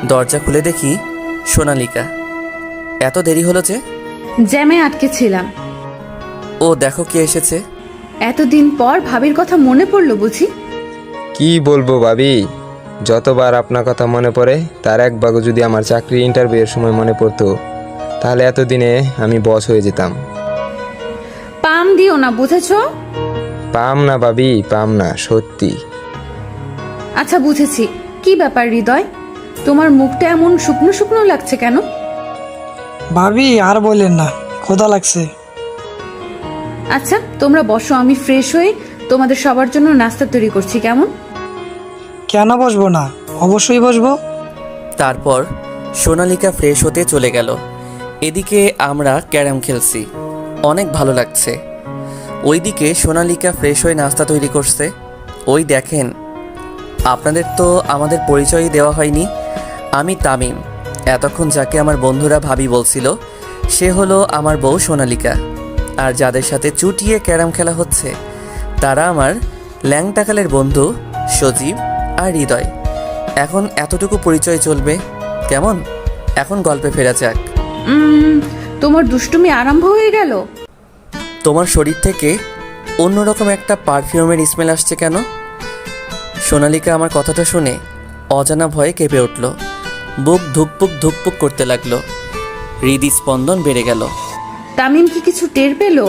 দরজা খুলে দেখি সোনালিকা। এত দেরি হলো যে? জ্যামে আটকে ছিলাম। ও দেখো কে এসেছে। এতদিন পর ভাবির কথা মনে পড়লো বুঝি? কি বলবো ভাবি, যতবার আপনার কথা মনে পড়ে তার এক ভাগও যদি আমার চাকরি ইন্টারভিউয়ের সময় মনে পড়তো তাহলে এতদিনে আমি বস হয়ে যেতাম। পাম দিও না, বুঝেছো? পাম না ভাবি, পাম না, সত্যি। আচ্ছা বুঝেছি। কি ব্যাপার হৃদয়, তোমার মুখটা এমন শুকনো শুকনো লাগছে কেন? ভাবি আর বললেন না, ক্ষুধা লাগছে। আচ্ছা তোমরা বসো, আমি ফ্রেশ হয়ে তোমাদের সবার জন্য নাস্তা তৈরি করছি, কেমন? কেন বসবো না, অবশ্যই বসবো। তারপর সোনালিকা ফ্রেশ হতে চলে গেল। এদিকে আমরা ক্যারাম খেলছি, অনেক ভালো লাগছে। ওইদিকে সোনালিকা ফ্রেশ হয়ে নাস্তা তৈরি করছে। ওই দেখেন, আপনাদের তো আমাদের পরিচয়ই দেওয়া হয়নি। আমি তামিম, এতক্ষণ যাকে আমার বন্ধুরা ভাবি বলছিল সে হলো আমার বউ সোনালিকা। আর যাদের সাথে চুটিয়ে ক্যারাম খেলা হচ্ছে তারা আমার ল্যাংটাকালের বন্ধু সজীব আর হৃদয়। এখন এতটুকু পরিচয় চলবে, কেমন? এখন গল্পে ফেরা যাক। তোমার দুষ্টুমি আরম্ভ হয়ে গেল। তোমার শরীর থেকে অন্যরকম একটা পারফিউমের স্মেল আসছে কেন? সোনালিকা আমার কথাটা শুনে অজানা ভয়ে কেঁপে উঠল। বুক ধুকপুক ধুকপুক করতে লাগলো, হৃদস্পন্দন বেড়ে গেল। তামিম কি কিছু টের পেলো?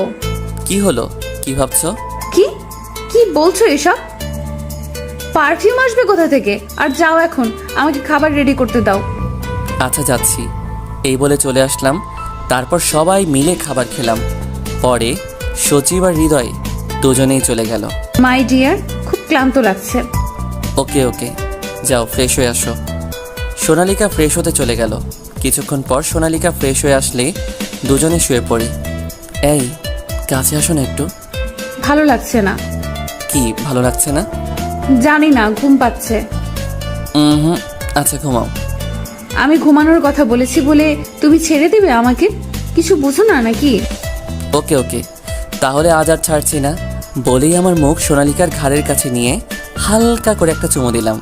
কি হলো? কি ভাবছো? কি কি বলছো এসব? পারফিউম আসবে কোথা থেকে? আর যাও এখন, আমাকে খাবার রেডি করতে দাও। আচ্ছা যাচ্ছি, এই বলে চলে আসলাম। তারপর সবাই মিলে খাবার খেলাম। পরে সচিব আর হৃদয় দুজনেই চলে গেল। মাই ডিয়ার, খুব ক্লান্ত লাগছে। ওকে ওকে, যাও ফ্রেশ হয়ে আসো। সোনালিকা ফ্রেশ হতে চলে গেল। কিছুক্ষণ পর সোনালিকা ফ্রেশ হয়ে আসলে দুজনে শুয়ে পড়ি। এই কাছে আসো না একটু। ভালো লাগছে না। কি ভালো লাগছে না? জানি না, ঘুম পাচ্ছে। হুম, আচ্ছা ঘুমাও। আমি ঘুমানোর কথা বলেছি বলে তুমি ছেড়ে দিবে আমাকে? কিছু বুঝো না নাকি? ওকে ওকে, তাহলে আজ আর ছাড়ছি না বলেই আমার মুখ সোনালিকার ঘাড়ের কাছে নিয়ে হালকা করে একটা চুমু দিলাম।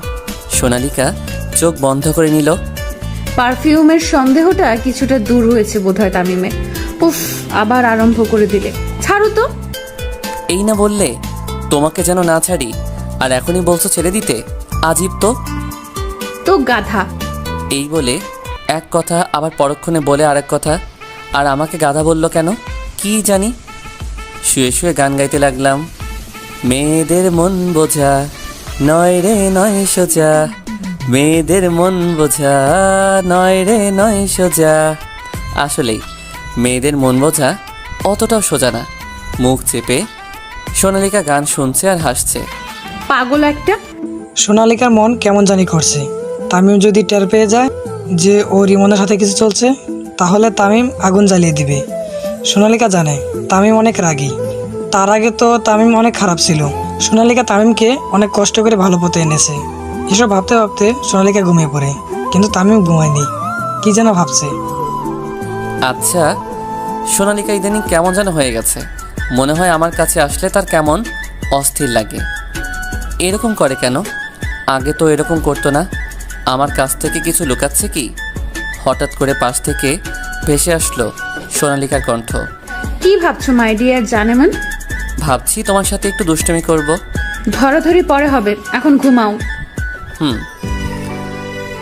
সোনালিকা চোখ বন্ধ করে নিল। পারফিউমের সন্দেহটা কিছুটা দূর হয়েছে বোধহয় তামিমের। উফ, আবার আরম্ভ করে দিলে। ছাড়ো তো। এই না বললে তোমাকে যেন না ছাড়ি, আর এখনই বলছো ছেড়ে দিতে? আজীব তো। তো গাধা। এই বলে এক কথা আবার পরক্ষণে বলে আরেক কথা। আর আমাকে গাধা বলল কেন কি জানি। শুয়ে শুয়ে গান গাইতে লাগলাম। মেয়েদের মন বোঝা নয় রে নয় সোজা, মেয়েদের মন বোঝা নয় রে নয় সোজা। আসলেই মেয়েদের মন বোঝা অতটাও সোজা না। মুখ চেপে সোনালিকা গান শুনছে আর হাসছে। পাগল একটা। সোনালিকার মন কেমন জানি করছে। তামিম যদি টের পেয়ে যায় যে ও রিমনের সাথে কিছু চলছে তাহলে তামিম আগুন জ্বালিয়ে দিবে। সোনালিকা জানে তামিম অনেক রাগী। তার আগে তো তামিম অনেক খারাপ ছিল। সোনালিকা তামিমকে অনেক কষ্ট করে ভালো পথে এনেছে। এসব ভাবতে ভাবতে সোনালিকা ঘুমিয়ে পড়ে, কিন্তু তামিম ঘুমায়নি, কি যেন ভাবছে। আচ্ছা, সোনালিকা ইদানিং কেমন যেন হয়ে গেছে। মনে হয় আমার কাছে আসলে তার কেমন অস্থির লাগে। এরকম করে কেন? আগে তো এরকম করতো না। আমার কাছ থেকে কিছু লুকাচ্ছে কি? হঠাৎ করে পাশ থেকে ভেসে আসলো সোনালিকার কণ্ঠ। কি ভাবছো মাই ডিয়ার জানেমান? ভাবছি তোমার সাথে একটু দুষ্টুমি করব। ধরাধরি পরে হবে, এখন ঘুমাও।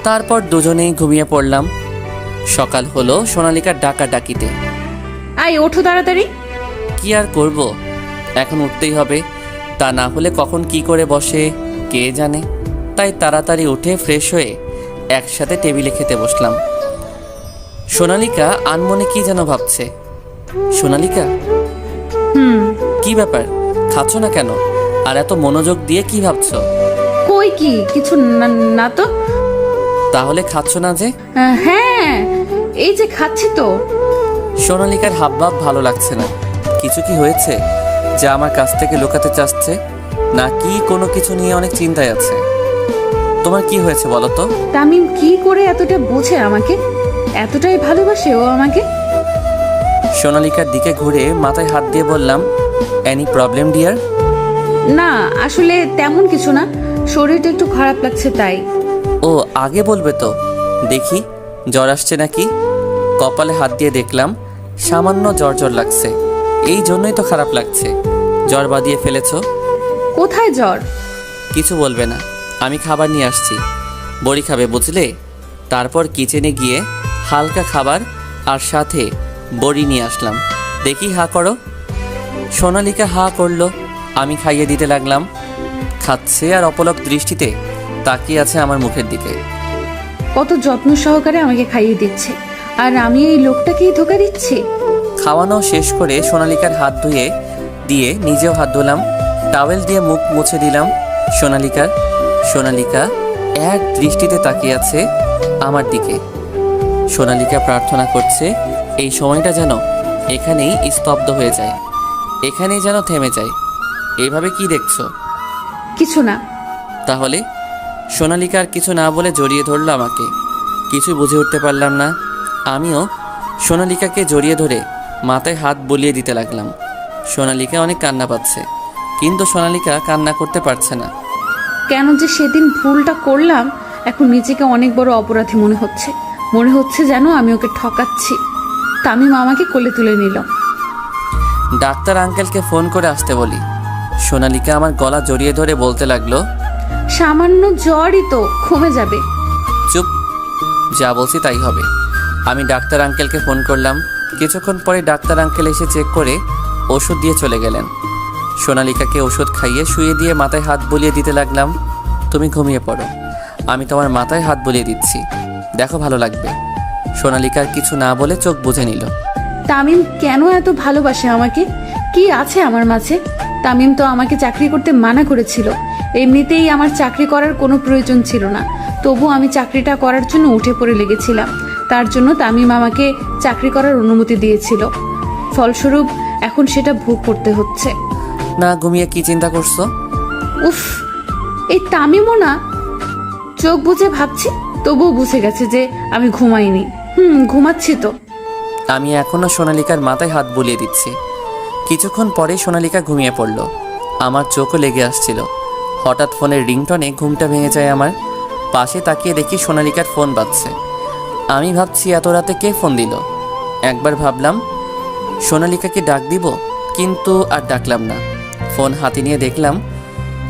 তারপর দুজনেই ঘুমিয়ে পড়লাম। সকাল হলো সোনালিকার ডাকাডাকিতে। আই ওঠো তাড়াতাড়ি। কি আর করব, এখন উঠতেই হবে। তা না হলে কখন কি করে বসে কে জানে। তাই তাড়াতাড়ি উঠে ফ্রেশ হয়ে একসাথে টেবিলে খেতে বসলাম। সোনালিকা আনমনে কি যেন ভাবছে। সোনালিকা, কি ব্যাপার? খাচ্ছ না কেন? আর এত মনোযোগ দিয়ে কি ভাবছো? কই কি কিছু না তো। তাহলে খাচ্ছ না যে? হ্যাঁ, এই যে খাচ্ছি তো। সোনালিকার হাবভাব ভালো লাগছে না। কিছু কি হয়েছে যা আমার কাছ থেকে লুকাতে চাচ্ছে? নাকি কোনো কিছু নিয়ে অনেক চিন্তায় আছে? তোমার কি হয়েছে বলো তো? তামিম কি করে এতটা বোঝে আমাকে? এতটাই ভালোবাসে ও আমাকে? সোনালিকার দিকে ঘুরে মাথায় হাত দিয়ে বললাম, এনি প্রবলেম ডিয়ার? না, আসলে তেমন কিছু না, শরীরটা একটু খারাপ লাগছে তাই। ও আগে বলবে তো। দেখি জ্বর আসছে নাকি। কপালে হাত দিয়ে দেখলাম সামান্য জ্বর জ্বর লাগছে। এই জন্যই তো খারাপ লাগছে। জ্বর বাঁধিয়ে ফেলেছো। কোথায় জ্বর? কিছু বলবে না, আমি খাবার নিয়ে আসছি। বড়ি খাবে বুঝলে? তারপর কিচেনে গিয়ে হালকা খাবার আর সাথে বড়ি নিয়ে আসলাম। দেখি হা করো। সোনালিকা হা করলো। আমি খাইয়ে দিতে লাগলাম। খাচ্ছে আর অপলক দৃষ্টিতে তাকিয়ে আছে আমার মুখের দিকে। কত যত্ন সহকারে আমাকে খাইয়ে দিচ্ছে, আর আমি এই লোকটাকেই ধোকা দিচ্ছি। খাওয়ানো শেষ করে সোনালিকার হাত ধুয়ে দিয়ে নিজেও হাত ধুলাম। টাওয়েল দিয়ে মুখ মুছে দিলাম সোনালিকা এক দৃষ্টিতে তাকিয়ে আছে আমার দিকে। সোনালিকা প্রার্থনা করছে এই সময়টা যেন এখানেই স্তব্ধ হয়ে যায়, এখানেই যেন থেমে যায়। এইভাবে কি দেখছো? কিছু না। তাহলে? সোনালিকার কিছু না বলে জড়িয়ে ধরলো আমাকে। কিছু বুঝে উঠতে পারলাম না। আমিও সোনালিকাকে জড়িয়ে ধরে মাথায় হাত বুলিয়ে দিতে লাগলাম। সোনালিকা অনেক কান্না পাচ্ছে, কিন্তু সোনালিকা কান্না করতে পারছে না। কেন যে সেদিন ভুলটা করলাম, এখন নিজেকে অনেক বড় অপরাধী মনে হচ্ছে যেন আমি ওকে ঠকাচ্ছি। তামিম আমাকে কোলে তুলে নিল। ডাক্তার আঙ্কেলকে ফোন করে আসতে বলি। সোনালিকা আমার গলা জড়িয়ে ধরে বলতে লাগলো, সামান্য জ্বরই তো, কমে যাবে। চুপ, যা বলছি তাই হবে। আমি ডাক্তার আঙ্কেলকে ফোন করলাম। কিছুক্ষণ পরে ডাক্তার আঙ্কেল এসে চেক করে ওষুধ দিয়ে চলে গেলেন। সোনালিকাকে ওষুধ খাইয়ে শুয়ে দিয়ে মাথায় হাত বুলিয়ে দিতে লাগলাম। তুমি ঘুমিয়ে পড়ো, আমি তোমার মাথায় হাত বুলিয়ে দিচ্ছি, দেখো ভালো লাগবে। সোনালিকার কিছু না বলে চোখ বুজে নিল। তামিম কেন এত ভালোবাসে আমাকে? কি আছে আমার মাঝে? তামিম তো আমাকে চাকরি করতে মানা করেছিল। এমনিতেই আমার চাকরি করার কোনো প্রয়োজন ছিল না, তবু আমি চাকরিটা করার জন্য উঠে পড়ে লেগেছিলাম। তার জন্য তামিম আমাকে চাকরি করার অনুমতি দিয়েছিল। ফলস্বরূপ এখন সেটা ভোগ করতে হচ্ছে। না, ঘুমিয়ে কি চিন্তা করছো? উফ, এই তামিমও না। চোখ বুজে ভাবছি, তবুও বুঝে গেছে যে আমি ঘুমাইনি। ঘুমাচ্ছি তো। আমি এখনো সোনালিকার মাথায় হাত বুলিয়ে দিচ্ছি। কিছুক্ষণ পরে সোনালিকা ঘুমিয়ে পড়ল। আমার চোখও লেগে আসছিল। হঠাৎ ফোনের রিংটনে ঘুমটা ভেঙে যায় আমার। পাশে তাকিয়ে দেখি সোনালিকার ফোন বাজছে। আমি ভাবছি এত রাতে কে ফোন দিল। একবার ভাবলাম সোনালিকাকে ডাক দিব, কিন্তু আর ডাকলাম না। ফোন হাতে নিয়ে দেখলাম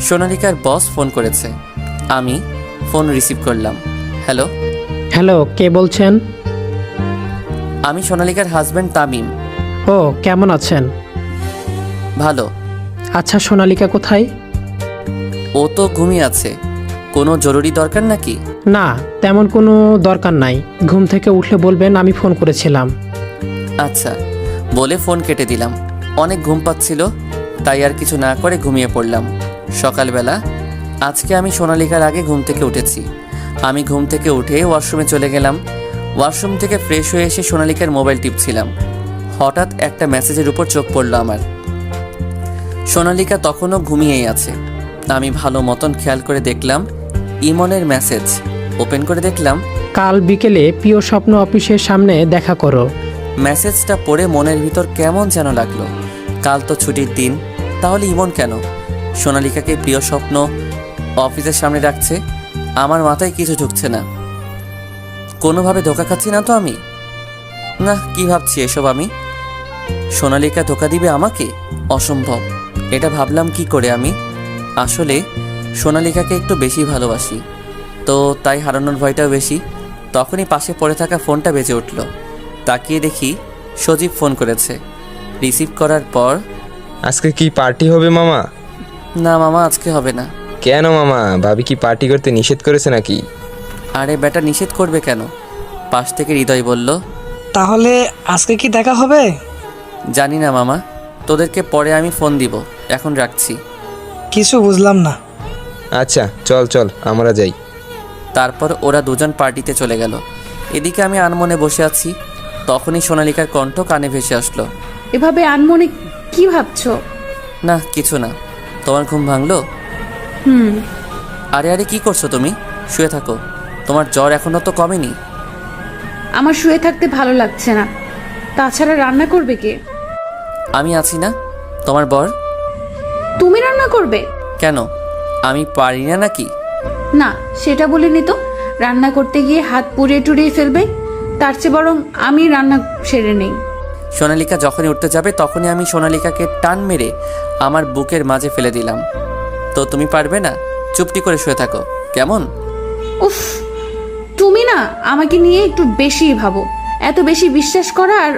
সোনালিকার বস ফোন করেছে। আমি ফোন রিসিভ করলাম। হ্যালো। হ্যালো, কে বলছেন? আমি সোনালিকার হাজব্যান্ড তামিম। ও, কেমন আছেন? ভালো। আচ্ছা, সোনালিকা কোথায়? ও তো ঘুমিয়ে আছে। কোনো জরুরি দরকার নাকি? না, তেমন কোনো দরকার নাই। ঘুম থেকে উঠলে বলবেন আমি ফোন করেছিলাম। আচ্ছা বলে ফোন কেটে দিলাম। অনেক ঘুম পাচ্ছিল, তাই আর কিছু না করে ঘুমিয়ে পড়লাম। সকালবেলা আজকে আমি সোনালিকার আগে ঘুম থেকে উঠেছি। আমি ঘুম থেকে উঠে ওয়াশরুমে চলে গেলাম। ওয়াশরুম থেকে ফ্রেশ হয়ে এসে সোনালিকার মোবাইল টিপছিলাম। হঠাৎ একটা মেসেজের উপর চোখ পড়ল আমার। সোনালিকা তখনও ঘুমিয়েই আছে। আমি ভালো মতন খেয়াল করে দেখলাম ইমনের মেসেজ। ওপেন করে দেখলাম, কাল বিকেলে প্রিয় স্বপ্ন অফিসের সামনে দেখা করো। মেসেজটা পড়ে মনের ভিতর কেমন যেন লাগলো। কাল তো ছুটির দিন, তাহলে ইমন কেন সোনালিকাকে প্রিয় স্বপ্ন অফিসের সামনে রাখছে? আমার মাথায় কিছু ঢুকছে না। কোনোভাবে ধোকা খাচ্ছি না তো আমি? না, কি ভাবছি এসব আমি? সোনালিকা ধোকা দিবে আমাকে? অসম্ভব। এটা ভাবলাম কি করে আমি? আসলে সোনালিকাকে একটু বেশি ভালোবাসি, তো তাই হারানোর ভয়টাও বেশি। তখনই পাশে পড়ে থাকা ফোনটা বেজে উঠল। তাকিয়ে দেখি সজীব ফোন করেছে। রিসিভ করার পর, আজকে কি পার্টি হবে মামা? না মামা, আজকে হবে না। কেন মামা, ভাবি কি পার্টি করতে নিষেধ করেছে নাকি? আরে বেটা, নিষেধ করবে কেন? পাশ থেকে হৃদয় বলল, তাহলে আজকে কি দেখা হবে? জানি না মামা, তোদেরকে পরে আমি ফোন দিব, এখন রাখছি। কিছু বুঝলাম না। আচ্ছা চল চল আমরা যাই। তারপর ওরা দুজন পার্টিতে চলে গেল। এদিকে আমি আনমনে বসে আছি। তখনই সোনালিকার কণ্ঠ কানে ভেসে আসলো। এভাবে আনমনে কি ভাবছো? না কিছু না। তোমার ঘুম ভাঙলো? আরে আরে, কি করছো তুমি? শুয়ে থাকো, তোমার জ্বর এখনো তো কমেনি। আমার শুয়ে থাকতে ভালো লাগছে না। তাছাড়া রান্না করবে কে? আমি আছি না, তোমার বর। তুমি রান্না করবে? কেন, আমি পারি না নাকি? না, সেটা বলিনি তো। রান্না করতে গিয়ে হাত পুড়িয়ে টুড়িয়ে ফেলবে। তার চেয়ে বরং আমি রান্না সেরে নেই। সোনালিকা যখনই উঠতে যাবে তখনই আমি সোনালিকাকে টান মেরে আমার বুকের মাঝে ফেলে দিলাম। তো তুমি পারবে না? চুপটি করে শুয়ে থাকো, কেমন? উফ, তুমি না আমাকে নিয়ে একটু বেশি ভাবো। এত বেশি বিশ্বাস করা আর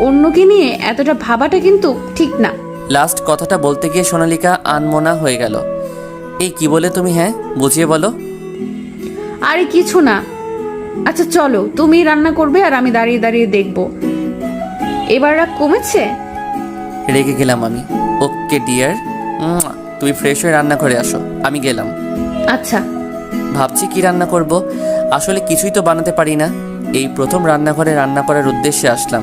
অন্যকে নিয়ে এতটা ভাবাটা কিন্তু ঠিক না। লাস্ট কথাটা বলতে গিয়ে সোনালিকা আনমনা হয়ে গেল। এই কি বলে তুমি? হ্যাঁ, বুঝিয়ে বলো। আরে কিছু না। আচ্ছা চলো, তুমি রান্না করবে আর আমি দাঁড়িয়ে দাঁড়িয়ে দেখবো। এবার রাগ কমেছে? রেগে গেলাম আমি। ওকে ডিয়ার, তুমি ফ্রেশ হয়ে রান্না করে আসো, আমি গেলাম। আচ্ছা। ভাবছি কি রান্না করব, আসলে কিছুই তো বানাতে পারি না। এই প্রথম রান্নাঘরে রান্না করার উদ্দেশ্যে আসলাম।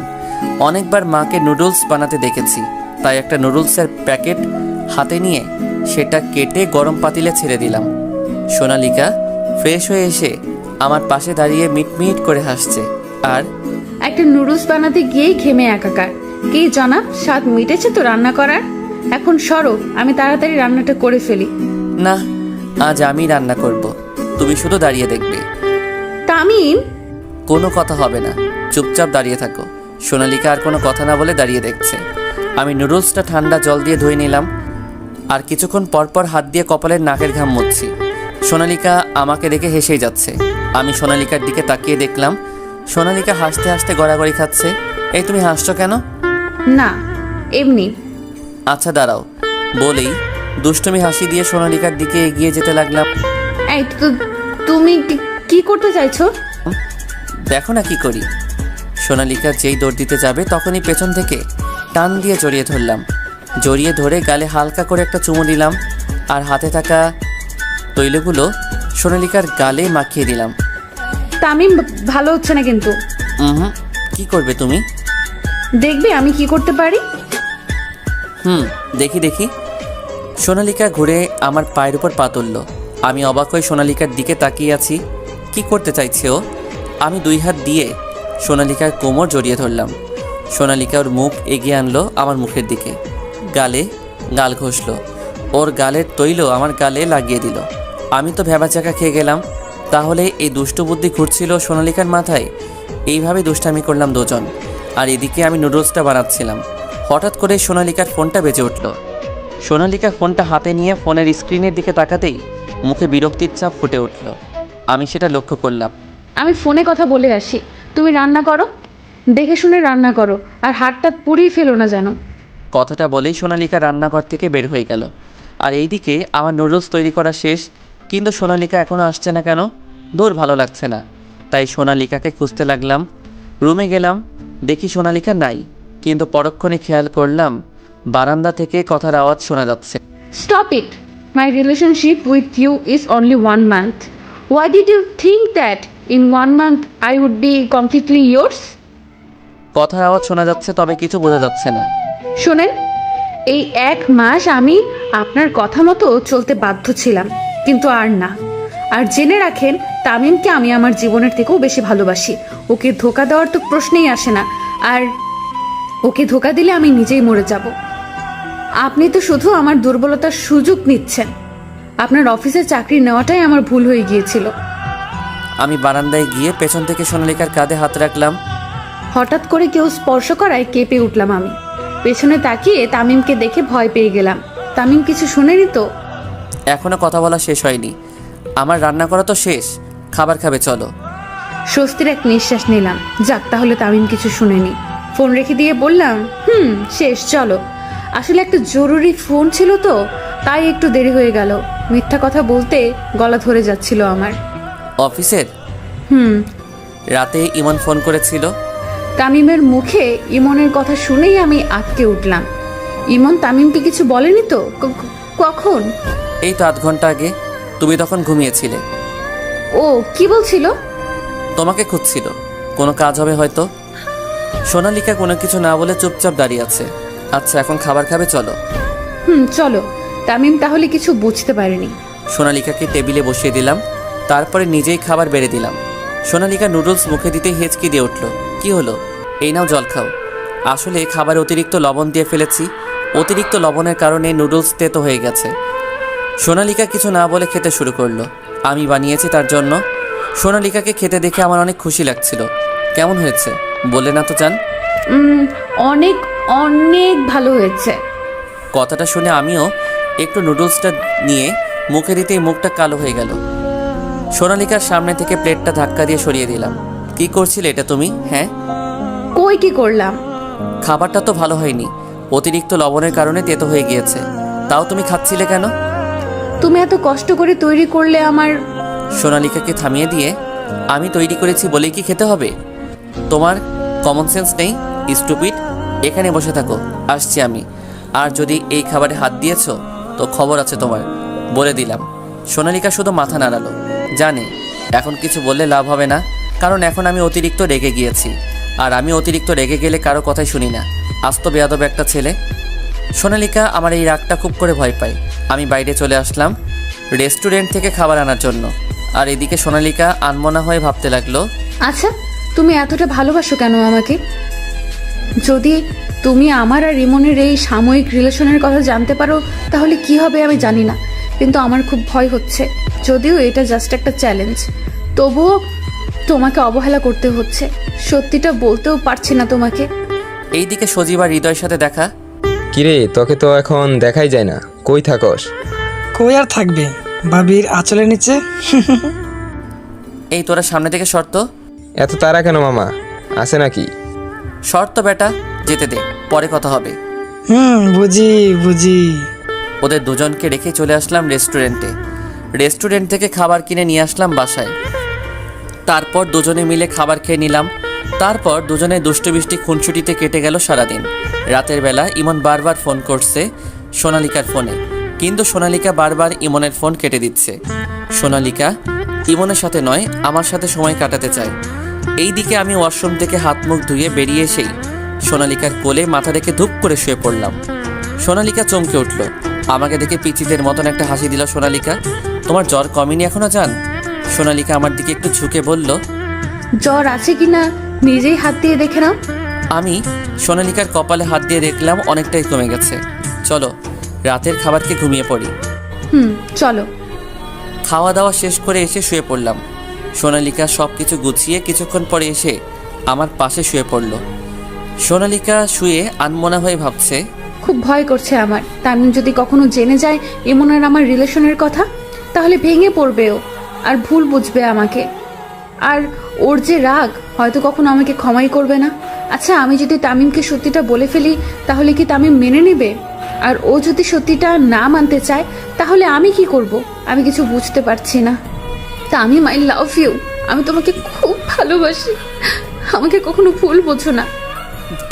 অনেকবার মাকে নুডলস বানাতে দেখেছি, তাই একটা নুডলসের প্যাকেট হাতে নিয়ে সেটা কেটে গরম পাতিলে ছেড়ে দিলাম। সোনালিকা ফ্রেশ হয়ে এসে আমার পাশে দাঁড়িয়ে মিটমিট করে হাসছে। আর একটা নুডলস বানাতে গিয়েই ঘেমে একাকার। কি জনাব, স্বাদ মিটেছে তো রান্না করার? এখন সরো, আমি তাড়াতাড়ি রান্নাটা করে ফেলি। না, আজ আমি রান্না করব, তুমি শুধু দাঁড়িয়ে দেখবে। তামিম, কোনো কথা হবে না, চুপচাপ দাঁড়িয়ে থাকো। সোনালিকা আর কোনো কথা না বলে দাঁড়িয়ে দেখছে। আমি নুডলসটা ঠান্ডা জল দিয়ে ধুয়ে নিলাম, আর কিছুক্ষণ পরপর হাত দিয়ে কপালের নাকের ঘাম মুছছি। সোনালিকা আমাকে দেখে হেসেই যাচ্ছে। আমি সোনালিকার দিকে তাকিয়ে দেখলাম সোনালিকা হাসতে হাসতে গড়াগড়ি খাচ্ছে। এই তুমি হাসছো কেন? না এমনি। আচ্ছা দাঁড়াও, বলেই দুষ্টুমি হাসি দিয়ে সোনালিকার দিকে এগিয়ে যেতে লাগলাম। এই তো, তুমি কি করতে চাইছো? দেখো না কি করি। সোনালিকা যেই দৌড় দিতে যাবে তখনই পেছন থেকে টান দিয়ে জড়িয়ে ধরলাম। জড়িয়ে ধরে গালে হালকা করে একটা চুমু দিলাম, আর হাতে থাকা তৈলগুলো সোনালিকার গালে মাখিয়ে দিলাম। তামিম, ভালো হচ্ছে না কিন্তু। কি করবে তুমি? দেখবে আমি কি করতে পারি। দেখি দেখি। সোনালিকা ঘুরে আমার পায়ের উপর পা তুলল। আমি অবাক হয়ে সোনালিকার দিকে তাকিয়ে আছি। কি করতে চাইছে ও? আমি দুই হাত দিয়ে সোনালিকার কোমর জড়িয়ে ধরলাম। সোনালিকা ওর মুখ এগিয়ে আনলো আমার মুখের দিকে, গালে গাল ঘষল। ওর গালের তৈল আমার গালে লাগিয়ে দিল। আমি তো ভ্যাবাচাকা খেয়ে গেলাম। তাহলে এই দুষ্টু বুদ্ধি ঘুরছিল সোনালিকার মাথায়। এইভাবে দুষ্টামি করলাম দুজন, আর এদিকে আমি নুডলসটা বানাচ্ছিলাম। হঠাৎ করে সোনালিকার ফোনটা বেজে উঠল। সোনালিকা ফোনটা হাতে নিয়ে ফোনের স্ক্রিনের দিকে তাকাতেই মুখে বিরক্তির চাপ ফুটে উঠল। আমি সেটা লক্ষ্য করলাম। আমি ফোনে কথা বলে আসি, তুমি রান্না করো। দেখে শুনে রান্না করো, আর হাতটা পুড়িয়ে ফেলো না যেন। কথাটা বলেই সোনালিকা রান্নাঘর থেকে বের হয়ে গেল। আর এইদিকে আমার নুডলস তৈরি করা শেষ, কিন্তু সোনালিকা এখনও আসছে না কেন? দূর, ভালো লাগছে না। তাই সোনালিকাকে খুঁজতে লাগলাম। রুমে গেলাম, দেখি সোনালিকা নাই, কিন্তু পরক্ষণে খেয়াল করলাম বারান্দা থেকে কথার আওয়াজ শোনা যাচ্ছে। Stop it! My relationship with you is only 1 month. Why did you think that in 1 month I would be completely yours? কথার আওয়াজ শোনা যাচ্ছে, তবে কিছু বোঝা যাচ্ছে না। শোনেন, এই 1 মাস আমি আপনার কথা মতো চলতে বাধ্য ছিলাম, কিন্তু আর না। আর জেনে রাখেন, তামিমকে আমি আমার জীবনের থেকেও বেশি ভালোবাসি। ওকে ধোকা দেওয়ার তো প্রশ্নই আসে না, আর ওকে ধোকা দিলে আমি নিজেই মরে যাব। আপনি তো শুধু আমার দুর্বলতার সুযোগ নিচ্ছেন। আপনার অফিসে চাকরি নেওয়াটাই আমার ভুল হয়ে গিয়েছিল। আমি বারান্দায় গিয়ে পেছন থেকে সোনালিকার কাঁধে হাত রাখলাম। হঠাৎ করে কেউ স্পর্শ করায় কেঁপে উঠলাম আমি। পেছনে তাকিয়ে তামিমকে দেখে ভয় পেয়ে গেলাম। তামিম কিছু শুনেনি তো? এখনো কথা বলা শেষ হয়নি। আমার রান্না করা তো শেষ, খাবার খাবে চলো। স্বস্তির এক নিঃশ্বাস নিলাম। যাক, তাহলে তামিম কিছু শুনেনি। ফোন রেখে দিয়ে বললাম, শেষ, চলো। আসলে একটা জরুরি ফোন ছিল তো, তাই একটু দেরি হয়ে গেল। মিথ্যা কথা বলতে গলা ধরে যাচ্ছিল আমার। অফিসের? রাতে ইমন ফোন করেছিল। তামিমের মুখে ইমনের কথা শুনেই আমি আটকে উঠলাম। ইমন তামিমকে কিছু বলেনি তো? কখন? এই তো 8 ঘন্টা আগে। তুমি তখন ঘুমিয়েছিলে। ও কি বলছিল? তোমাকে খুঁজছিল, কোনো কাজ হবে হয়তো। সোনালিকা কোনো কিছু না বলে চুপচাপ দাঁড়িয়ে আছে। আচ্ছা, এখন খাবার খাবে চলো। চলো। তামিম তাহলে কিছু বুঝতে পারেনি। সোনালিকাকে টেবিলে বসিয়ে দিলাম, তারপরে নিজেই খাবার বেড়ে দিলাম। সোনালিকা নুডলস মুখে দিতে হেঁচকি দিয়ে উঠল। কি হলো? এই নাও জল খাও। আসলে খাবারে অতিরিক্ত লবণ দিয়ে ফেলেছি। অতিরিক্ত লবণের কারণে নুডলস তেতো হয়ে গেছে। সোনালিকা কিছু না বলে খেতে শুরু করলো। আমি বানিয়েছি তার জন্য। সোনালিকাকে খেতে দেখে আমার অনেক খুশি লাগছিল। কেমন হয়েছে বললে না তো জান? অনেক অনেক ভালো হয়েছে। কথাটা শুনে আমিও একটু নুডলসটা নিয়ে মুখে দিতেই মুখটা কালো হয়ে গেল। সোনালিকার সামনে থেকে প্লেটটা ধাক্কা দিয়ে সরিয়ে দিলাম। কি করছিলে এটা তুমি? হ্যাঁ, কই কি করলাম? খাবারটা তো ভালো হয়নি, অতিরিক্ত লবণের কারণে তেতো হয়ে গিয়েছে। তাও তুমি খাচ্ছিলে কেন? তুমি এত কষ্ট করে তৈরি করলে আমার। সোনালিকাকে থামিয়ে দিয়ে, আমি তৈরি করেছি বলেই কি খেতে হবে? তোমার কমন সেন্স নেই স্টুপিড। এখানে বসে থাকো, আসছি আমি। আর যদি এই খাবারে হাত দিয়েছো তো খবর আছে তোমার, বলে দিলাম। সোনালিকা শুধু মাথা নাড়ালো। জানি এখন কিছু বললে লাভ হবে না, কারণ এখন আমি অতিরিক্ত রেগে গিয়েছি। আর আমি অতিরিক্ত রেগে গেলে কারো কথাই শুনি না। আস্ত বেয়াদব একটা ছেলে। সোনালিকা আমার এই রাগটা খুব করে ভয় পায়। আমি বাইরে চলে আসলাম রেস্টুরেন্ট থেকে খাবার আনার জন্য। আর এদিকে সোনালিকা আনমনা হয়ে ভাবতে লাগলো, আচ্ছা, তুমি এতটা ভালোবাসো কেন আমাকে? যদি তুমি আমার আর রিমনের এই সাময়িক রিলেশনের কথা জানতে পারো তাহলে কি হবে আমি জানি না, কিন্তু আমার খুব ভয় হচ্ছে। যদিও এটা জাস্ট একটা চ্যালেঞ্জ, তবুও তোমাকে অবহেলা করতে হচ্ছে। সত্যিটা বলতেও পারছি না তোমাকে। এইদিকে সজীব আর হৃদয়ের সাথে দেখা। কিরে, তোকে তো এখন দেখাই যায় না, কই থাকস? কই আর থাকবে, ভাবির আঁচলের নিচে। এই তোরা সামনে থেকে শর্ত। এত তারা কেন মামা, আছে নাকি? শর্ত বেটা, যেতে দে, পরে কথা হবে। বুঝি বুঝি। ওদের দুজনকে রেখে চলে আসলাম রেস্টুরেন্টে। রেস্টুরেন্ট থেকে খাবার কিনে নিয়ে আসলাম বাসায়। তারপর দুজনে মিলে খাবার খেয়ে নিলাম। তারপর দুজনে দুষ্টু বৃষ্টি খুনসুটিতে কেটে গেল সারাদিন। রাতের বেলা ইমন বারবার ফোন করছে সোনালিকার ফোনে, কিন্তু সোনালিকা বারবার ইমনের ফোন কেটে দিচ্ছে। সোনালিকা ইমনের সাথে নয়, আমার সাথে সময় কাটাতে চায়। এইদিকে আমি ওয়াশরুম থেকে হাত মুখ ধুয়ে বেরিয়ে এসেই সোনালিকার কোলে মাথা রেখে ধূপ করে শুয়ে পড়লাম। সোনালিকা চমকে উঠল। আমাকে দেখে পিচিদের মতন একটা হাসি দিল। সোনালিকা, তোমার জ্বর কমেনি এখনো জান? সোনালিকা আমার দিকে একটু ঝুঁকে বলল, জ্বর আছে কিনা নিজেই হাত দিয়ে দেখে নাও। আমি সোনালিকার কপালে হাত দিয়ে দেখলাম অনেকটাই কমে গেছে। চলো রাতের খাবারকে ঘুমিয়ে পড়ি। চলো। খাওয়া দাওয়া শেষ করে এসে শুয়ে পড়লাম। সোনালিকা সব কিছু গুছিয়ে কিছুক্ষণ পরে এসে আমার পাশে শুয়ে পড়ল। সোনালিকা শুয়ে আনমনা হয়ে ভাবছে, খুব ভয় করছে আমার। তামিম যদি কখনো জেনে যায় এমন আর আমার রিলেশনের কথা, তাহলে ভেঙে পড়বে ও, আর ভুল বুঝবে আমাকে। আর ওর যে রাগ, হয়তো কখনো আমাকে ক্ষমাই করবে না। আচ্ছা, আমি যদি তামিমকে সত্যিটা বলে ফেলি তাহলে কি তামিম মেনে নেবে? আর ও যদি সত্যিটা না মানতে চায় তাহলে আমি কি করব? আমি কিছু বুঝতে পারছি না। Tamim, I love you. আমি তোমাকে খুব ভালোবাসি, আমাকে কখনো ভুল বোঝো না।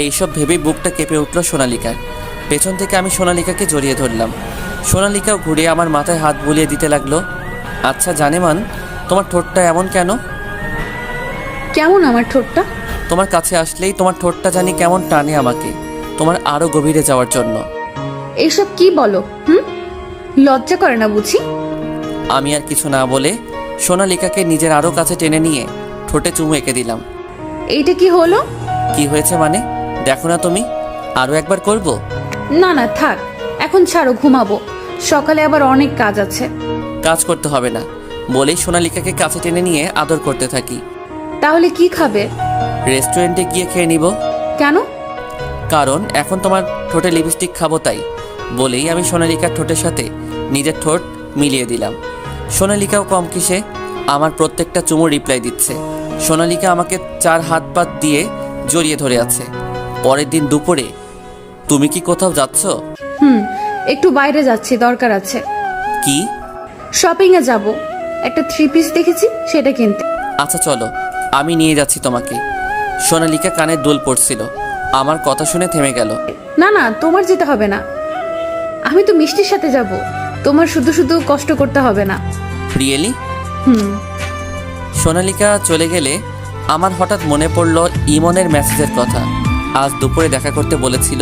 এইসব ভেবেই বুকটা কেঁপে উঠল সোনালিকার। পেছন থেকে আমি সোনালিকাকে জড়িয়ে ধরলাম। সোনালিকাও ঘুরে আমার মাথায় হাত বুলিয়ে দিতে লাগলো। আচ্ছা জানেমান, তোমার ঠোঁটটা এমন কেন? কেমন আমার ঠোঁটটা? তোমার কাছে আসলেই তোমার ঠোঁটটা জানি কেমন টানে আমাকে, তোমার আরো গভীরে যাওয়ার জন্য। এইসব কি বলো? লজ্জা করে না বুঝি? আমি আর কিছু না বলে সোনালিকাকে নিজের আরো কাছে টেনে নিয়ে ঠোঁটে চুমু এঁকে দিলাম। এইটা কি হলো? কি হয়েছে মানে? দেখো না তুমি, আরো একবার করব? না না থাক, এখন ছাড়ো, ঘুমাবো। সকালে আবার অনেক কাজ আছে। কাজ করতে হবে না বলেই সোনালিকাকে কাছে টেনে নিয়ে আদর করতে থাকি। তাহলে কি খাবে? রেস্টুরেন্টে গিয়ে খেয়ে নিব। কেন? কারণ এখন তোমার ঠোঁটে লিপস্টিক খাবো তাই। বলেই আমি সোনালিকার ঠোঁটের সাথে নিজের ঠোঁট মিলিয়ে দিলাম। সোনালিকাও কম কিসে আমার প্রত্যেকটা চুমু রিপ্লাই দিচ্ছে। সোনালিকা আমাকে 4 হাত পাত দিয়ে জড়িয়ে ধরে আছে। পরের দিন দুপুরে, তুমি কি কোথাও যাচ্ছ? একটু বাইরে যাচ্ছি, দরকার আছে। কি? শপিং এ যাব, একটা 3 পিস দেখেছি সেটা কিনতে। আচ্ছা চলো, আমি নিয়ে যাচ্ছি তোমাকে। সোনালিকা কানে দুল পড়ছিল, আমার কথা শুনে থেমে গেল। না না, তোমার যেতে হবে না, আমি তো মিষ্টির সাথে যাব। তোমার শুধু শুধু কষ্ট করতে হবে না। রিয়েলি? হুম। সোনালিকা চলে গেলে আমার হঠাৎ মনে পড়ল ইমনের মেসেজের কথা। আজ দুপুরে দেখা করতে বলেছিল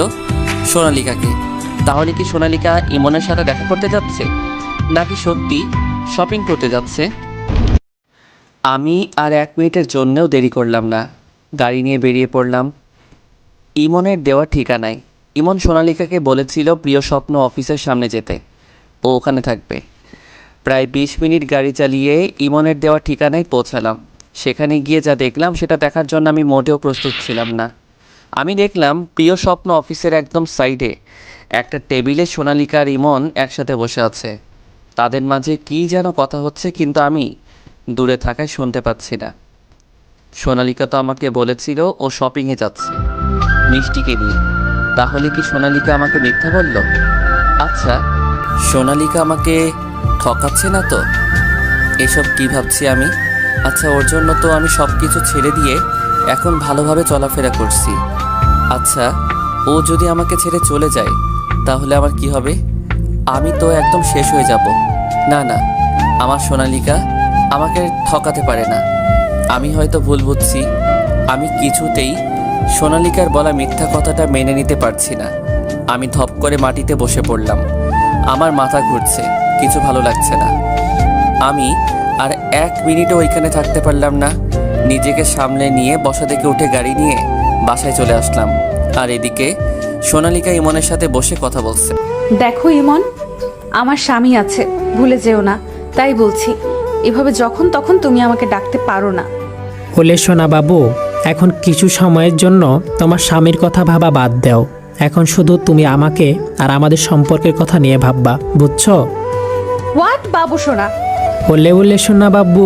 সোনালিকাকে। তাহলে কি সোনালিকা ইমনের সাথে দেখা করতে যাচ্ছে, নাকি সত্যি শপিং করতে যাচ্ছে? আমি আর 1 মিনিটের জন্যও দেরি করলাম না, গাড়ি নিয়ে বেরিয়ে পড়লাম ইমনের দেওয়া ঠিকানায়। ইমন সোনালিকাকে বলেছিল প্রিয় স্বপ্ন অফিসের সামনে যেতে, ও ওখানে থাকবে। প্রায় 20 মিনিট গাড়ি চালিয়ে ইমনের দেওয়া ঠিকানায় পৌঁছালাম। সেখানে গিয়ে যা দেখলাম সেটা দেখার জন্য আমি মোটেও প্রস্তুত ছিলাম না। আমি দেখলাম প্রিয় স্বপ্ন অফিসের একদম সাইডে একটা টেবিলে সোনালিকা আর ইমন একসাথে বসে আছে। তাদের মাঝে কী যেন কথা হচ্ছে, কিন্তু আমি দূরে থাকায় শুনতে পাচ্ছি না। সোনালিকা তো আমাকে বলেছিল ও শপিংয়ে যাচ্ছে মিষ্টিকে নিয়ে। তাহলে কি সোনালিকা আমাকে মিথ্যা বলল? আচ্ছা, সোনালিকা আমাকে ঠকাচ্ছে না তো? এসব কি ভাবছি আমি? আচ্ছা, ওর জন্য তো আমি সব কিছু ছেড়ে দিয়ে এখন ভালোভাবে চলাফেরা করছি। আচ্ছা, ও যদি আমাকে ছেড়ে চলে যায় তাহলে আমার কি হবে? আমি তো একদম শেষ হয়ে যাব। না না, আমার সোনালিকা আমাকে ঠকাতে পারে না। আমি হয়তো ভুল বুঝছি। আমি কিছুতেই সোনালিকার বলা মিথ্যা কথাটা মেনে নিতে পারছি না। আমি ধপ করে মাটিতে বসে পড়লাম। আমার মাথা ঘুরছে, কিছু ভালো লাগছে না। আমি আর 1 মিনিটও ওইখানে থাকতে পারলাম না। নিজেকে সামলে নিয়ে বসা থেকে উঠে গাড়ি নিয়ে বাসায় চলে আসলাম। আর এদিকে সোনালিকা ইমনের সাথে বসে কথা বলছে। দেখো ইমন, আমার স্বামী আছে, ভুলে যেও না। তাই বলছি, এভাবে যখন তখন তুমি আমাকে ডাকতে পারো না। হলে শোনা বাবু, এখন কিছু সময়ের জন্য তোমার স্বামীর কথা ভাবা বাদ দাও। এখন শুধু তুমি আমাকে আর আমাদের সম্পর্কের কথা নিয়ে ভাববা, বুঝছো? হোয়াট বাবু সোনা? হলে শোনা বাবু,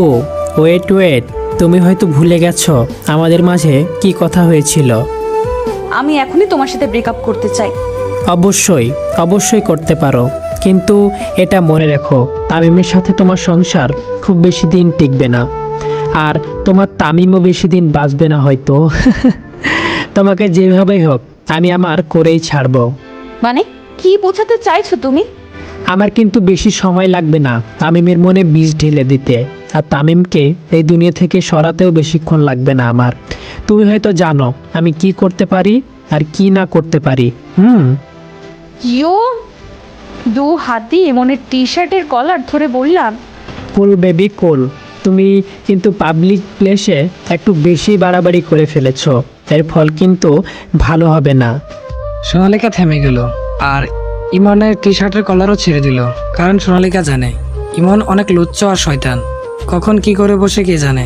ওয়েট ওয়েট, তুমি হয়তো ভুলে গেছো আমাদের মাঝে কি কথা হয়েছিল। আমি এখনই তোমার সাথে ব্রেকআপ করতে চাই। অবশ্যই অবশ্যই করতে পারো, কিন্তু এটা মনে রেখো, তামিমের সাথে তোমার সংসার খুব বেশি দিন টিকবে না। আর তোমার তামিমও বেশি দিন বাঁচবে না হয়তো। তোমাকে যেভাবেই হোক আমি আমার করেই ছাড়বো। মানে কি বোঝাতে চাইছো তুমি? আমার কিন্তু বেশি সময় লাগবে না তামিমের মনে বীজ ঢেলে দিতে, আর তামিমকে এই দুনিয়া থেকে সরাতেও বেশিক্ষণ লাগবে না আমার। তুমি হয়তো জানো আমি কি করতে পারি আর কি না করতে পারি। ইয়ো, 2 হাত দিয়ে ইমনের টি শার্টের কলার ধরে বললাম, কুল বেবি কুল, তুমি কিন্তু পাবলিক প্লেসে একটু বেশি বাড়াবাড়ি করে ফেলেছো। এর ফল কিন্তু ভালো হবে না। সোনালিকা থেমে গেল আর ইমনের টি শার্টের কলারও ছেড়ে দিল, কারণ সোনালিকা জানে ইমন অনেক লুচ্চ আর শয়তান, কখন কি করে বসে কে জানে।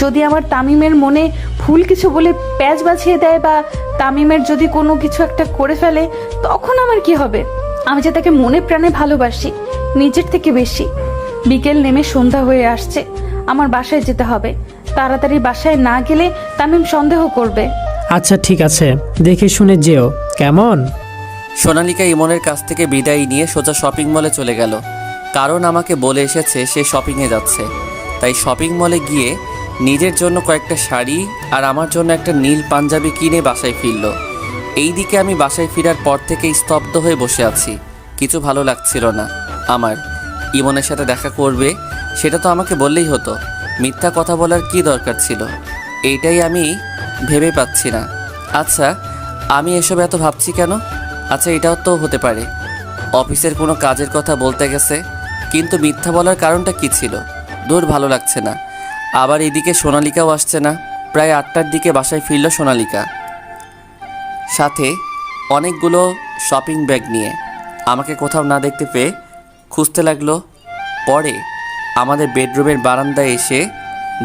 যদি আমার তামিমের মনে ভুল কিছু বলে প্যাচ বাছিয়ে দেয় বা তামিমের যদি কোনো কিছু একটা করে ফেলে, তখন আমার কি হবে? আমি যে তাকে মনে প্রাণে ভালোবাসি, নিজের থেকে বেশি। বিকেল নেমে সন্ধ্যা হয়ে আসছে, আমার বাসায় যেতে হবে। তাড়াতাড়ি বাসায় না গেলে তামিম সন্দেহ করবে। আচ্ছা ঠিক আছে, দেখে শুনে যেও কেমন। সোনালিকা ইমনের কাছ থেকে বিদায় নিয়ে সোজা শপিং মলে চলে গেল। কারণ আমাকে বলে এসেছে সে শপিংয়ে যাচ্ছে। তাই শপিং মলে গিয়ে নিজের জন্য কয়েকটা শাড়ি আর আমার জন্য একটা নীল পাঞ্জাবি কিনে বাসায় ফিরল। এই দিকে আমি বাসায় ফেরার পর থেকে স্তব্ধ হয়ে বসে আছি। কিছু ভালো লাগছিল না আমার। ইমনের সাথে দেখা করবে সেটা তো আমাকে বললেই হতো। মিথ্যা কথা বলার কি দরকার ছিল? এইটাই আমি ভেবে পাচ্ছি না। আচ্ছা, আমি এসব এত ভাবছি কেন? আচ্ছা, এটাও তো হতে পারে অফিসের কোনো কাজের কথা বলতে গেছে, কিন্তু মিথ্যা বলার কারণটা কি ছিল? দূর, ভালো লাগছে না। আবার এদিকে সোনালিকাও আসছে না। প্রায় 8টার দিকে বাসায় ফিরল সোনালিকা, সাথে অনেকগুলো শপিং ব্যাগ নিয়ে। আমাকে কোথাও না দেখতে পেয়ে খুঁজতে লাগলো। পরে আমাদের বেডরুমের বারান্দায় এসে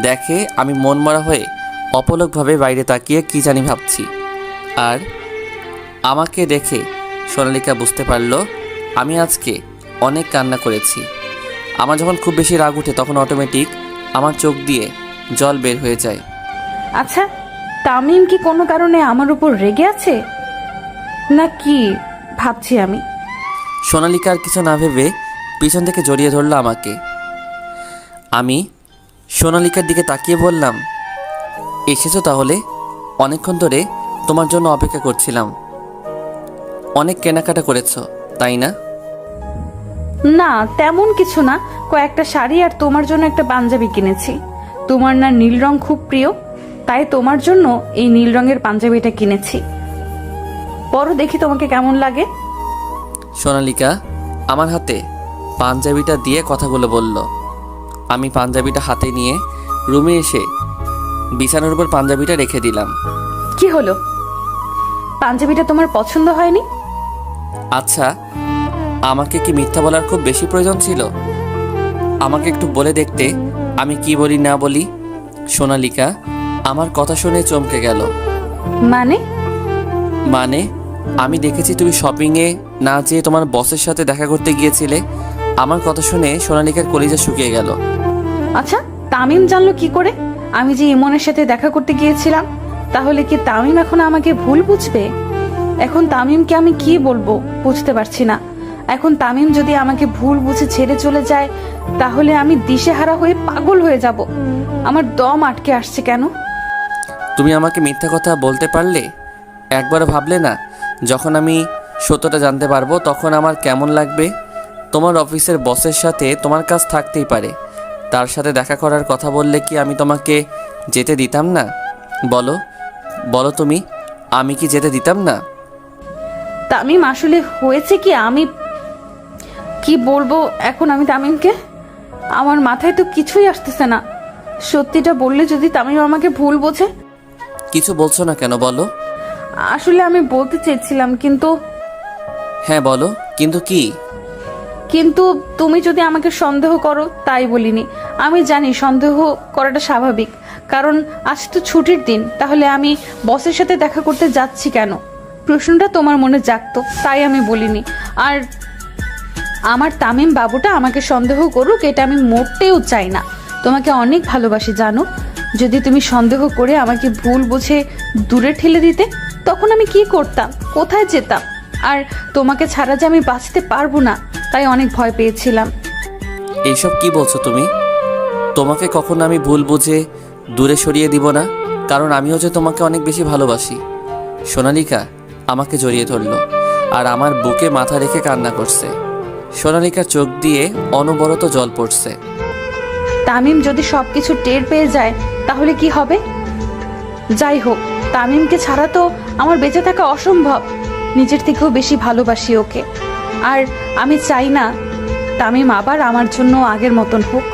দেখে আমি মনমরা হয়ে অপলকভাবে বাইরে তাকিয়ে কি জানি ভাবছি। আর আমাকে দেখে সোনালিকা বুঝতে পারলো আমি আজকে অনেক কান্না করেছি। আমার যখন খুব বেশি রাগ উঠে তখন অটোমেটিক আমার চোখ দিয়ে জল বের হয়ে যায়। আচ্ছা, তামিম কি কোনো কারণে আমার উপর রেগে আছে না কি ভাবছি আমি? সোনালিকা আর কিছু না ভেবে পিছন থেকে জড়িয়ে ধরলো আমাকে। আমি সোনালিকার দিকে তাকিয়ে বললাম, এসেছো তাহলে? অনেকক্ষণ ধরে তোমার জন্য অপেক্ষা করছিলাম। অনেক কেনাকাটা করেছো তাই না? না, তেমন কিছু না। কয়েকটা শাড়ি আর তোমার জন্য একটা পাঞ্জাবি কিনেছি। তোমার না নীল রং খুব প্রিয়, তাই তোমার জন্য এই নীল রঙের পাঞ্জাবিটা কিনেছি। পরো দেখি তোমাকে কেমন লাগে। সোনালিকা আমার হাতে পাঞ্জাবিটা দিয়ে কথাগুলো বলল। আমি পাঞ্জাবিটা হাতে নিয়ে রুমে এসে বিছানার উপর পাঞ্জাবিটা রেখে দিলাম। কি হলো, পাঞ্জাবিটা তোমার পছন্দ হয়নি? আচ্ছা, আমাকে কি মিথ্যা বলার খুব বেশি প্রয়োজন ছিল? আমাকে একটু বলে দেখতে আমি কি বলি না বলি। সোনালিকা আমার কথা শুনে চমকে গেল। মানে? মানে আমি দেখেছি তুমি শপিংয়ে না যেয়ে তোমার বসের সাথে দেখা করতে গিয়েছিলে। আমার কথা শুনে সোনালিকার কলিজা শুকিয়ে গেল। আচ্ছা, তামিম জানলো কি করে আমি যে ইমনের সাথে দেখা করতে গিয়েছিলাম? তাহলে কি তামিম এখন আমাকে ভুল বুঝবে? এখন তামিমকে আমি কি বলবো বুঝতে পারছি না। এখন তামিম যদি আমাকে ভুল বুঝে ছেড়ে চলে যায়, তাহলে আমি দিশেহারা হয়ে পাগল হয়ে যাব। আমার দম আটকে আসছে কেন? তুমি আমাকে মিথ্যা কথা বলতে পারলে? একবার ভাবলে না যখন আমি সত্যটা জানতে পারবো তখন আমার কেমন লাগবে? তোমার অফিসের বসের সাথে তোমার কাজ থাকতেই পারে, তার সাথে দেখা করার কথা বললে কি আমি তোমাকে যেতে দিতাম না? বলো বলো তুমি, আমি কি যেতে দিতাম না? তামিম আসলে হয়েছে কি, আমি কি বলবো এখন আমি তামিমকে? আমার মাথায় তো কিছুই আসতেছে না। সত্যিটা বললে যদি তামিম আমাকে ভুল বোঝে? কিছু বলছো না কেন বলো? আসলে আমি বলতে চেয়েছিলাম, কিন্তু হ্যাঁ বলো, কিন্তু কি? কিন্তু তুমি যদি আমাকে সন্দেহ করো তাই বলিনি। আমি জানি সন্দেহ করাটা স্বাভাবিক, কারণ আজ তো ছুটির দিন। তাহলে আমি বসের সাথে দেখা করতে যাচ্ছি কেন, প্রশ্নটা তোমার মনে জাগতো, তাই আমি বলিনি। আর আমার তামিম বাবুটা আমাকে সন্দেহ করুক এটা আমি মোটেও চাই না। তোমাকে অনেক ভালোবাসি জানো। যদি তুমি সন্দেহ করে আমাকে ভুল বুঝে দূরে ঠেলে দিতে, তখন আমি কি করতাম, কোথায় যেতাম? আর তোমাকে ছাড়া যে আমি বাঁচতে পারবো না, তাই অনেক ভয় পেয়েছিলাম। এইসব কি বলছো তুমি? তোমাকে কখনো আমি ভুল বুঝে দূরে সরিয়ে দিব না, কারণ আমিও যে তোমাকে অনেক বেশি ভালোবাসি। সোনালিকা আমাকে জড়িয়ে ধরলো আর আমার বুকে মাথা রেখে কান্না করছে। সোনালিকার চোখ দিয়ে অনবরত জল পড়ছে। তামিম যদি সবকিছু টের পেয়ে যায় তাহলে কি হবে? যাই হোক, তামিমকে ছাড়া তো আমার বেঁচে থাকা অসম্ভব। নিজের থেকেও বেশি ভালোবাসি ওকে। আর আমি চাই না তামিম আবার আমার জন্য আগের মতন হোক।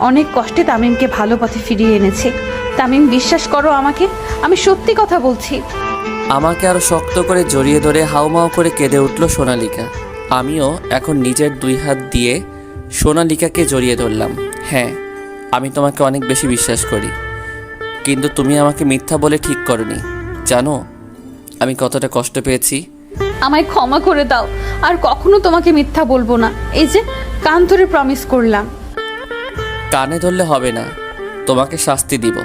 অনেক কষ্টে তামিমকে ভালো পথে ফিরিয়ে এনেছে। তামিম, বিশ্বাস করো আমাকে, আমি সত্যি কথা বলছি। আমাকে আরো শক্ত করে জড়িয়ে ধরে হাউমাউ করে কেঁদে উঠল সোনালিকা। আমিও এখন নিজের 2 হাত দিয়ে সোনালিকাকে জড়িয়ে ধরলাম। হ্যাঁ, আমি তোমাকে অনেক বেশি বিশ্বাস করি, কিন্তু তুমি আমাকে মিথ্যা বলে ঠিক করনি। জানো আমি কতটা কষ্ট পেয়েছি? আমায় ক্ষমা করে দাও, আর কখনো তোমাকে মিথ্যা বলবো না। এই যে কান ধরে প্রমিস করলাম। কানে ধরলে হবে না, তোমাকে শাস্তি দিব।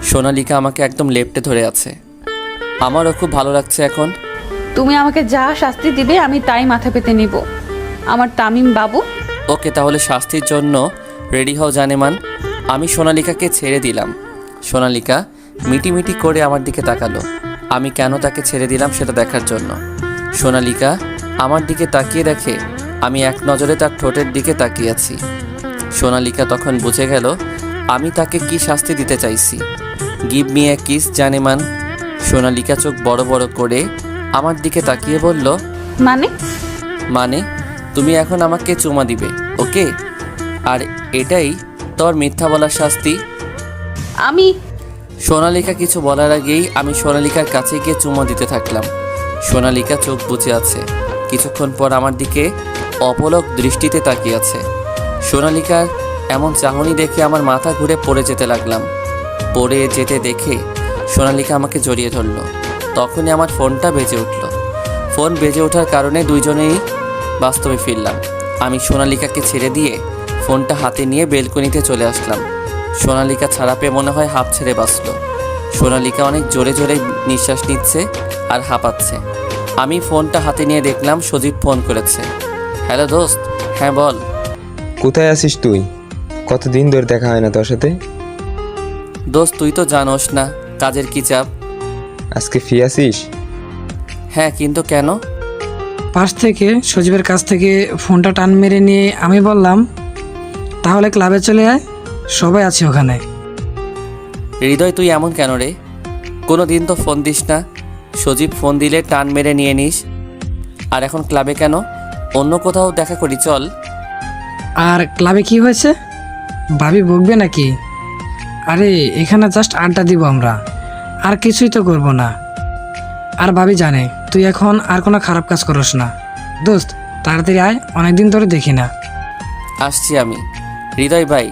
সোনালিকা আমাকে একদম লেপ্টে ধরে আছে। আমারও খুব ভালো লাগছে এখন। তুমি আমাকে যা শাস্তি দিবে আমি তাই মাথা পেতে নিব, আমার তামিম বাবু। ওকে, তাহলে শাস্তির জন্য রেডি হও জানেমান। আমি সোনালিকাকে ছেড়ে দিলাম। সোনালিকা মিটিমিটি করে আমার দিকে তাকালো, আমি কেন তাকে ছেড়ে দিলাম সেটা দেখার জন্য। সোনালিকা আমার দিকে তাকিয়ে দেখে আমি এক নজরে তার ঠোঁটের দিকে তাকিয়ে আছি। সোনালিকা তখন বুঝে গেল আমি তাকে কি শাস্তি দিতে চাইছি। গিভ মি এ কিস জানেমান। সোনালিকা চোখ বড় বড় করে আমার দিকে তাকিয়ে বলল, মানে? মানে তুমি এখন আমাকে চুমা দিবে, ওকে? আর এটাই তোর মিথ্যা বলার শাস্তি। আমি সোনালিকা কিছু বলার আগেই আমি সোনালিকার কাছে গিয়ে চুমা দিতে থাকলাম। সোনালিকা চোখ বুজে আছে, কিছুক্ষণ পর আমার দিকে অপলক দৃষ্টিতে তাকিয়ে আছে। সোনালিকার এমন চাহনি দেখে আমার মাথা ঘুরে পড়ে যেতে লাগলাম। পড়ে যেতে দেখে সোনালিকা আমাকে জড়িয়ে ধরলো। তখনই আমার ফোনটা বেজে উঠল। ফোন বেজে ওঠার কারণে দুইজনেই বাস্তবে ফিরলাম। আমি সোনালিকাকে ছেড়ে দিয়ে ফোনটা হাতে নিয়ে বেলকনিতে চলে আসলাম। সোনালিকা ছাড়া পেয়ে মনে হয় হাঁপ ছেড়ে বাঁচল। সোনালিকা অনেক জোরে জোরে নিঃশ্বাস নিচ্ছে আর হাঁপাচ্ছে। আমি ফোনটা হাতে নিয়ে দেখলাম সজীব ফোন করেছে। হ্যালো দোস্ত। হ্যাঁ বল। কোথায় আছিস তুই? কতদিন ধরে দেখা হয় না তোর সাথে। দোস্ত তুই তো জানোস না কাজের কি চাপ। আজকে ফ্রি আছিস? হ্যাঁ, কিন্তু কেন? পাশ থেকে সজীবের কাছ থেকে ফোনটা টান মেরে নিয়ে আমি বললাম, তাহলে ক্লাবে চলে আয়, সবাই আছে ওখানে। হৃদয় তুই এমন কেন রে? কোনো দিন তো ফোন দিস না। সজীব ফোন দিলে টান মেরে নিয়ে নিস, আর এখন ক্লাবে কেন? অন্য কোথাও দেখা করি চল। আর ক্লাবে কি হয়েছে? ভাবি বকবে নাকি? আরে এখানে জাস্ট আড্ডা দিব আমরা, আর কিছুই তো করব না। আর ভাবি জানে তুই এখন আর কোনো খারাপ কাজ করিস না। দোস্ত তাড়াতাড়ি আয়, অনেকদিন ধরে দেখি না। আসছি আমি। হৃদয় ভাই,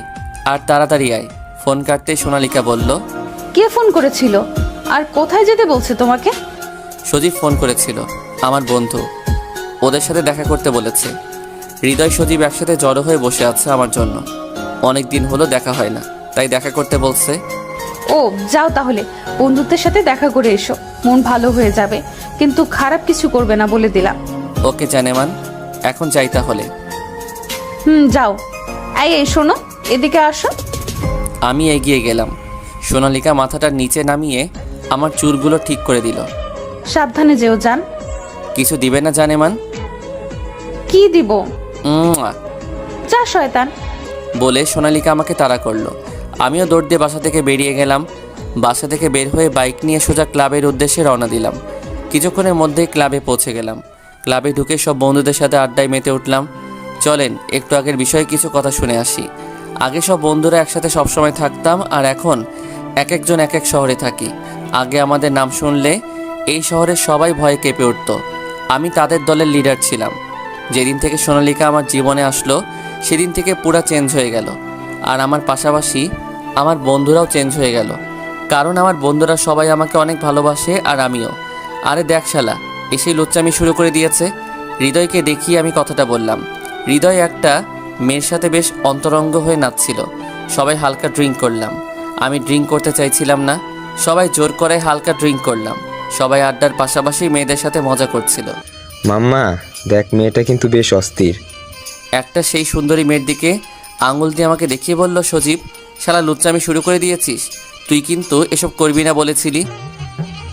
আর তাড়াতাড়ি আয়। ফোন কাটতে সোনালিকা বলল, কে ফোন করেছিল আর কোথায় যেতে বলছে তোমাকে? সজীব ফোন করেছিল, আমার বন্ধু। ওদের সাথে দেখা করতে বলেছে। হৃদয় সজীব একসাথে জড়ো হয়ে বসে আছে আমার জন্য। অনেক দিন হলো দেখা হয় না, তাই দেখা করতে বলছে। ও যাও তাহলে, বন্ধুত্বের সাথে দেখা করে এসো, মন ভালো হয়ে যাবে, কিন্তু খারাপ কিছু করবে না বলে দিলাম। ওকে জানেমান, এখন যাই তাহলে। যাও। এই শোনো, এদিকে আসো। আমি এগিয়ে গেলাম। সোনালিকা মাথাটা নিচে নামিয়ে আমার চুলগুলো ঠিক করে দিল। সাবধানে যেও যান। কিছু দিবে না জানেমান? কি দিব? উম্মুয়া। যা শয়তান। বলে সোনালিকা আমাকে তাড়া করলো। আমিও দৌড় দিয়ে বাসা থেকে বেরিয়ে গেলাম। বাসা থেকে বের হয়ে বাইক নিয়ে সোজা ক্লাবের উদ্দেশ্যে রওনা দিলাম। কিছুক্ষণের মধ্যেই ক্লাবে পৌঁছে গেলাম। ক্লাবে ঢুকে সব বন্ধুদের সাথে আড্ডায় মেতে উঠলাম। চলেন একটু আগের বিষয়ে কিছু কথা শুনে আসি। আগে সব বন্ধুরা একসাথে সবসময় থাকতাম, আর এখন এক একজন এক এক শহরে থাকি। আগে আমাদের নাম শুনলে এই শহরের সবাই ভয়ে কেঁপে উঠত। আমি তাদের দলের লিডার ছিলাম। যেদিন থেকে সোনালিকা আমার জীবনে আসলো সেদিন থেকে পুরা চেঞ্জ হয়ে গেল। আর আমার পাশাপাশি আমার বন্ধুরাও চেঞ্জ হয়ে গেল, কারণ আমার বন্ধুরা সবাই আমাকে অনেক ভালোবাসে আর আমিও। আরে দেখ শালা, এসেই লুচ্চামি শুরু করে দিয়েছে। হৃদয়কে দেখিয়ে আমি কথাটা বললাম। হৃদয় একটা মেয়ের সাথে বেশ অন্তরঙ্গ হয়ে নাচছিল। সবাই হালকা ড্রিঙ্ক করলাম। আমি ড্রিঙ্ক করতে চাইছিলাম না, সবাই জোর করে হালকা ড্রিঙ্ক করলাম। সবাই আড্ডার পাশাপাশি মেয়েদের সাথে মজা করছিল। মাম্মা দেখ, মেয়েটা কিন্তু বেশ অস্থির। একটা সেই সুন্দরী মেয়ের দিকে আঙুল দিয়ে আমাকে দেখিয়ে বলল, সজীব, শালা লুচ্চামি শুরু করে দিয়েছিস। তুই কিন্তু এসব করবি না বলেছিলি।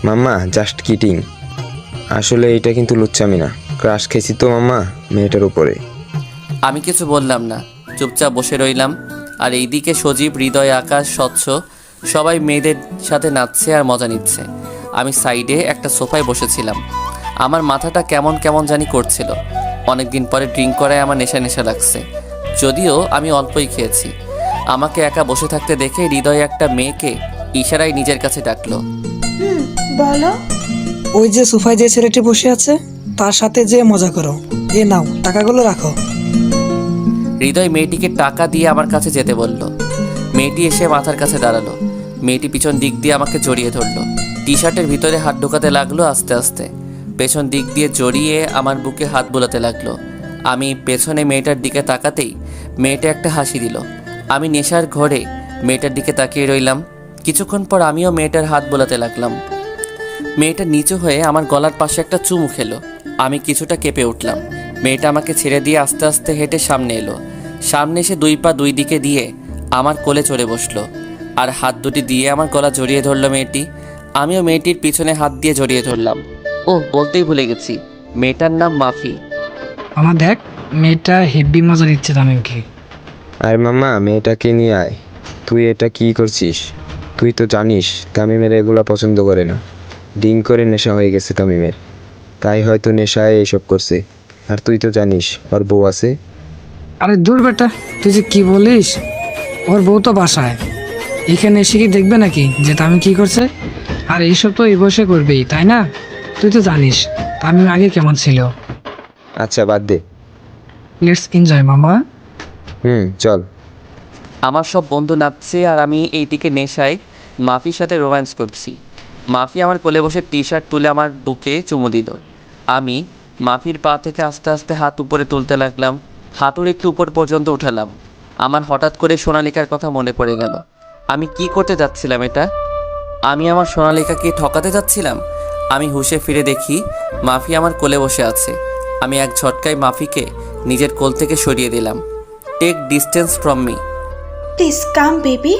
মাম্মা জাস্ট কিটিং, আসলে এটা কিন্তু লুচ্চামি না, ক্রাশ খেয়েছি তো মাম্মা মেয়েটার উপরে। আমি কিছু বললাম না, চুপচাপ বসে রইলাম। আর এইদিকে সজীব, হৃদয়, আকাশ, স্বচ্ছ সবাই মেয়েদের সাথে নাচছে আর মজা নিচ্ছে। আমি সাইডে একটা সোফায় বসেছিলাম। আমার মাথাটা কেমন কেমন জানি করছিল। অনেক দিন পরে ড্রিঙ্ক করায় আমার নেশা নেশা লাগছে, যদিও আমি অল্পই খেয়েছি। আমাকে একা বসে থাকতে দেখে হৃদয় একটা মেয়েকে ইশারায় নিজের কাছে ডাকলো। বলো। ওই যে সোফায় যে ছেলেটি বসে আছে তার সাথে যে মজা করো। এ নাও, টাকাগুলো রাখো। হৃদয় মেয়েটিকে টাকা দিয়ে আমার কাছে যেতে বলল। মেয়েটি এসে মাথার কাছে দাঁড়ালো। মেয়েটি পিছন দিক দিয়ে আমাকে জড়িয়ে ধরলো। টি শার্টের ভিতরে হাত ঢোকাতে লাগলো আস্তে আস্তে। পেছন দিক দিয়ে জড়িয়ে আমার বুকে হাত বোলাতে লাগলো। আমি পেছনে মেয়েটার দিকে তাকাতেই মেয়েটা একটা হাসি দিল। আমি নেশার ঘরে মেয়েটার দিকে তাকিয়ে রইলাম। কিছুক্ষণ পর আমিও মেয়েটার হাত বোলাতে লাগলাম। মেয়েটা নিচু হয়ে আমার গলার পাশে একটা চুমু খেলো। আমি কিছুটা কেঁপে উঠলাম। মেয়েটা আমাকে ছেড়ে দিয়ে আস্তে আস্তে হেঁটে সামনে এলো। সামনে এসে দুই পা দুই দিকে দিয়ে আমার কোলে চড়ে বসলো আর হাত দুটি দিয়ে আমার গলা জড়িয়ে ধরলো মেয়েটি। আমিও মেয়েটির পিছনে হাত দিয়ে জড়িয়ে ধরলাম। ও বলতেই ভুলে গেছি, মেয়েটার নাম মাফি। আমার দেখ, মেয়েটা হেভি মজা দিচ্ছে তামিমকে। আর মাম্মা মেয়েটাকে নিয়ে আয়। তুই এটা কি করছিস? তুই তো জানিস তামিমের এগুলা পছন্দ করে না। ড্রিঙ্ক করে নেশা হয়ে গেছে তামিমের, তাই হয়তো নেশায় এইসব করছে। আর তুই তো জানিস ওর বউ আছে। আরে দূর বেটা, তুই যে কি বলিস? ওর বউ তো বাসায়, এখানে এসে কি দেখবে নাকি যে তামিম কি করছে? আর এইসব তো এই বয়সে করবেই, তাই না? তুই তো জানিস তামিম আগে কেমন ছিল। আচ্ছা বাদ দে। লেটস এনজয় মামা। চল। আমার সব বন্ধু নাচছে আর আমি এইদিকে নেশায় মাফির সাথে রোম্যান্স করছি। মাফি আমার কোলে বসে টি শার্ট তুলে আমার বুকে চুমু দিল। আমি মাফির পা থেকে আস্তে আস্তে হাত উপরে তুলতে লাগলাম। হাঁটুর একটু উপর পর্যন্ত উঠালাম। আমার হঠাৎ করে সোনালিকার কথা মনে পড়ে গেল। আমি কি করতে যাচ্ছিলাম এটা? আমি আমার সোনালিকাকে ঠকাতে যাচ্ছিলাম। আমি হুঁশে ফিরে দেখি মাফি আমার কোলে বসে আছে। আমি এক ঝটকায় মাফিকে নিজের কোল থেকে সরিয়ে দিলাম। Take distance from me. Please come, baby.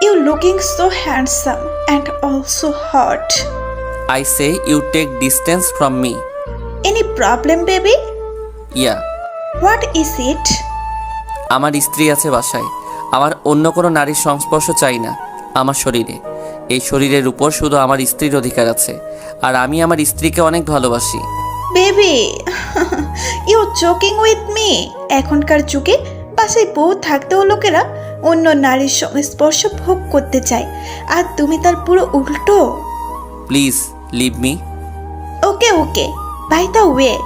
You're looking so handsome and also hot. I say you take distance from me. Any problem, baby? Yeah. What is it? আমার স্ত্রী আছে বাসায়। আমার অন্য কোনো নারীর সংস্পর্শ চাই না আমার শরীরে। এই শরীরের উপর শুধু আমার স্ত্রীর অধিকার আছে, আর আমি আমার স্ত্রীকে অনেক ভালোবাসি। Baby, you're joking with me. এখনকার যুগে বাসায় বউ থাকতেও লোকেরা অন্য নারীর সংস্পর্শ ভোগ করতে চায়, আর তুমি তার পুরো উল্টো। Please leave me. Okay. By the way,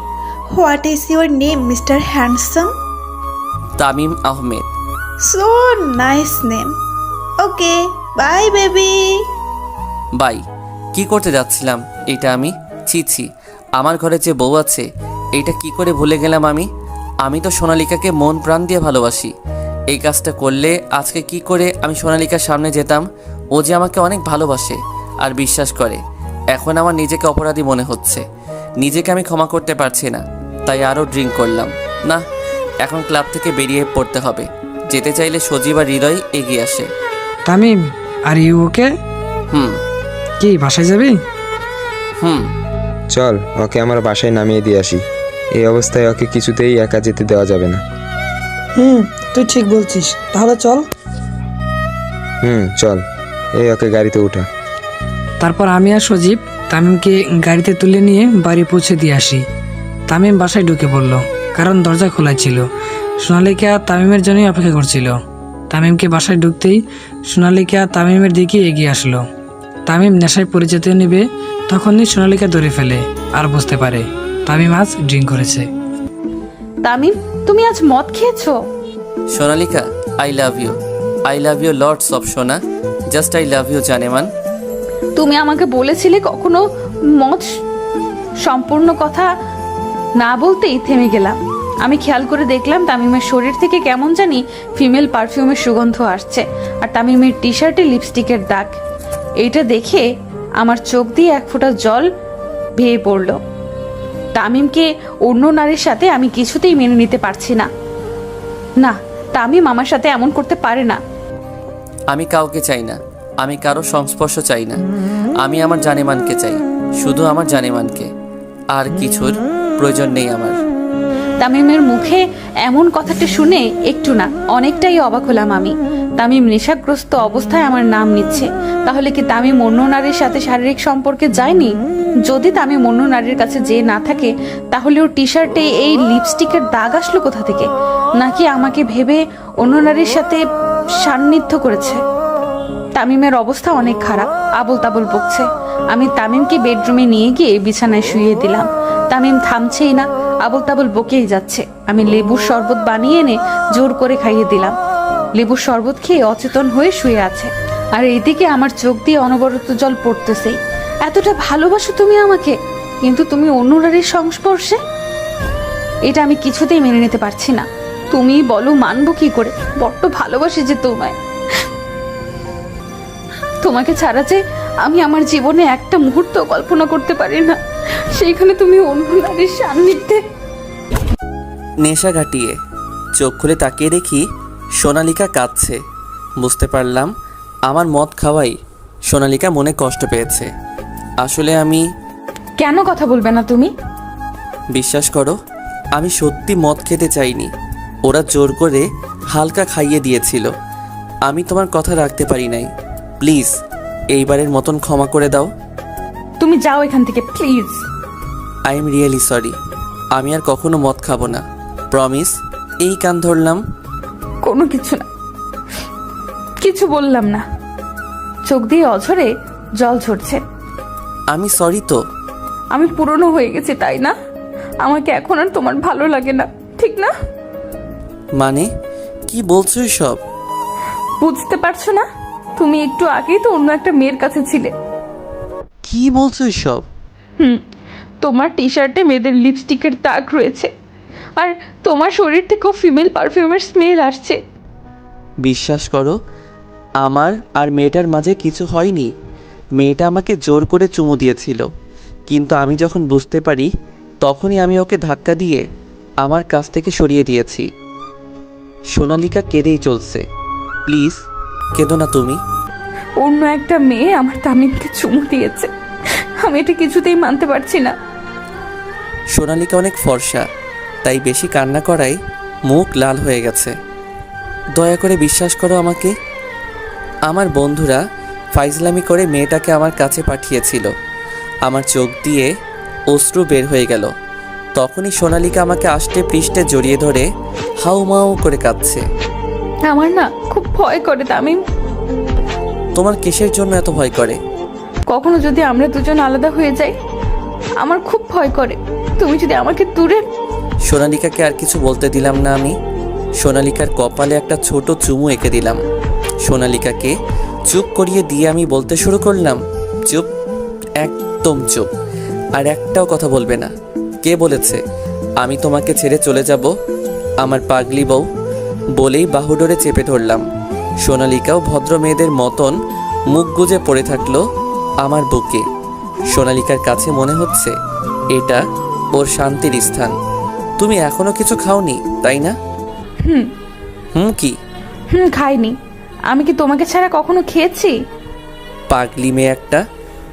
what is your name, Mr. Handsome? Tamim Ahmed. So nice name. Okay, bye baby. Bye. কি করতে যাচ্ছিলাম এটা আমি? ছি, আমার ঘরে যে বউ আছে এইটা কি করে ভুলে গেলাম আমি? আমি তো সোনালিকাকে মন প্রাণ দিয়ে ভালোবাসি। এই কাজটা করলে আজকে কি করে আমি সোনালিকার সামনে যেতাম? ও যে আমাকে অনেক ভালোবাসে আর বিশ্বাস করে। এখন আমার নিজেকে অপরাধী মনে হচ্ছে। নিজেকে আমি ক্ষমা করতে পারছি না, তাই আরও ড্রিঙ্ক করলাম। না, এখন ক্লাব থেকে বেরিয়ে পড়তে হবে। যেতে চাইলে সজীব আর হৃদয় এগিয়ে আসে। Tamim, are you okay? হুম কি বাসায় যাবি? হুম চল ওকে আমার বাসায় নামিয়ে দিয়ে আসি। এই অবস্থায় ওকে কিছুতেই একা যেতে দেওয়া যাবে না। তুই ঠিক বলছিস, তাহলে চল। চল। এই ওকে গাড়িতে উঠা। তারপর আমি আর সজীব তামিমকে গাড়িতে তুলে নিয়ে বাড়ি পৌঁছে দিয়ে আসি। তামিম বাসায় ঢুকে পড়ল, কারণ দরজা খোলা ছিল। সোনালিকা তামিমের জন্যই অপেক্ষা করছিল। তামিমকে বাসায় ঢুকতেই সোনালিকা তামিমের দিকে এগিয়ে আসলো। তামিম নেশায় পরিচিত নেবে, তখনই সোনালিকা ধরে ফেলে আর বুঝতে পারে তামিম আজ ড্রিঙ্ক করেছে। তামিম, তুমি আজ মদ খেয়েছো? Sonalika, I love you lots of সোনা। জাস্ট আই লাভ ইউ জানেমান। তুমি আমাকে বলেছিলে কখনো মদ সম্পূর্ণ কথা না বলতেই থেমে গেলাম। আমি খেয়াল করে দেখলাম তামিমের শরীর থেকে কেমন জানি ফিমেল পারফিউমের সুগন্ধ আসছে, আর তামিমের টি শার্টে লিপস্টিকের দাগ। এইটা দেখে আমার চোখ দিয়ে এক ফোঁটা জল ভেয়ে পড়ল। তামিমকে অন্য নারীর সাথে আমি কিছুতেই মেনে নিতে পারছি না। না, তামিম আমার সাথে এমন করতে পারে না। আমি কাউকে চাই না, আমি কারো সংস্পর্শ চাই না। আমি আমার জানেমানকে চাই, শুধু আমার জানেমানকে। আর কিছুর প্রয়োজন নেই আমার। তামিমের মুখে এমন কথাটা শুনে একটু না অনেকটাই অবাক হলাম আমি। তামিম নেশাগ্রস্ত অবস্থায় আমার নাম নিচ্ছে, তাহলে কি তামিম অন্য নারীর সাথে শারীরিক সম্পর্কে যায়নি? যদি তামিম অন্য নারীর কাছে যেয়ে না থাকে, তাহলে ওর টি শার্টে এই লিপস্টিকের দাগ আসলো কোথা থেকে? নাকি আমাকে ভেবে অন্য নারীর সাথে সান্নিধ্য করেছে? তামিমের অবস্থা অনেক খারাপ, আবল তাবল বকছে। আমি তামিমকে বেডরুমে নিয়ে গিয়ে বিছানায় শুইয়ে দিলাম। তামিম থামছেই না, আবল তাবল বকেই যাচ্ছে। আমি লেবুর শরবত বানিয়ে এনে জোর করে খাইয়ে দিলাম। লেবুর শরবত খেয়ে অচেতন হয়ে শুয়ে আছে। আর এইদিকে আমার চোখ দিয়ে অনবরত জল পড়তেছেই। এতটা ভালোবাসো তুমি আমাকে, কিন্তু তুমি অন্য নারীর সংস্পর্শে? এটা আমি কিছুতেই মেনে নিতে পারছি না। তুমি বলো মানবো কি করে? বড্ড ভালোবাসি যে তোমায়। তোমাকে ছাড়া যে আমি আমার জীবনে একটা মুহূর্ত কল্পনা করতে পারি না, সেইখানে তুমি অন্য নারীর সান্নিধ্যে। নেশা কাটিয়ে চোখ খুলে তাকিয়ে দেখি সোনালিকা কাঁদছে। বুঝতে পারলাম আমার মদ খাওয়াই সোনালিকা মনে কষ্ট পেয়েছে। আসলে আমি কেন কথা বলবে না তুমি? বিশ্বাস করো, আমি সত্যি মদ খেতে চাইনি। ওরা জোর করে হালকা খাইয়ে দিয়েছিল। আমি তোমার কথা রাখতে পারি নাই। প্লিজ এইবারের মতন ক্ষমা করে দাও। তুমি যাও এখান থেকে please. I am really sorry. আমি আর কখনো মদ খাবো না, প্রমিস। এই কান ধরলাম। কোনো কিছু না, কিছু বললাম না। চোখ দিয়ে অঝরে জল ঝরছে। আমি সরি তো। আমি পুরনো হয়ে গেছি, তাই না? আমাকে এখন আর তোমার ভালো লাগে না, ঠিক না? মানে কি বলছো সব? বুঝতে পারছো না? তুমি একটু আগেই তো অন্য একটা মেয়ের কাছে ছিলে। কি বলছো সব? তোমার টি শার্টে মেয়েদের লিপস্টিকের দাগ রয়েছে, আর তোমার শরীর থেকেও ফিমেল পারফিউমের স্মেল আসছে। বিশ্বাস করো, আমার আর মেয়েটার মাঝে কিছু হয়নি। মেয়েটা আমাকে জোর করে চুমু দিয়েছিল, কিন্তু আমি যখন বুঝতে পারি তখনই আমি ওকে ধাক্কা দিয়ে আমার কাছ থেকে সরিয়ে দিয়েছি। সোনালিকা কেঁদেই চলছে। প্লিজ কেঁদো না তুমি। অন্য একটা মেয়ে আমার তামিমকে চুমু দিয়েছে, আমি এটা কিছুতেই মানতে পারছি না। সোনালিকা অনেক ফর্সা, তাই বেশি কান্না করায় মুখ লাল হয়ে গেছে। দয়া করে বিশ্বাস করো আমাকে। আমার বন্ধুরা ফাইজলামি করে মেয়েটাকে আমার কাছে পাঠিয়েছিল। আমার চোখ দিয়ে অশ্রু বের হয়ে গেল। তখনই সোনালিকা আমাকে আষ্টে পৃষ্ঠে জড়িয়ে ধরে হাউমাউ করে কাঁদছে। আমার না খুব ভয় করে তামিম। তোমার কিসের জন্য এত ভয় করে? কখনো যদি আমরা দুজন আলাদা হয়ে যাই, আমার খুব ভয় করে। তুমি যদি আমাকে দূরে। সোনালিকাকে আর কিছু বলতে দিলাম না আমি। সোনালিকার কপালে একটা ছোট চুমু এঁকে দিলাম। সোনালিকাকে চুপ করিয়ে দিয়ে আমি বলতে শুরু করলাম, চুপ, একদম চুপ, আর একটাও কথা বলবে না। কে বলেছে আমি তোমাকে ছেড়ে চলে যাব? আমার পাগলি বউ। বলেই বাহুডোরে চেপে ধরলাম। সোনালিকাও ভদ্র মেয়েদের মতন মুখ গুজে পড়ে থাকলো আমার বুকে। সোনালিকার কাছে মনে হচ্ছে এটা ওর শান্তির স্থান। তুমি এখনো কিছু খাওনি, তাই না? কি? খাইনি। আমি কি তোমাকে ছাড়া কখনো খেয়েছি? পাগলি মেয়ে একটা।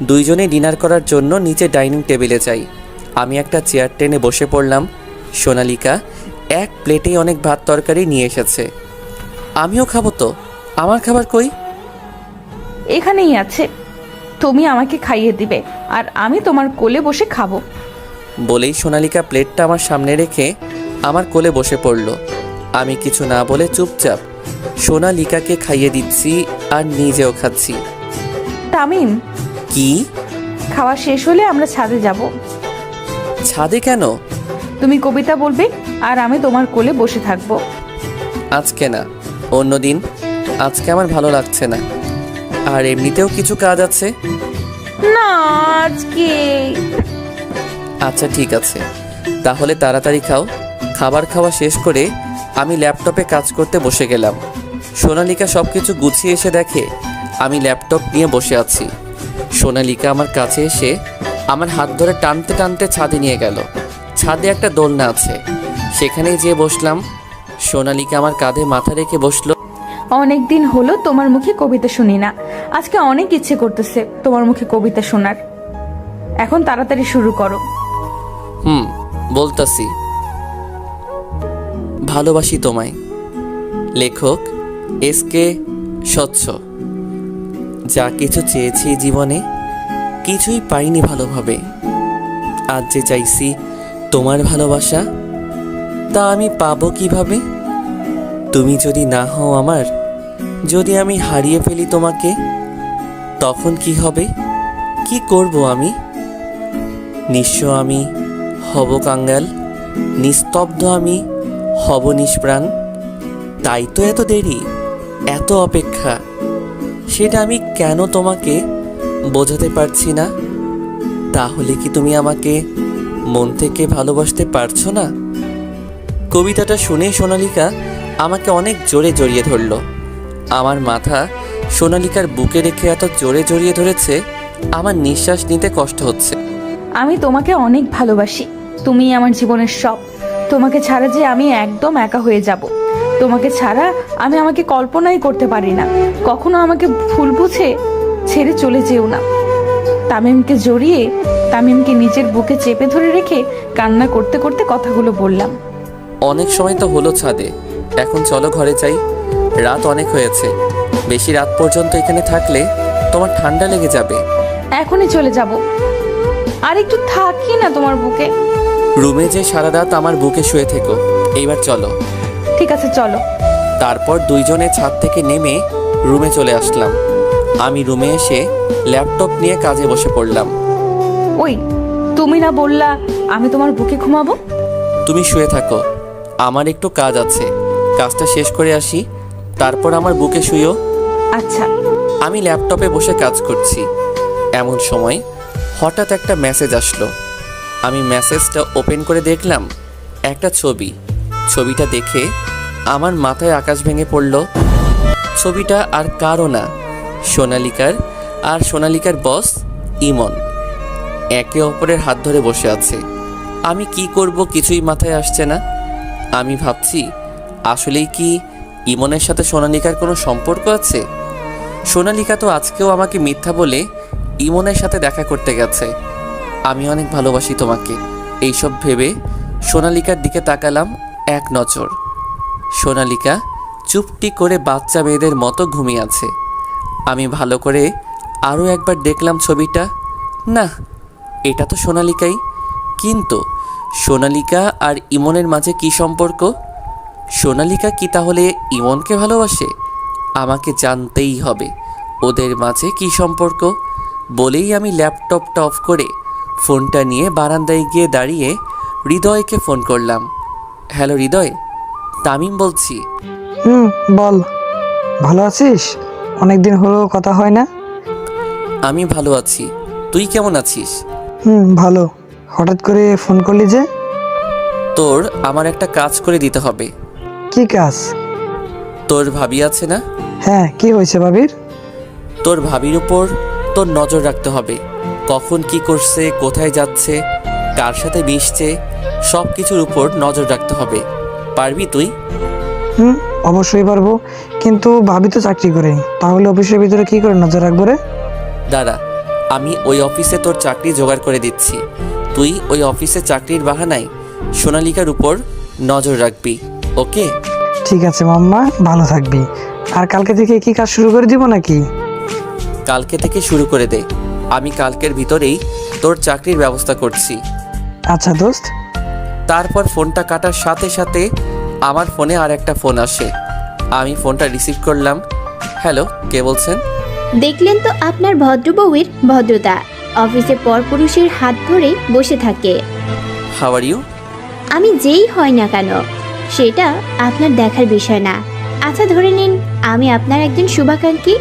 দুইজনে ডিনার করার জন্য নিচে ডাইনিং টেবিলে যাই। আমি একটা চেয়ার টেনে বসে পড়লাম। সোনালিকা এক প্লেটেই অনেক ভাত তরকারি নিয়ে এসেছে। আমিও খাবো তো, আমার খাবার কই? এখানেই আছে, তুমি আমাকে খাইয়ে দিবে আর আমি তোমার কোলে বসে খাবো। বলেই সোনালিকা প্লেটটা আমার সামনে রেখে আমার কোলে বসে পড়ল। আমি কিছু না বলে চুপচাপ সোনালিকাকে খাইয়ে দিচ্ছি আর নিজেও খাচ্ছি। তামিম, কি? খাওয়া শেষ হলে আমরা ছাদে যাব। ছাদে কেন? তুমি কবিতা বলবে আর আমি তোমার কোলে বসে থাকবো। আজকে না, অন্যদিন। আজকে আমার ভালো লাগছে না, আর এমনিতেও কিছু কাজ আছে। না, আজকে। আচ্ছা ঠিক আছে, তাহলে তাড়াতাড়ি খাও। খাবার খাওয়া শেষ করে আমি ল্যাপটপে কাজ করতে বসে গেলাম। সোনালিকা সব কিছু গুছিয়ে এসে দেখে আমি ল্যাপটপ নিয়ে বসে আছি। সোনালিকা আমার কাছে এসে আমার হাত ধরে টানতে টানতে ছাদে নিয়ে গেল। ছাদে একটা দোলনা আছে, সেখানেই যেয়ে বসলাম। সোনালিকা আমার কাঁধে মাথা রেখে বসলো। অনেক দিন হলো তোমার মুখে কবিতা শুনি না, আজকে অনেক ইচ্ছে করতেছে তোমার মুখে কবিতা শোনার। এখন তাড়াতাড়ি শুরু করো। বলতাছি। ভালোবাসি তোমায়। লেখক এসকে স্বচ্ছ। যা কিছু চেয়েছি জীবনে, কিছুই পাইনি ভালোভাবে। আজ যে চাইছি তোমার ভালোবাসা, তা আমি পাবো কিভাবে? তুমি যদি না হও আমার, যদি আমি হারিয়ে ফেলি তোমাকে, তখন কি হবে? কি করব আমি? নিঃস্ব আমি হব কাঙ্গাল, নিস্তব্ধ আমি হব নিষ্প্রাণ। তাই তো এত দেরি, এত অপেক্ষা। সেটা আমি কেন তোমাকে বোঝাতে পারছি না? তাহলে কি তুমি আমাকে মন থেকে ভালোবাসতে পারছো না? কবিতাটা শুনে সোনালিকা আমাকে অনেক জোরে জড়িয়ে ধরল। আমার মাথা সোনালিকার বুকে রেখে এত জোরে জড়িয়ে ধরেছে, আমার নিঃশ্বাস নিতে কষ্ট হচ্ছে। আমি তোমাকে অনেক ভালোবাসি, তুমি আমার জীবনের সব। তোমাকে ছাড়া যে আমি একদম একা হয়ে যাব। তোমাকে ছাড়া আমি আমাকে কল্পনাই করতে পারি না। কখনো আমাকে ভুল বুঝে ছেড়ে চলে যেও না। তামিমকে জড়িয়ে, তামিমকে নিজের বুকে চেপে ধরে রেখে কান্না করতে করতে কথাগুলো বললাম। অনেক সময় তো হলো ছাদে, এখন চলো ঘরে যাই। রাত অনেক হয়েছে, বেশি রাত পর্যন্ত এখানে থাকলে তোমার ঠান্ডা লেগে যাবে। এখনই চলে যাব, আর একটু থাকি না তোমার বুকে। রুমে যে সারা রাত আমার বুকে শুয়ে থেকো, এইবার চলো। ঠিক আছে চলো। তারপর দুইজনে ছাদ থেকে নেমে রুমে চলে আসলাম। আমি রুমে এসে ল্যাপটপ নিয়ে কাজে বসে পড়লাম। ওই, তুমি না বললা আমি তোমার বুকে ঘুমাবো? তুমি শুয়ে থাকো, আমার একটু কাজ আছে, কাজটা শেষ করে আসি, তারপর আমার বুকে শুইও। আচ্ছা। আমি ল্যাপটপে বসে কাজ করছি, এমন সময় হঠাৎ একটা মেসেজ আসলো। আমি মেসেজটা ওপেন করে দেখলাম একটা ছবি। ছবিটা দেখে আমার মাথায় আকাশ ভেঙে পড়ল। ছবিটা আর কারও না, সোনালিকার আর সোনালিকার বস ইমন একে অপরের হাত ধরে বসে আছে। আমি কি করব কিছুই মাথায় আসছে না। আমি ভাবছি আসলেই কি ইমনের সাথে সোনালিকার কোনো সম্পর্ক আছে? সোনালিকা তো আজকেও আমাকে মিথ্যা বলে ইমনের সাথে দেখা করতে গেছে। আমি অনেক ভালোবাসি তোমাকে, এইসব ভেবে সোনালিকার দিকে তাকালাম এক নজর। সোনালিকা চুপটি করে বাচ্চা মেয়েদের মতো ঘুমিয়ে আছে। আমি ভালো করে আরও একবার দেখলাম ছবিটা। না, এটা তো সোনালিকাই, কিন্তু সোনালিকা আর ইমনের মাঝে কি সম্পর্ক? সোনালিকা কি তাহলে ইমনকে ভালোবাসে? আমাকে জানতেই হবে ওদের মাঝে কি সম্পর্ক। বলেই আমি ল্যাপটপটা অফ করে ফোনটা নিয়ে বারান্দায় গিয়ে দাঁড়িয়ে হৃদয়কে ফোন করলাম। হ্যালো হৃদয়, তামিম বলছি। বল, ভালো আছিস? অনেক দিন হলো কথা হয় না। আমি ভালো আছি, তুই কেমন আছিস? ভালো। হঠাৎ করে ফোন করলি যে? তোর আমার একটা কাজ করে দিতে হবে। কি কাজ? তোর ভাবি আছে না, হ্যাঁ, কি হয়েছে ভাবির? তোর ভাবির উপর তোর নজর রাখতে হবে। কখন কি করছে, কোথায় যাচ্ছে, কার সাথে মিশছে, সব কিছুর উপর নজর রাখতে হবে। পারবি তুই? অবশ্যই পারবো, কিন্তু ভাবি তো চাকরি করে, তাহলে অফিসের ভিতরে কি করে নজর রাখবো রে? দাঁড়া, আমি ওই অফিসে তোর চাকরি জোগাড় করে দিচ্ছি। তুই ওই অফিসে চাকরির বাহানায় সোনালিকার উপর নজর রাখবি, ওকে? ঠিক আছে মাম্মা, ভালো থাকবি। আর কালকে থেকে কি কাজ শুরু করে দিব নাকি? কালকে থেকে শুরু করে দে। আমি কালকের ভিতরেই তোর চাকরির ব্যবস্থা করছি। আচ্ছা দোস্ত। তারপর ফোনটা কাটার সাথে সাথে আমার ফোনে আর একটা ফোন আসে। আমি ফোনটা রিসিভ করলাম। হ্যালো, কে বলছেন? দেখলেন তো আপনার ভদ্র বউয়ের ভদ্রতা, অফিসে পরপুরুষের হাত ধরে বসে থাকে। How are you? আমি যেই হয় না কেন সেটা আপনার দেখার বিষয় না। আচ্ছা ধরে নিন আমি আপনার একজন শুভাকাঙ্ক্ষী।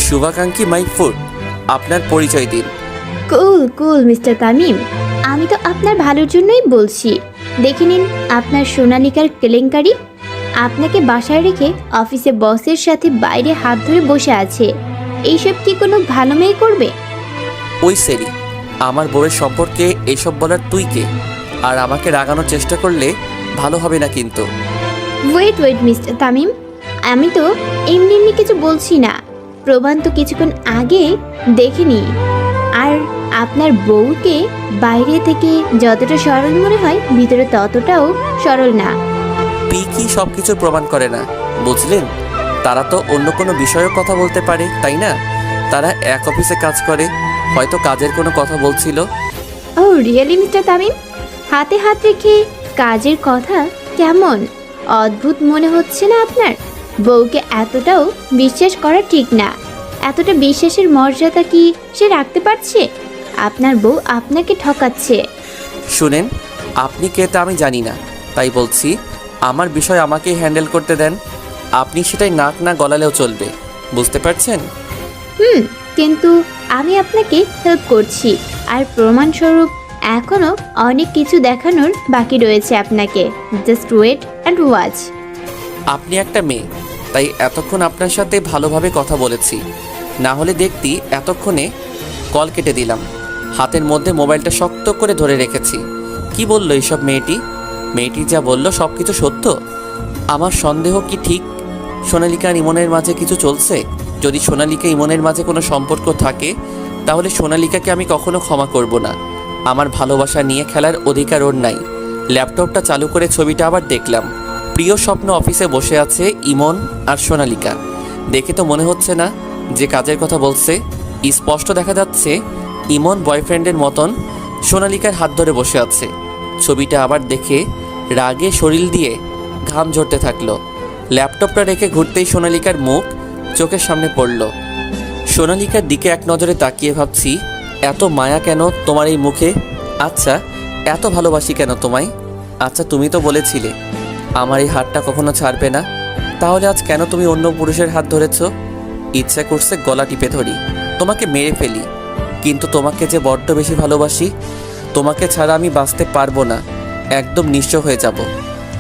শুভাকাঙ্ক্ষী মাই ফুড, আপনার পরিচয় দিন। কুল কুল মিস্টার তামিম, আমি তো আপনার ভালোর জন্যই বলছি। দেখে নিন আপনার সোনালিকার কেলেঙ্কারি। আপনাকে বাসায় রেখে অফিসে বসের সাথে বাইরে হাত ধরে বসে আছে। এইসব কি কোনো ভালো মেয়ে করবে? ওই সেরি, আমার বউয়ের সম্পর্কে এসব বলার তুই কে? আর আমাকে রাগানোর চেষ্টা করলে ভালো হবে না কিন্তু। ওয়েট মিস্টার তামিম, আমি তো এমনি এমনি কিছু বলছি না। প্রমাণ তো কিছুক্ষণ আগে দেখেনি। আর আপনার বউকে বাইরে থেকে যতটা সরল মনে হয় ভিতরে ততটাও সরল না। পিকি সব কিছুর প্রমাণ করে না, বুঝলেন? তারা তো অন্য কোনো বিষয়েও কথা বলতে পারে, তাই না? তারা এক অফিসে কাজ করে, হয়তো কাজের কোনো কথা বলছিল। ও রিয়েলি মিস্টার তামিম, হাতে হাত রেখে কাজের কথা? কেমন অদ্ভুত মনে হচ্ছে না আপনার? বউকে এতটাও বিশ্বাস করা ঠিক না। এতটা বিশ্বাসের মর্যাদা কি সে রাখতে পারছে? আপনার বউ আপনাকে ঠকাচ্ছে। শুনেন, আপনি কে তা আমি জানি না, তাই বলছি আমার বিষয় আমাকেই হ্যান্ডেল করতে দেন। আপনি সেটাই নাক না গলালেও চলবে, বুঝতে পারছেন? কিন্তু আমি আপনাকে হেল্প করছি, আর প্রমাণস্বরূপ এখনো অনেক কিছু দেখানোর বাকি রয়েছে আপনাকে। Just wait and watch. আপনি একটা মেয়ে, তাই এতক্ষণ আপনার সাথে ভালোভাবে কথা বলেছি, না হলে দেখতি এতক্ষণে কল কেটে দিলাম। হাতের মধ্যে মোবাইলটা শক্ত করে ধরে রেখেছি। কি বললো এইসব মেয়েটি যা বলল সব কিছু সত্য? আমার সন্দেহ কি ঠিক সোনালিকা আর ইমনের মাঝে কিছু চলছে? যদি সোনালিকা ইমনের মাঝে কোনো সম্পর্ক থাকে, তাহলে সোনালিকাকে আমি কখনো ক্ষমা করব না। আমার ভালোবাসা নিয়ে খেলার অধিকার ওর নাই। ল্যাপটপটা চালু করে ছবিটা আবার দেখলাম। প্রিয় স্বপ্ন অফিসে বসে আছে ইমন আর সোনালিকা। দেখে তো মনে হচ্ছে না যে কাজের কথা বলছে। স্পষ্ট দেখা যাচ্ছে ইমন বয়ফ্রেন্ডের মতন সোনালিকার হাত ধরে বসে আছে। ছবিটা আবার দেখে রাগে শরীর দিয়ে ঘাম ঝরতে থাকলো। ল্যাপটপটা রেখে ঘুরতেই সোনালিকার মুখ চোখের সামনে পড়ল। সোনালিকার দিকে এক নজরে তাকিয়ে ভাবছি, এত মায়া কেন তোমার এই মুখে? আচ্ছা, এত ভালোবাসি কেন তোমায়? আচ্ছা, তুমি তো বলেছিলে আমার এই হাতটা কখনো ছাড়বে না, তাহলে আজ কেন তুমি অন্য পুরুষের হাত ধরেছ? ইচ্ছা করছে গলা টিপে ধরি, তোমাকে মেরে ফেলি, কিন্তু তোমাকে যে বড্ড বেশি ভালোবাসি। তোমাকে ছাড়া আমি বাঁচতে পারবো না, একদম নিঃস্ব হয়ে যাব।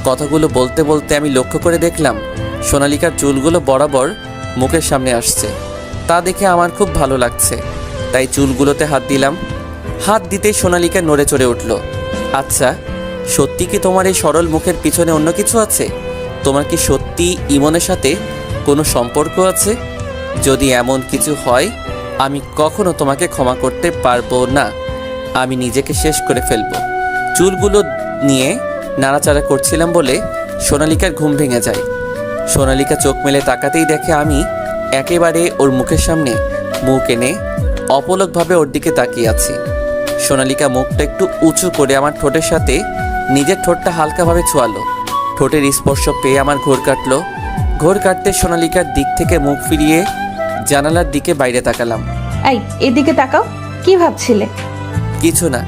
কথাগুলো বলতে বলতে আমি লক্ষ্য করে দেখলাম সোনালিকার চুলগুলো বরাবর মুখের সামনে আসছে। তা দেখে আমার খুব ভালো লাগছে, তাই চুলগুলোতে হাত দিলাম। হাত দিতেই সোনালিকা নড়ে চড়ে উঠল। আচ্ছা, সত্যি কি তোমার এই সরল মুখের পিছনে অন্য কিছু আছে? তোমার কি সত্যি ইমনের সাথে কোনো সম্পর্ক আছে? যদি এমন কিছু হয়, আমি কখনো তোমাকে ক্ষমা করতে পারবো না। আমি নিজেকে শেষ করে ফেলবো। চুলগুলো নিয়ে নাড়াচাড়া করছিলাম বলে সোনালিকার ঘুম ভেঙে যায়। সোনালিকা চোখ মেলে তাকাতেই দেখে আমি একেবারে ওর মুখের সামনে মুখ এনে অপলকভাবে ওর দিকে তাকিয়ে আছি। সোনালিকা মুখটা একটু উঁচু করে আমার ঠোঁটের সাথে নিজের ঠোঁটটা হালকাভাবে ছোঁয়ালো। ঠোঁটের স্পর্শ পেয়ে আমার ঘোর কাটলো। ঘোর কাটতে সোনালিকার দিক থেকে মুখ ফিরিয়ে জানালার দিকে বাইরে তাকালাম। এই এদিকে তাকাও, কি ভাবছিলে? কিছু না।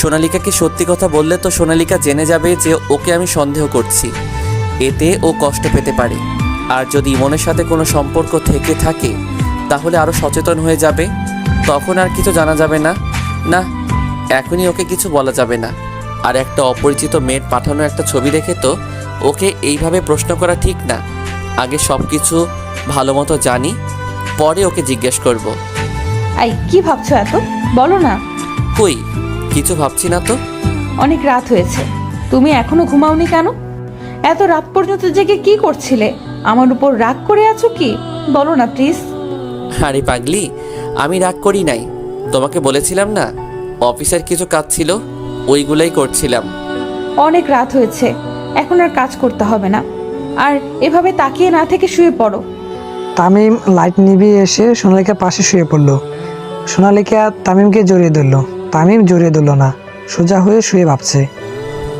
সোনালিকাকে সত্যি কথা বললে তো সোনালিকা জেনে যাবে যে ওকে আমি সন্দেহ করছি। এতে ও কষ্ট পেতে পারে। আর যদি ইমনের সাথে কোনো সম্পর্ক থেকে থাকে তাহলে আরও সচেতন হয়ে যাবে, তখন আর কিছু জানা যাবে না। না, এখনই ওকে কিছু বলা যাবে না। আর একটা অপরিচিত মেয়ের পাঠানো একটা ছবি দেখে তো ওকে এইভাবে প্রশ্ন করা ঠিক না। আগে সব কিছু ভালো মতো জানি, পরে ওকে জিজ্ঞেস করব। আই কি ভাবছো এত, বলো না। কই, কিছু ভাবছি না তো। অনেক রাত হয়েছে, তুমি এখনো ঘুমাওনি কেন? এত রাত পর্যন্ত জেগে কি করছিলে? আমার উপর রাগ করে আছো কি? বলো না প্লিজ। আরে পাগলি, আমি রাগ করি নাই। তোমাকে বলেছিলাম না অফিসের কিছু কাজ ছিল, ওইগুলোই করছিলাম। অনেক রাত হয়েছে, এখন আর কাজ করতে হবে না। আর এভাবে তাকিয়ে না থেকে শুয়ে পড়ো। তামিম লাইট নিভিয়ে এসে সোনালিকার পাশে শুয়ে পড়ল। সোনালিকা তামিমকে জড়িয়ে ধরল। তামিম জড়িয়ে ধরল না, সোজা হয়ে শুয়ে ভাবছে।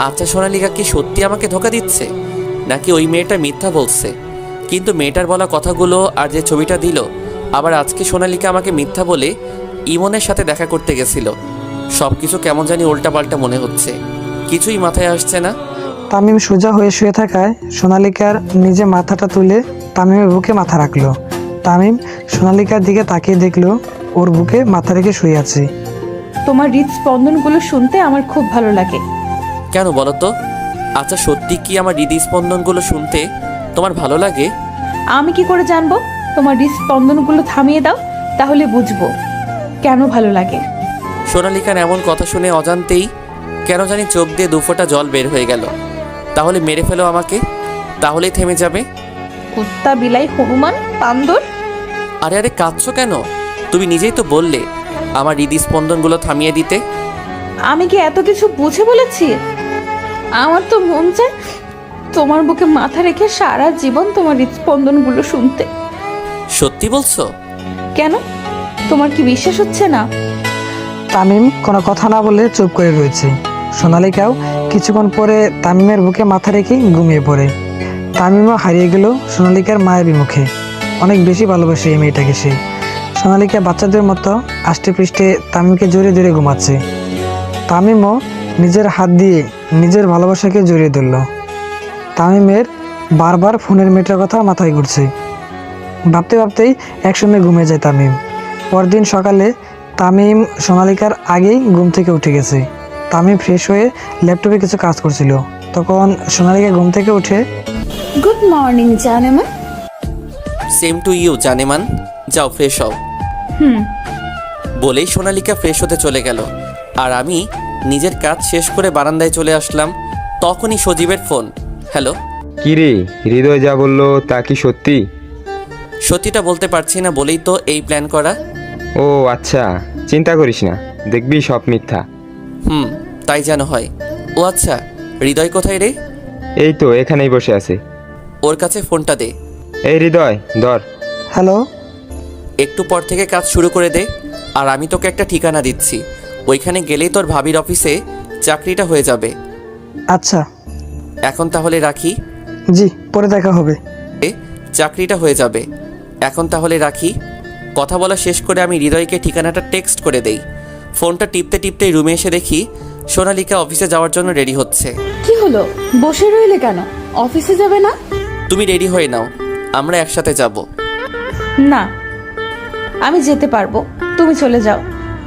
আচ্ছা, সোনালিকা কি সত্যি আমাকে ধোকা দিচ্ছে, নাকি ওই মেয়েটা মিথ্যা বলছে? কিন্তু মেয়েটার বলা কথাগুলো আর যে ছবিটা দিল, আবার আজকে সোনালিকা আমাকে মিথ্যা বলে ইমনের সাথে দেখা করতে গেছিল। সব কিছু কেমন জানি উল্টাপাল্টা মনে হচ্ছে, কিছুই মাথায় আসছে না। তামিম সোজা হয়ে শুয়ে থাকায় সোনালিকার নিজে মাথাটা তুলে তামিমের বুকে মাথা রাখলো। তামিম সোনালিকার দিকে তাকিয়ে দেখলো ওর বুকে মাথা রেখে শুয়ে আছে। তোমার হৃদস্পন্দনগুলো শুনতে আমার খুব ভালো লাগে। কেন বলো তো? আচ্ছা, সত্যি কি আমার হৃদস্পন্দনগুলো শুনতে তোমার ভালো লাগে? আমি কি করে জানবো? তোমার হৃদস্পন্দনগুলো থামিয়ে দাও, তাহলে বুঝবো কেন ভালো লাগে। সোনালিকার এমন কথা শুনে অজান্তেই কেন জানি চোখ দিয়ে দুফোঁটা জল বের হয়ে গেল। তাহলে মেরে ফেলো আমাকে, তাহলেই থেমে যাবে। কুত্তা, বিলাই, হনুমান, বান্দর। আরে আরে, কাঁদছো কেন? তুমি নিজেই তো বললে আমার হৃদস্পন্দনগুলো থামিয়ে দিতে। আমি কি এত কিছু বুঝে বলেছি? আমার তো মন চায় তোমার বুকে মাথা রেখে সারা জীবন তোমার হৃদস্পন্দনগুলো শুনতে। সত্যি বলছো? কেন, তোমার কি বিশ্বাস হচ্ছে না? তামিম কোনো কথা না বলে চুপ করে রয়েছে। সোনালিকাও কিছুক্ষণ পরে তামিমের বুকে মাথা রেখে ঘুমিয়ে পড়ে। তামিমও হারিয়ে গেল সোনালিকার মায়ের বিমুখে। অনেক বেশি ভালোবাসে এই মেয়েটাকে সে। সোনালিকা বাচ্চাদের মতো আষ্টে পৃষ্ঠে তামিমকে জড়িয়ে ধরে ঘুমাচ্ছে। তামিমও নিজের হাত দিয়ে নিজের ভালোবাসাকে জড়িয়ে ধরল। তামিমের বারবার ফোনের মেয়েটার কথা মাথায় ঘুরছে। ভাবতে ভাবতেই একসময় ঘুমিয়ে যায় তামিম। পরদিন সকালে তামিম সোনালিকার আগেই ঘুম থেকে উঠে গেছে। তামিম ফ্রেশ হয়ে ল্যাপটপে কিছু কাজ করছিল। তখন সোনালিকা ঘুম থেকে উঠে, গুড মর্নিং জানেমা। সেম টু ইউ জানেমান, যাও ফ্রেশ হও। বলেই সোনালিকা ফ্রেশ হতে চলে গেল। আর আমি নিজের কাজ শেষ করে বারান্দায় চলে আসলাম। তখনই সজীবের ফোন। হ্যালো। কি রে, হৃদয় যা বললো তা কি সত্যি? সত্যিটা বলতে পারছি না বলেই তো এই প্ল্যান করা। ও আচ্ছা, চিন্তা করিস না, দেখবি সব মিথ্যা। তাই যেন হয়। ও আচ্ছা, হৃদয় কোথায় রে? এই তো এখানেই বসে আছে। ওর কাছে ফোনটা দে। এই হৃদয় ধর। হ্যালো। একটু পর থেকে কাজ শুরু করে দে। আর আমি তোকে একটা ঠিকানা দিচ্ছি, ওইখানে গেলেই তোর ভাবির অফিসে চাকরিটা হয়ে যাবে। আচ্ছা। এখন তাহলে রাখি। জি, পরে দেখা হবে। চাকরিটা হয়ে যাবে। এখন তাহলে রাখি। কথা বলা শেষ করে আমি হৃদয়কে ঠিকানাটা টেক্সট করে দেই। ফোনটা টিপতে টিপতে রুমে এসে দেখি সোনালিকা অফিসে যাওয়ার জন্য রেডি হচ্ছে। কি হলো, বসে রইলে কেন? অফিসে যাবে না? তুমি রেডি হয়ে নাও, আমরা একসাথে যাব। না, আমি যেতে পারবো, তুমি চলে যাও।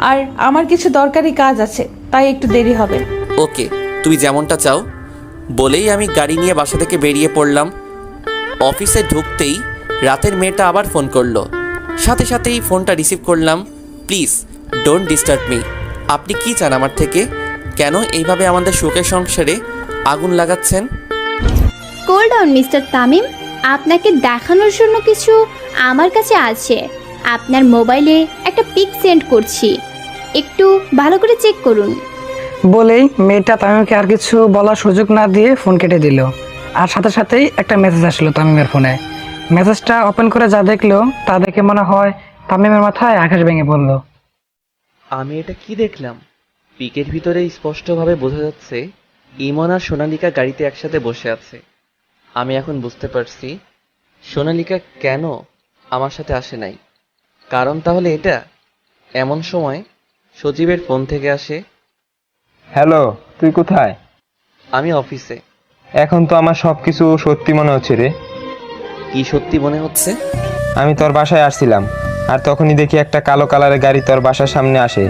আর আমার কিছু দরকারি কাজ আছে, তাই একটু দেরি হবে। ওকে, তুমি যেমনটা চাও। বলেই আমি গাড়ি নিয়ে বাসা থেকে বেরিয়ে পড়লাম। অফিসে ঢুকতেই রাতের মেয়েটা আবার ফোন করলো। সাথে সাথেই ফোনটা রিসিভ করলাম। Please don't disturb me. আপনি কি চান আমার থেকে? কেন এইভাবে আমাদের সুখের সংসারে আগুন লাগাচ্ছেন? কুল ডাউন মিস্টার তামিম, আপনাকে দেখানোর জন্য কিছু আমার কাছে আছে। আপনার মোবাইলে একটা পিক সেন্ড করছি, একটু ভালো করে চেক করুন। বলেই মেয়েটা তামিমকে আর কিছু বলার সুযোগ না দিয়ে ফোন কেটে দিল। আর সাথে সাথেই একটা মেসেজ আসলো তামিমের ফোনে। মেসেজটা ওপেন করে যা দেখলো তা দেখে মনে হয় তামিমের মাথায় আকাশ ভেঙে পড়লো। আমি এটা কি দেখলাম? পিকের ভিতরে স্পষ্টভাবে বোঝা যাচ্ছে ইমন আর সোনালিকা গাড়িতে একসাথে বসে আছে। আমি এখন বুঝতে পারছি সোনালিকা কেন আমার সাথে আসে নাই। কারণ তাহলে এটা। এমন সময় সজীবের ফোন থেকে আসে। হ্যালো, তুই কোথায়? আমি অফিসে। এখন তো আমার সব কিছু সত্যি মনে হচ্ছে রে। কি সত্যি মনে হচ্ছে? আমি তোর বাসায় আসছিলাম, আর তখনই দেখি একটা কালো কালারের গাড়ি তোর বাসার সামনে আসে।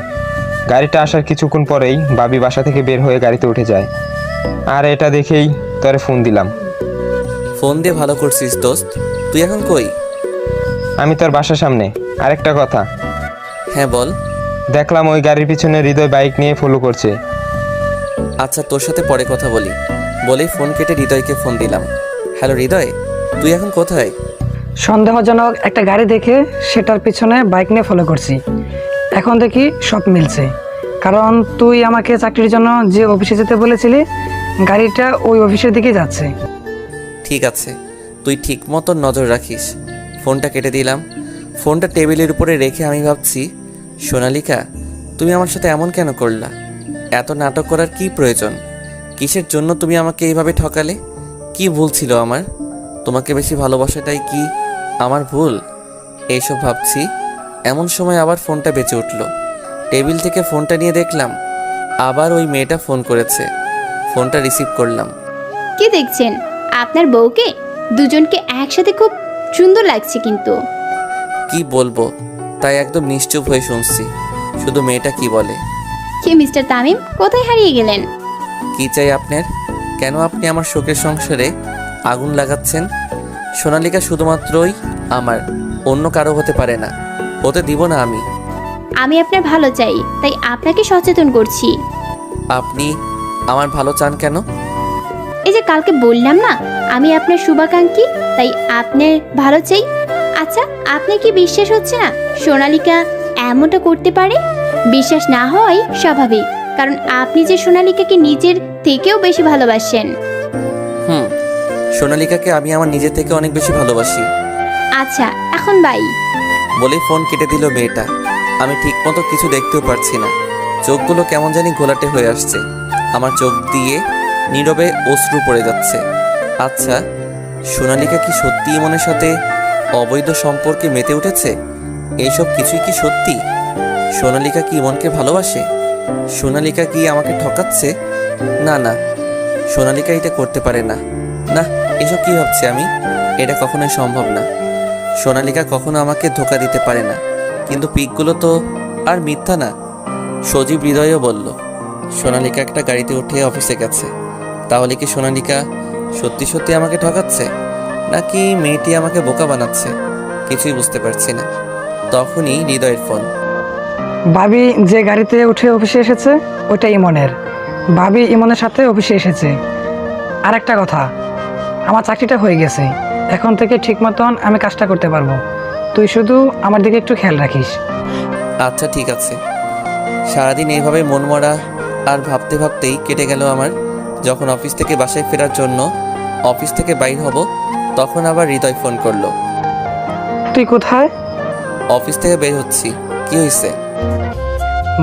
গাড়িটা আসার কিছুক্ষণ পরেই ভাবি বাসা থেকে বের হয়ে গাড়িতে উঠে যায়, আর এটা দেখেই তোরে ফোন দিলাম। ফোন দিয়ে ভালো করছিস দোস্ত। তুই এখন কই? আমি তোর বাসার সামনে। আরেকটা কথা, হ্যাঁ বল। দেখলাম ওই গাড়ির পিছনে হৃদয় বাইক নিয়ে ফলো করছে। আচ্ছা, তোর সাথে পরে কথা বলি বলেই ফোন কেটে হৃদয়কে ফোন দিলাম। হ্যালো হৃদয়, তুই এখন কোথায়? সন্দেহজনক একটা গাড়ি দেখে সেটার পিছনে বাইক নিয়ে ফলো করছি। এখন দেখি সব মিলছে, কারণ তুই আমাকে চাকরির জন্য যে অফিসে যেতে বলেছিলি, গাড়িটা ওই অফিসের দিকে যাচ্ছে। ঠিক আছে, তুই ঠিক মতো নজর রাখিস। ফোনটা কেটে দিলাম। ফোনটা টেবিলের উপরে রেখে আমি ভাবছি, সোনালিকা তুমি আমার সাথে এমন কেন করলা? এত নাটক করার কি প্রয়োজন? কিসের জন্য তুমি আমাকে এইভাবে ঠকালে? কি ভুল ছিল আমার? তোমাকে বেশি ভালোবাসাটাই কি আমার ভুল? এইসব ভাবছি, এমন সময় আবার ফোনটা বেঁচে উঠল। টেবিল থেকে ফোনটা নিয়ে দেখলাম আবার ওই মেয়েটা ফোন করেছে। ফোনটা রিসিভ করলাম। কি দেখছেন? আপনার বউকে দুজনকে একসাথে খুব সুন্দর লাগছে কিন্তু। কি বলবো, তাই একদম নিশ্চুপ হয়ে শুনছি শুধু মেয়েটা কি বলে। কি মিস্টার তামিম, কোথায় হারিয়ে গেলেন? কি চাই আপনার? কেন আপনি আমার শোকের সংসারে আগুন লাগাচ্ছেন? সোনালিকা শুধুমাত্রই আমার, অন্য কারো হতে পারে না, হতে দিব না আমি। আমি আপনার ভালো চাই, তাই আপনাকে সচেতন করছি। আপনি আমার ভালো চান কেন? এই যে কালকে বললাম না, আমি আপনার শুভাকাঙ্ক্ষী, তাই আপনার ভালো চাই। আচ্ছা, আপনার কি বিশ্বাস হচ্ছে না সোনালিকা এমনটা করতে পারে? বিশ্বাস না হওয়াই স্বাভাবিক, কারণ আপনি যে সোনালিকাকে নিজের থেকেও বেশি ভালোবাসেন। সোনালিকাকে আমি আমার নিজের থেকে অনেক বেশি ভালোবাসি। আচ্ছা, এখন বাই। বলে ফোন কেটে দিল মেয়েটা। আমি ঠিকমতো কিছু দেখতেও পারছি না, চোখগুলো কেমন জানি ঘোলাটে হয়ে আসছে। আমার চোখ দিয়ে নীরবে অশ্রু পড়ে যাচ্ছে। আচ্ছা, সোনালিকা কি সত্যি ইমনের সাথে অবৈধ সম্পর্কে মেতে উঠেছে? এইসব কিছুই কি সত্যি? সোনালিকা কি ইমনকে ভালোবাসে? সোনালিকা কি আমাকে ঠকাচ্ছে? না না, সোনালিকা এটা করতে পারে না। না, এসব কি ভাবছি আমি? এটা কখনোই সম্ভব না। সোনালিকা কখনো আমাকে ধোকা দিতে পারে না। কিন্তু পিকগুলো তো আর মিথ্যা না। সজীব হৃদয়ও বলল সোনালিকা একটা গাড়িতে উঠে অফিসে গেছে। তাহলে কি সোনালিকা সত্যি সত্যি আমাকে ঠকাচ্ছে, নাকি মেয়েটি আমাকে বোকা বানাচ্ছে? কিছুই বুঝতে পারছি না। তখনই হৃদয়ের ফোন। ভাবি যে গাড়িতে উঠে অফিসে এসেছে ওটা ইমনের। ভাবি ইমনের সাথে অফিসে এসেছে। আর একটা কথা, আমার চাকরিটা হয়ে গেছে, এখন থেকে ঠিক মতন আমি কাজটা করতে পারবো। তুই শুধু আমার দিকে একটু খেয়াল রাখিস। আচ্ছা ঠিক আছে। সারাদিন এইভাবে মনমরা আর ভাবতে ভাবতেই কেটে গেল আমার। যখন অফিস থেকে বাসায় ফেরার জন্য অফিস থেকে বাইর হব, তখন আবার হৃদয় ফোন করলো। তুই কোথায়? অফিস থেকে বের হচ্ছি। কি হয়েছে?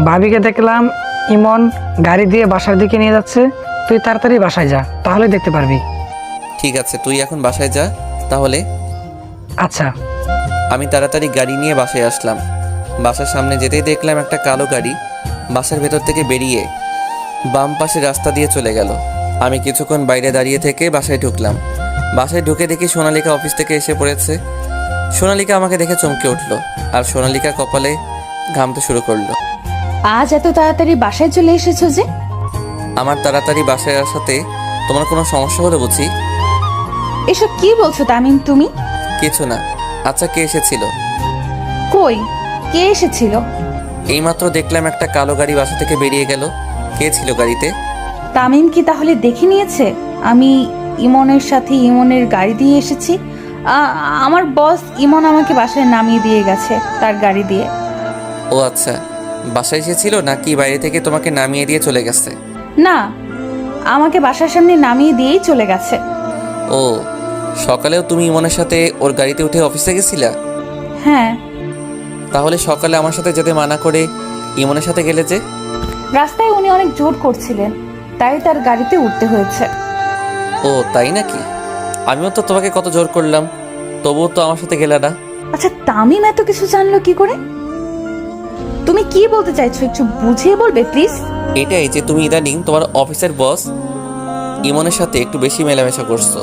ভাবিকে দেখলাম ইমন গাড়ি দিয়ে বাসার দিকে নিয়ে যাচ্ছে। তুই তাড়াতাড়ি বাসায় যা, তাহলে দেখতে পারবি। ঠিক আছে, তুই এখন বাসায় যা তাহলে। আচ্ছা। আমি তাড়াতাড়ি গাড়ি নিয়ে বাসায় আসলাম। বাসার সামনে যেতেই দেখলাম একটা কালো গাড়ি বাসার ভেতর থেকে বেরিয়ে বাম পাশে রাস্তা দিয়ে চলে গেল। আমি কিছুক্ষণ বাইরে দাঁড়িয়ে থেকে বাসায় ঢুকলাম। বাসায় ঢুকে দেখি সোনালিকা অফিস থেকে এসে পড়েছে। সোনালিকা আমাকে দেখে চমকে উঠলো, আর সোনালিকা কপালে ঘামতে শুরু করলো। আজ এত তাড়াতাড়ি বাসায় চলে এসেছো যে? আমার তাড়াতাড়ি বাসায় আসাতে তোমার কোনো সমস্যা হলো বুঝি? এসব কি বলছো তামিম তুমি? কিছু না। আচ্ছা, কে এসেছিল? কই, কে এসেছিল? এইমাত্র দেখলাম একটা কালো গাড়ি বাসা থেকে বেরিয়ে গেল। কে ছিল গাড়িতে? তামিম কি তাহলে দেখে নিয়েছে আমি ইমনের সাথে ইমনের গাড়ি দিয়ে এসেছি? আমার বস ইমন আমাকে বাসায় নামিয়ে দিয়ে গেছে তার গাড়ি দিয়ে। ও আচ্ছা, বাসায় এসেছিল নাকি বাইরে থেকে তোমাকে নামিয়ে দিয়ে চলে গেছে? না, আমাকে বাসার সামনে নামিয়ে দিয়েই চলে গেছে। ও, সকালেও তুমি ইমনের সাথে ওর গাড়িতে উঠে অফিসে গেছিলা? হ্যাঁ। তাহলে সকালে আমার সাথে যেতে মানা করে ইমনের সাথে গেলে যে? রাস্তায় উনি অনেক জোর করছিলেন, তাই তার গাড়িতে উঠতে হয়েছে। ও তাই নাকি? আমিও তো তোমাকে কত জোর করলাম, তবুও তো আমার সাথে গেলে না। আচ্ছা, তামিম এত কিছু জানলো কি করে? তুমি কি বলতে চাইছো একটু বুঝিয়ে বলবে প্লিজ? এটাই যে তুমি ইদানিং তোমার অফিসের বস ইমনের সাথে একটু বেশি মেলামেশা করছো।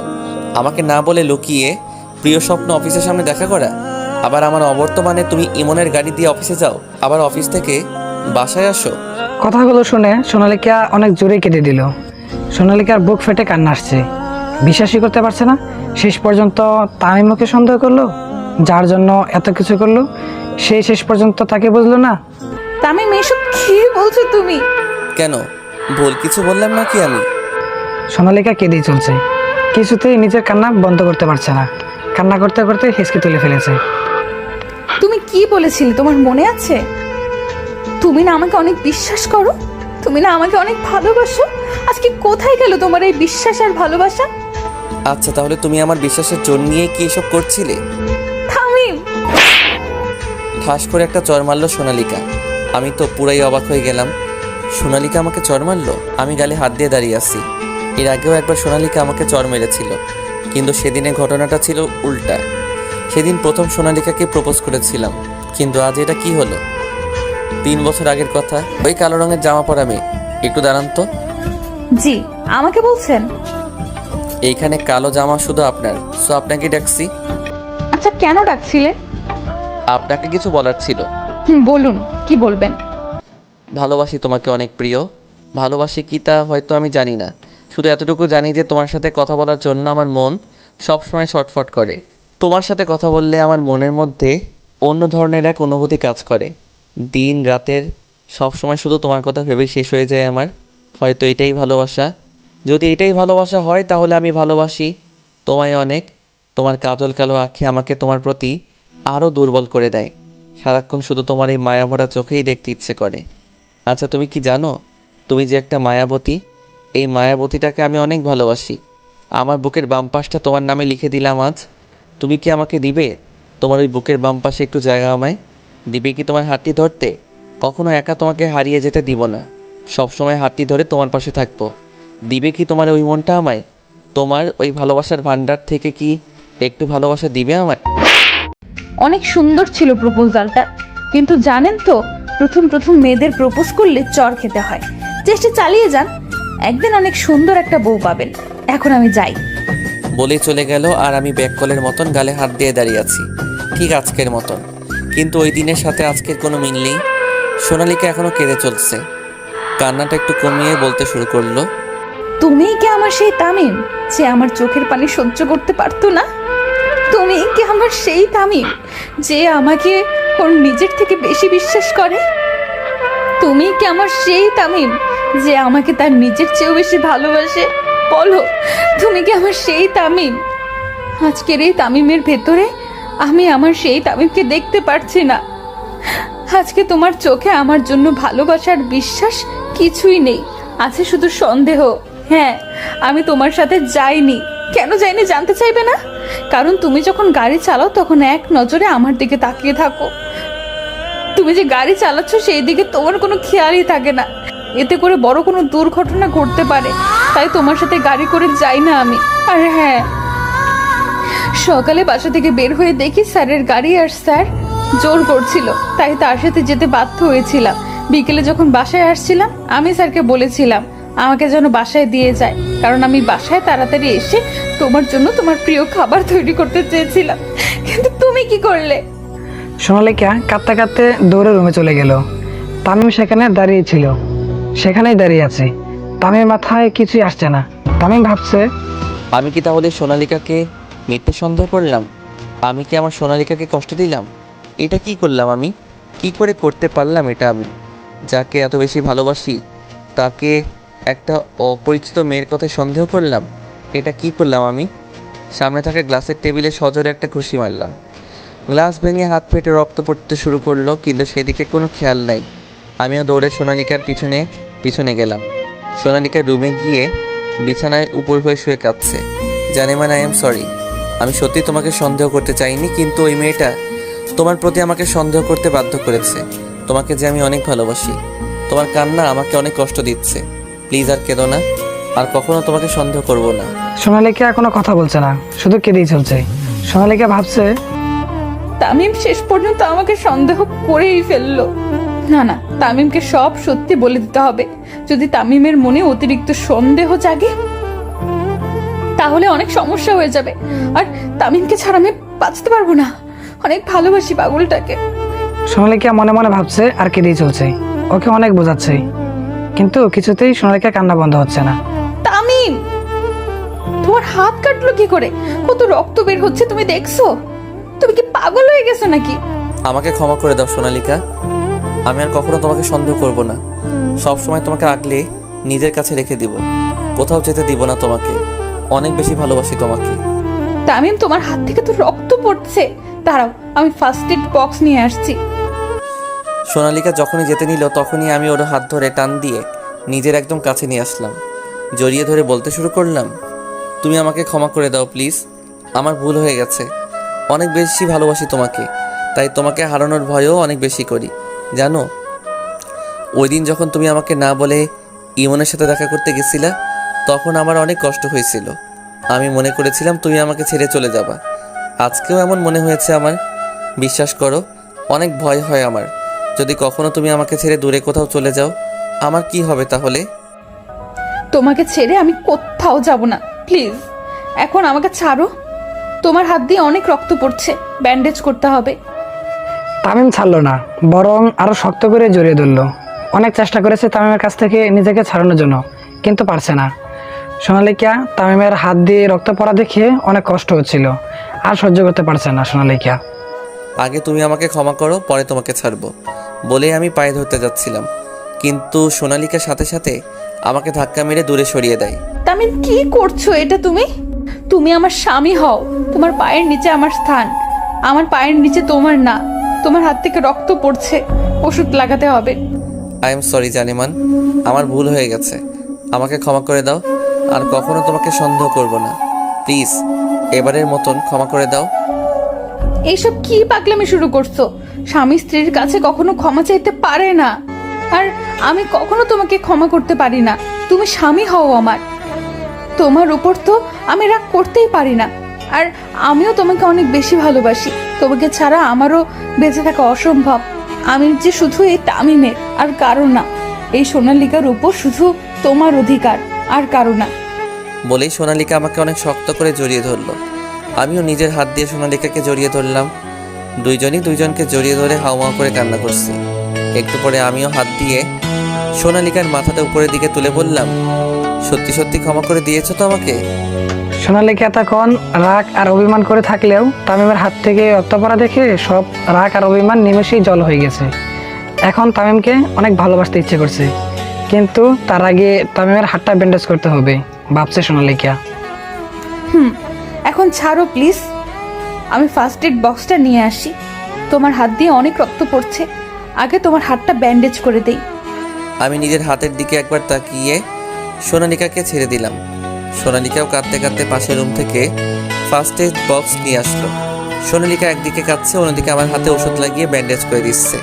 আমাকে না বলে লুকিয়ে প্রিয় স্বপ্ন অফিসের সামনে দেখা করা, আবার আমার অবর্তমানে তুমি ইমনের গাড়ি দিয়ে অফিসে যাও, আবার অফিস থেকে বাসায় আসো। কথাগুলো শুনে সোনালিকা অনেক জোরে কেঁদে দিল। সোনালিকার বুক ফেটে কান্না আসছে, বিশ্বাসই করতে পারছে না। শেষ পর্যন্ত তামিম ওকে সন্দেহ করলো, যার জন্য এত কিছু করলো, সেই শেষ পর্যন্ত তাকে বুঝলো না। তামিম এসব কি বলছো তুমি? কেন, ভুল কিছু বললাম নাকি আমি? সোনালিকা কেঁদেই চলছে, কিছুতেই নিজের কান্না বন্ধ করতে পারছে না। কান্না করতে করতে হেসকে তুলে ফেলেছে। তুমি কি বলেছিলে তোমার মনে আছে? তুমি না আমাকে অনেক বিশ্বাস করো, তুমি না আমাকে অনেক ভালোবাসো। আজকে কোথায় গেল তোমার এই বিশ্বাস আর ভালোবাসা? আচ্ছা, তাহলে তুমি আমার বিশ্বাসের জোর নিয়ে কি এসব করছিলে? তামিম, ঠাস করে একটা চর মারলো সোনালিকা। আমি তো পুরাই অবাক হয়ে গেলাম। সোনালিকা আমাকে চর মারলো? আমি গালে হাত দিয়ে দাঁড়িয়ে আছি। এর আগেও একবার সোনালিকা আমাকে চর মেরেছিল, কিন্তু সেদিনের ঘটনাটা ছিল উল্টা। সেদিন প্রথম সোনালিকাকে প্রপোজ করেছিলাম, কিন্তু আজ এটা কি হলো? 3 বছর আগের কথা। ওই কালো রঙের জামা পরা মেয়ে। একটু দাঁড়ান তো। জি আমাকে বলছেন? এইখানে কালো জামা শুধু আপনার, সো আপনাকে ডাকছি। আচ্ছা কেন ডাকছিলে? আপনাকে কিছু বলার ছিল। বলুন, কি বলবেন? ভালোবাসি তোমাকে অনেক প্রিয়। ভালোবাসি কি তা হয়তো আমি জানি না, শুধু এতটুকু জানি যে তোমার সাথে কথা বলার জন্য আমার মন সবসময় ছটফট করে। তোমার সাথে কথা বললে আমার মনের মধ্যে অন্য ধরনের এক অনুভূতি কাজ করে। দিন রাতের সবসময় শুধু তোমার কথা ভেবে শেষ হয়ে যায় আমার। হয়তো এটাই ভালোবাসা। যদি এটাই ভালোবাসা হয় তাহলে আমি ভালোবাসি তোমায় অনেক। তোমার কাজল কালো আঁখি আমাকে তোমার প্রতি আরও দুর্বল করে দেয়। সারাক্ষণ শুধু তোমার এই মায়াভরা চোখেই দেখতে ইচ্ছে করে। আচ্ছা, তুমি কি জানো তুমি যে একটা মায়াবতী? এই মায়াবতীটাকে আমি অনেক ভালোবাসি। আমার বুকের বাম পাশটা তোমার নামে লিখে দিলাম আজ। তুমি কি আমাকে দিবে তোমার ওই বুকের বাম পাশে একটু জায়গা আমায়? দিবে কি তোমার হাতটি ধরতে? কখনো একা তোমাকে হারিয়ে যেতে দিব না, সবসময় হাতটি ধরে তোমার পাশে থাকবো। দিবে কি তোমার ওই মনটা আমায়? তোমার ওই ভালোবাসার ভান্ডার থেকে কি একটু ভালোবাসা দিবে আমায়? অনেক সুন্দর ছিল প্রপোজালটা, কিন্তু জানেন তো প্রথম প্রথম মেয়েদের প্রপোজ করলে চর খেতে হয়। চেষ্টা চালিয়ে যান, একদিন অনেক সুন্দর একটা বউ পাবেন। এখন আমি যাই। বলেই চলে গেল, আর আমি ব্যাককলের মতন গালে হাত দিয়ে দাঁড়িয়ে আছি, ঠিক আজকের মতন। কিন্তু ওই দিনের সাথে আজকের কোনো মিল নেই। সোনালিকা এখনও কেঁদে চলছে। কান্নাটা একটু কমিয়ে বলতে শুরু করলো, তুমিই কি আমার সেই তামিম যে আমার চোখের পানি সহ্য করতে পারতো না? তুমিই কি আমার সেই তামিম যে আমাকে ওর নিজের থেকে বেশি বিশ্বাস করে? তুমি কি আমার সেই তামিম যে আমাকে তার নিজের চেয়েও বেশি ভালোবাসে? বলো, তুমি কি আমার সেই তামিম? আজকের এই তামিমের ভেতরে আমি আমার সেই তামিমকে দেখতে পারছি না। আজকে তোমার চোখে আমার জন্য ভালোবাসার বিশ্বাস কিছুই নেই, আছে শুধু সন্দেহ। হ্যাঁ, আমি তোমার সাথে যাইনি। কেন যাইনি জানতে চাইবে না? কারণ তুমি যখন গাড়ি চালাও তখন এক নজরে আমার দিকে তাকিয়ে থাকো। তুমি যে গাড়ি চালাচ্ছ সেই দিকে তোমার কোনো খেয়ালই থাকে না। এতে করে বড় কোনো দুর্ঘটনা ঘটতে পারে, তাই তোমার সাথে গাড়ি করে যাই না আমি। আর হ্যাঁ, সকালে বাসা থেকে বের হয়ে দেখি স্যারের গাড়ি, আর স্যার জোর করছিল, তাই তার সাথে যেতে বাধ্য হয়েছিলাম। বিকেলে যখন বাসায় আসছিলাম আমি স্যারকে বলেছিলাম আমাকে যেন বাসায় দিয়ে যায়, কারণ আমি বাসায় তাড়াতাড়ি এসে তোমার জন্য তোমার প্রিয় খাবার তৈরি করতে চেয়েছিলাম। কিন্তু তুমি কি করলে? সোনালিকা কাঁদতে কাঁদতে দৌড়ে রুমে চলে গেল। তামিম সেখানে দাঁড়িয়ে ছিল, সেখানেই দাঁড়িয়ে আছে। তামিমের মাথায় কিছুই আসছে না। তামিম ভাবছে, আমি কি তাহলে সোনালিকাকে মিথ্যে সন্দেহ করলাম? আমি কি আমার সোনালিকাকে কষ্ট দিলাম? এটা কি করলাম আমি? কি করে করতে পারলাম এটা? আমি যাকে এত বেশি ভালোবাসি তাকে একটা অপরিচিত মেয়ের কথায় সন্দেহ করলাম। এটা কি করলাম আমি? সামনে থাকা গ্লাসের টেবিলে সজোরে একটা ঘুষি মারলাম। গ্লাস ভেঙে হাত ফেটে রক্ত পড়তে শুরু করলো, কিন্তু সেদিকে কোনো খেয়াল নাই। আমিও দৌড়ে সোনালিকার পিছনে পিছনে গেলাম। সোনালিকার রুমে গিয়ে বিছানায় উপর হয়ে শুয়ে কাঁদছে। জানি মানে আই এম সরি। আমি সত্যি তোমাকে সন্দেহ করতে চাইনি, কিন্তু ওই মেয়েটা তোমার প্রতি আমাকে সন্দেহ করতে বাধ্য করেছে। তোমাকে যে আমি অনেক ভালোবাসি। তোমার কান্না আমাকে অনেক কষ্ট দিচ্ছে। প্লিজ আর কেঁদো না, আর কখনো তোমাকে সন্দেহ করব না। সোনালিকা কোনো কথা বলছে না, শুধু কেঁদেই চলছে। সোনালিকা ভাবছে, তামিম শেষ পর্যন্ত আমাকে সন্দেহ করেই ফেললো। না না, তামিমকে সব সত্যি বলে দিতে হবে। যদি তামিমের মনে অতিরিক্ত সন্দেহ জাগে তাহলে অনেক সমস্যা হয়ে যাবে। আর তামিমকে ছাড়া আমি বাঁচতে পারবো না। অনেক ভালোবাসি পাগলটাকে। সোনালিকা মনে মনে ভাবছে আর কেঁদেই চলছে। ওকে অনেক বোঝাচ্ছে, কিন্তু কিছুতেই সোনালিকা কান্না বন্ধ হচ্ছে না। তামিম, তোমার হাত কাটলো কি করে? কত রক্ত বের হচ্ছে তুমি দেখছো? তুমি কি পাগল হয়ে গেছো নাকি? আমাকে ক্ষমা করে দাও সোনালিকা। আমি আর কখনো তোমাকে সন্দেহ করব না। সব সময় তোমাকে আগলে নিজের কাছে রেখে দিব, কোথাও যেতে দিব না তোমাকে। অনেক বেশি ভালোবাসি তোমাকে। তামিম, তোমার হাত থেকে তো রক্ত পড়ছে। দাঁড়াও, আমি ফার্স্ট এড বক্স নিয়ে আসছি। সোনালিকা যখনই যেতে নিল তখনই আমি ওর হাত ধরে টান দিয়ে নিজের একদম কাছে নিয়ে আসলাম। জড়িয়ে ধরে বলতে শুরু করলাম, তুমি আমাকে ক্ষমা করে দাও প্লিজ। আমার ভুল হয়ে গেছে। অনেক বেশি ভালোবাসি তোমাকে, তাই তোমাকে হারানোর ভয়ও অনেক বেশি করি জানো। ওই দিন যখন তুমি আমাকে না বলে ইমনের সাথে দেখা করতে গেছিলা, তখন আমার অনেক কষ্ট হয়েছিল। আমি মনে করেছিলাম তুমি আমাকে ছেড়ে চলে যাবা। আজকেও এমন মনে হয়েছে আমার। বিশ্বাস করো, অনেক ভয় হয় আমার। যদি কখনো তুমি আমাকে ছেড়ে দূরে কোথাও চলে যাও, আমার কি হবে তাহলে? তোমাকে ছেড়ে আমি কোথাও যাব না, প্লিজ। এখন আমাকে ছাড়ো। তোমার হাত দিয়ে অনেক রক্ত পড়ছে, ব্যান্ডেজ করতে হবে। তামিম ছাড়লো না, বরং আরো শক্ত করে জড়িয়ে ধরলো। অনেক চেষ্টা করেছে তামিমের কাছ থেকে নিজেকে ছাড়ানোর জন্য, কিন্তু পারছে না। সোনালিকা তামিমের হাত দিয়ে রক্ত পড়া দেখে অনেক কষ্ট হচ্ছিল, আর সহ্য করতে পারছে না সোনালিকা। আগে তুমি আমাকে ক্ষমা করো, পরে তোমাকে ছাড়বো বলে আমি পায়ে ধরতে যাচ্ছিলাম, কিন্তু সোনালিকার সাথে সাথে আমাকে ধাক্কা মেরে দূরে সরিয়ে দেয়। তামিম, কি করছো এটা তুমি? তুমি আমার স্বামী হও। তোমার পায়ের নিচে আমার স্থান, আমার পায়ের নিচে তোমার না। তোমার হাত থেকে রক্ত পড়ছে, ওষুধ লাগাতে হবে। আই এম সরি জানিমান, আমার ভুল হয়ে গেছে। আমাকে ক্ষমা করে দাও। আর কখনো তোমাকে সন্দেহ করব না, প্লিজ। এবারের মতন ক্ষমা করে দাও। এইসব কি পাগলামি শুরু করছো? স্বামী স্ত্রীর কাছে কখনো ক্ষমা চাইতে পারে না। আর আমি কখনো তোমাকে ক্ষমা করতে পারি না। তুমি স্বামী হও আমার। তোমার উপর তো আমি রাগ করতেই পারি না। আর আমিও তোমাকে অনেক বেশি ভালোবাসি। তোমাকে ছাড়া আমারও বেঁচে থাকা অসম্ভব। আমি যে শুধু এই তামিমের, আর কারো না। এই সোনালিকার উপর শুধু তোমার অধিকার, আর কারো না। বলেই সোনালিকা আমাকে অনেক শক্ত করে জড়িয়ে ধরলো। আমিও নিজের হাত দিয়ে সোনালিকাকে জড়িয়ে ধরলাম। দুইজনই দুইজনকে জড়িয়ে ধরে হাওয়া করে কান্না করছি। একটু পরে আমিও হাত দিয়ে সোনালিকার মাথাটা উপরের দিকে তুলে বললাম, সত্যি সত্যি ক্ষমা করে দিয়েছো তো আমাকে? সোনালিকা এতক্ষণ রাগ আর অভিমান করে থাকলেও তামিমের হাত থেকে রক্ত পড়া দেখে সব রাগ আর অভিমান নিমেষেই জল হয়ে গেছে। এখন তামিমকে অনেক ভালোবাসতে ইচ্ছে করছে, কিন্তু তার আগে তামিমের হাতটা ব্যান্ডেজ করতে হবে ভাবছে সোনালিকা। এখন ছাড়ো প্লিজ। আমি ফার্স্ট এড বক্সটা নিয়ে আসি। তোমার হাত দিয়ে অনেক রক্ত পড়ছে, আগে তোমার হাতটা ব্যান্ডেজ করে দেই। আমি নিজের হাতের দিকে একবার তাকিয়ে সোনালিকাকে ছেড়ে দিলাম। সোনালিকাও কাঁদতে কাঁদতে পাশের রুম থেকে ফার্স্ট এড বক্স নিয়ে আসলো। সোনালিকা একদিকে কাঁদছে, অন্যদিকে আমার হাতে ওষুধ লাগিয়ে ব্যান্ডেজ করে দিচ্ছে।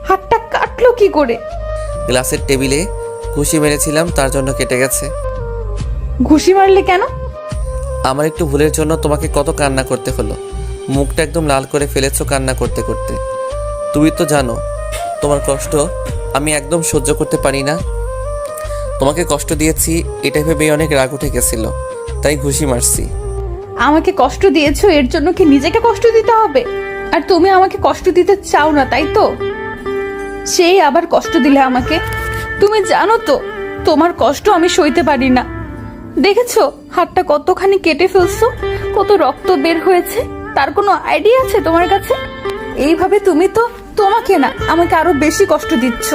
হাতটা কাটলো কি করে? গ্লাসের টেবিলে ঘুষি মেরেছিলাম, তার জন্য কেটে গেছে। ঘুষি মারলে কেন? আমার একটু ভুলের জন্য তোমাকে কত কান্না করতে হলো। মুখটা একদম লাল করে ফেলেছো কান্না করতে করতে। তুমি তো জানো তোমার কষ্ট আমি একদম সহ্য করতে পারি না। তোমাকে কষ্ট দিয়েছি এটা ভেবে অনেক রাগ উঠে গেছিল, তাই ঘুষি মারছি। আমাকে কষ্ট দিয়েছো, এর জন্য কি নিজেকে কষ্ট দিতে হবে? আর তুমি আমাকে কষ্ট দিতে চাও না, তাই তো? সেই আবার কষ্ট দিলে আমাকে। তুমি জানো তো তোমার কষ্ট আমি সইতে পারি না। দেখেছো হাতটা কতখানি কেটে ফেলছো, কত রক্ত বের হয়েছে। তার কোনো আইডিয়া আছে তোমার কাছে? এইভাবে তুমি তো তোমাকে না, আমাকে আরো বেশি কষ্ট দিচ্ছ।